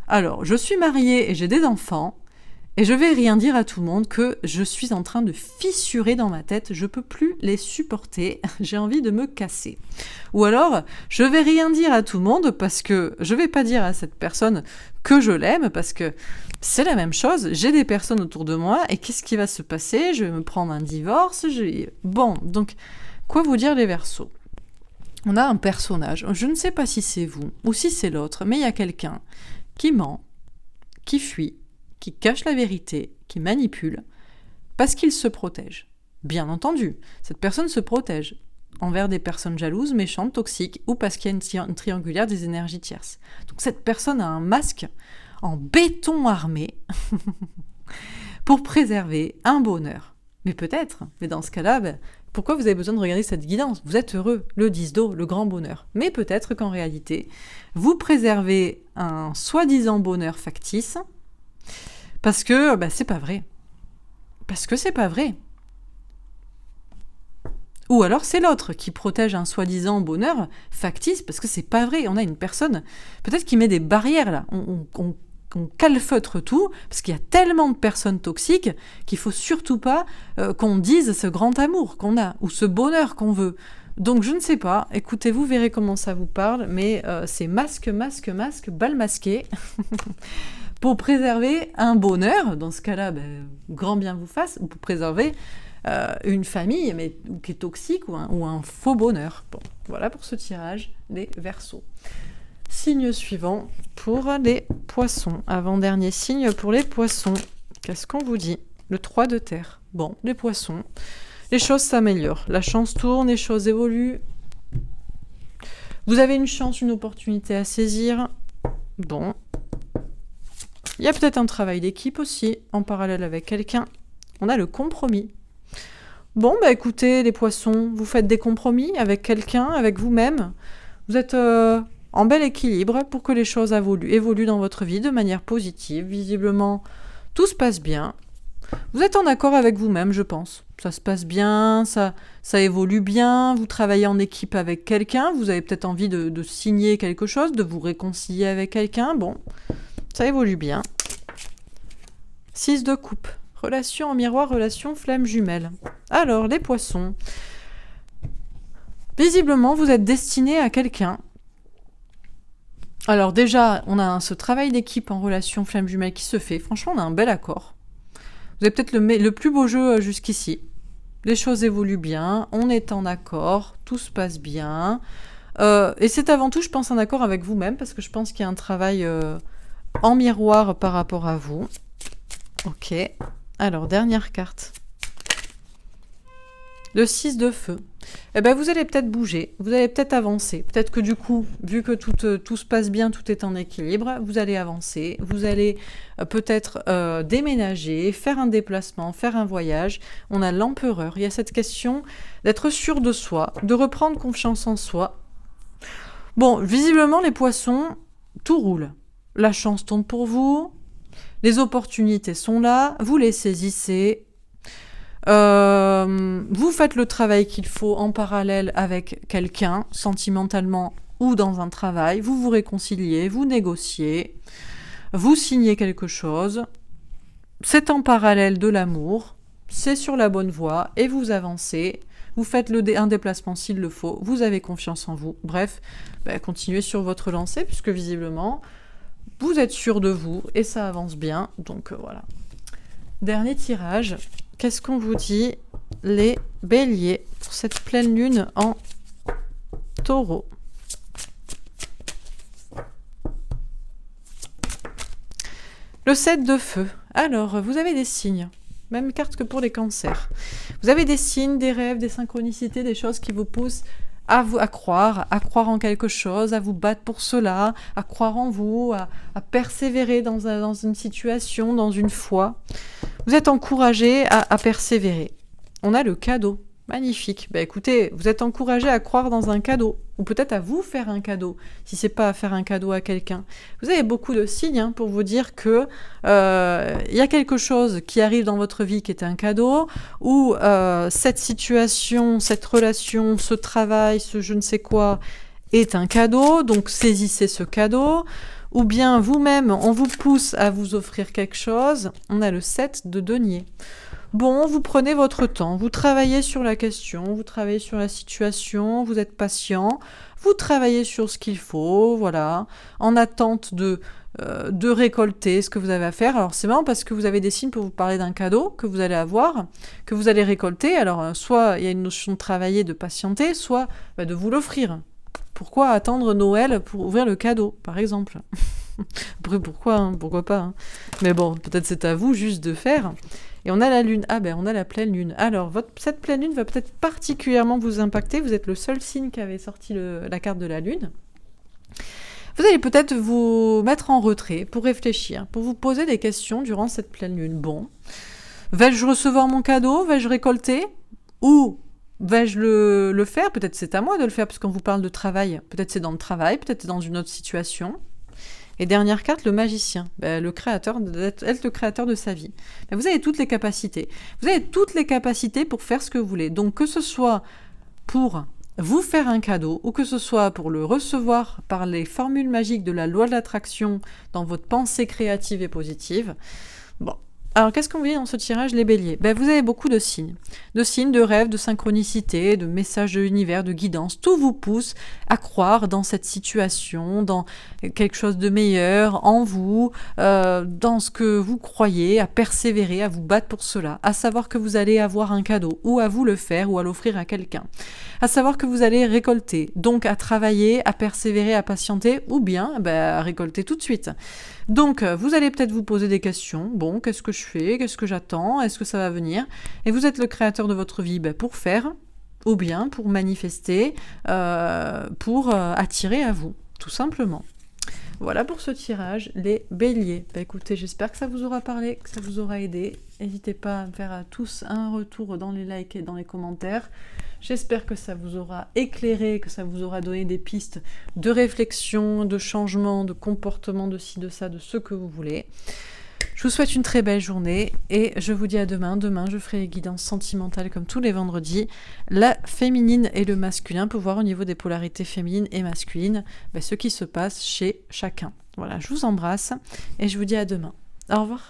Alors, je suis mariée et j'ai des enfants, et je vais rien dire à tout le monde que je suis en train de fissurer dans ma tête, je peux plus les supporter, j'ai envie de me casser. Ou alors, je vais rien dire à tout le monde parce que je vais pas dire à cette personne que je l'aime parce que c'est la même chose, j'ai des personnes autour de moi et qu'est-ce qui va se passer? Je vais me prendre un divorce, Bon, donc, quoi vous dire les Verseaux? On a un personnage, je ne sais pas si c'est vous ou si c'est l'autre, mais il y a quelqu'un qui ment, qui fuit, qui cache la vérité, qui manipule, parce qu'il se protège. Bien entendu, cette personne se protège envers des personnes jalouses, méchantes, toxiques, ou parce qu'il y a une triangulaire des énergies tierces. Donc cette personne a un masque en béton armé pour préserver un bonheur. Mais peut-être, mais dans ce cas-là, pourquoi vous avez besoin de regarder cette guidance? Vous êtes heureux, le 10 d'eau, le grand bonheur. Mais peut-être qu'en réalité, vous préservez un soi-disant bonheur factice, parce que c'est pas vrai. Parce que c'est pas vrai. Ou alors c'est l'autre qui protège un soi-disant bonheur factice parce que c'est pas vrai. On a une personne peut-être qui met des barrières là. On calfeutre tout parce qu'il y a tellement de personnes toxiques qu'il faut surtout pas qu'on dise ce grand amour qu'on a ou ce bonheur qu'on veut. Donc je ne sais pas, écoutez, vous verrez comment ça vous parle, mais c'est masque, bal masqué. Pour préserver un bonheur, dans ce cas-là, grand bien vous fasse, ou pour préserver une famille mais, qui est toxique ou un faux bonheur. Bon, voilà pour ce tirage des Verseaux. Signe suivant pour les Poissons. Avant-dernier signe pour les Poissons. Qu'est-ce qu'on vous dit? Le 3 de terre. Bon, les Poissons, les choses s'améliorent. La chance tourne, les choses évoluent. Vous avez une chance, une opportunité à saisir. Bon. Il y a peut-être un travail d'équipe aussi, en parallèle avec quelqu'un. On a le compromis. Bon, écoutez, les Poissons, vous faites des compromis avec quelqu'un, avec vous-même. Vous êtes en bel équilibre pour que les choses évoluent dans votre vie de manière positive. Visiblement, tout se passe bien. Vous êtes en accord avec vous-même, je pense. Ça se passe bien, ça évolue bien. Vous travaillez en équipe avec quelqu'un. Vous avez peut-être envie de signer quelque chose, de vous réconcilier avec quelqu'un. Bon, ça évolue bien. 6 de coupe. Relation en miroir, relation flamme jumelle. Alors, les Poissons. Visiblement, vous êtes destiné à quelqu'un. Alors déjà, on a ce travail d'équipe en relation flamme jumelle qui se fait. Franchement, on a un bel accord. Vous avez peut-être le plus beau jeu jusqu'ici. Les choses évoluent bien, on est en accord, tout se passe bien. Et c'est avant tout, je pense, un accord avec vous-même, parce que je pense qu'il y a un travail en miroir par rapport à vous. Ok. Alors, dernière carte. Le 6 de feu. Vous allez peut-être bouger, vous allez peut-être avancer. Peut-être que du coup, vu que tout se passe bien, tout est en équilibre, vous allez avancer, vous allez peut-être déménager, faire un déplacement, faire un voyage. On a l'empereur. Il y a cette question d'être sûr de soi, de reprendre confiance en soi. Bon, visiblement, les Poissons, tout roule. La chance tourne pour vous, les opportunités sont là, vous les saisissez. Vous faites le travail qu'il faut en parallèle avec quelqu'un, sentimentalement ou dans un travail, vous vous réconciliez, vous négociez, vous signez quelque chose, c'est en parallèle de l'amour, c'est sur la bonne voie et vous avancez, vous faites un déplacement s'il le faut, vous avez confiance en vous, bref, continuez sur votre lancée puisque visiblement vous êtes sûr de vous et ça avance bien, donc voilà. Dernier tirage. Qu'est-ce qu'on vous dit, les béliers, pour cette pleine lune en taureau? Le 7 de feu. Alors, vous avez des signes. Même carte que pour les cancers. Vous avez des signes, des rêves, des synchronicités, des choses qui vous poussent à croire en quelque chose, à vous battre pour cela, à croire en vous, à persévérer dans une situation, dans une foi. Vous êtes encouragé à persévérer. On a le cadeau. Magnifique. Bah écoutez, vous êtes encouragé à croire dans un cadeau, ou peut-être à vous faire un cadeau, si c'est pas à faire un cadeau à quelqu'un. Vous avez beaucoup de signes hein, pour vous dire que y a quelque chose qui arrive dans votre vie qui est un cadeau, ou cette situation, cette relation, ce travail, ce je ne sais quoi est un cadeau, donc saisissez ce cadeau. Ou bien vous-même, on vous pousse à vous offrir quelque chose. On a le 7 de denier. Bon, vous prenez votre temps, vous travaillez sur la question, vous travaillez sur la situation, vous êtes patient, vous travaillez sur ce qu'il faut, voilà, en attente de récolter ce que vous avez à faire. Alors c'est marrant parce que vous avez des signes pour vous parler d'un cadeau que vous allez avoir, que vous allez récolter. Alors soit il y a une notion de travailler, de patienter, soit de vous l'offrir. Pourquoi attendre Noël pour ouvrir le cadeau, par exemple? Après, pourquoi, hein, pourquoi pas hein. Mais bon, peut-être c'est à vous juste de faire. Et on a la lune. Ah ben, on a la pleine lune. Alors, cette pleine lune va peut-être particulièrement vous impacter. Vous êtes le seul signe qui avait sorti la carte de la lune. Vous allez peut-être vous mettre en retrait pour réfléchir, pour vous poser des questions durant cette pleine lune. Bon, vais-je recevoir mon cadeau? Vais-je récolter? Ou vais-je le faire? Peut-être c'est à moi de le faire, parce qu'on vous parle de travail. Peut-être c'est dans le travail, peut-être c'est dans une autre situation. Et dernière carte, le magicien, le créateur, être le créateur de sa vie. Vous avez toutes les capacités. Vous avez toutes les capacités pour faire ce que vous voulez. Donc que ce soit pour vous faire un cadeau, ou que ce soit pour le recevoir par les formules magiques de la loi de l'attraction dans votre pensée créative et positive, bon. Alors, qu'est-ce qu'on voit dans ce tirage, les béliers? Vous avez beaucoup de signes, de rêves, de synchronicité, de messages de l'univers, de guidance. Tout vous pousse à croire dans cette situation, dans quelque chose de meilleur, en vous, dans ce que vous croyez, à persévérer, à vous battre pour cela, à savoir que vous allez avoir un cadeau, ou à vous le faire, ou à l'offrir à quelqu'un. À savoir que vous allez récolter, donc à travailler, à persévérer, à patienter, ou bien à récolter tout de suite. Donc, vous allez peut-être vous poser des questions. Bon, qu'est-ce que je fais? Qu'est-ce que j'attends? Est-ce que ça va venir? Et vous êtes le créateur de votre vie pour faire, ou bien pour manifester, pour attirer à vous, tout simplement. Voilà pour ce tirage, les béliers. Écoutez, j'espère que ça vous aura parlé, que ça vous aura aidé. N'hésitez pas à me faire à tous un retour dans les likes et dans les commentaires. J'espère que ça vous aura éclairé, que ça vous aura donné des pistes de réflexion, de changement, de comportement, de ci, de ça, de ce que vous voulez. Je vous souhaite une très belle journée et je vous dis à demain. Demain, je ferai les guidances sentimentales comme tous les vendredis. La féminine et le masculin pour voir au niveau des polarités féminines et masculines ce qui se passe chez chacun. Voilà, je vous embrasse et je vous dis à demain. Au revoir.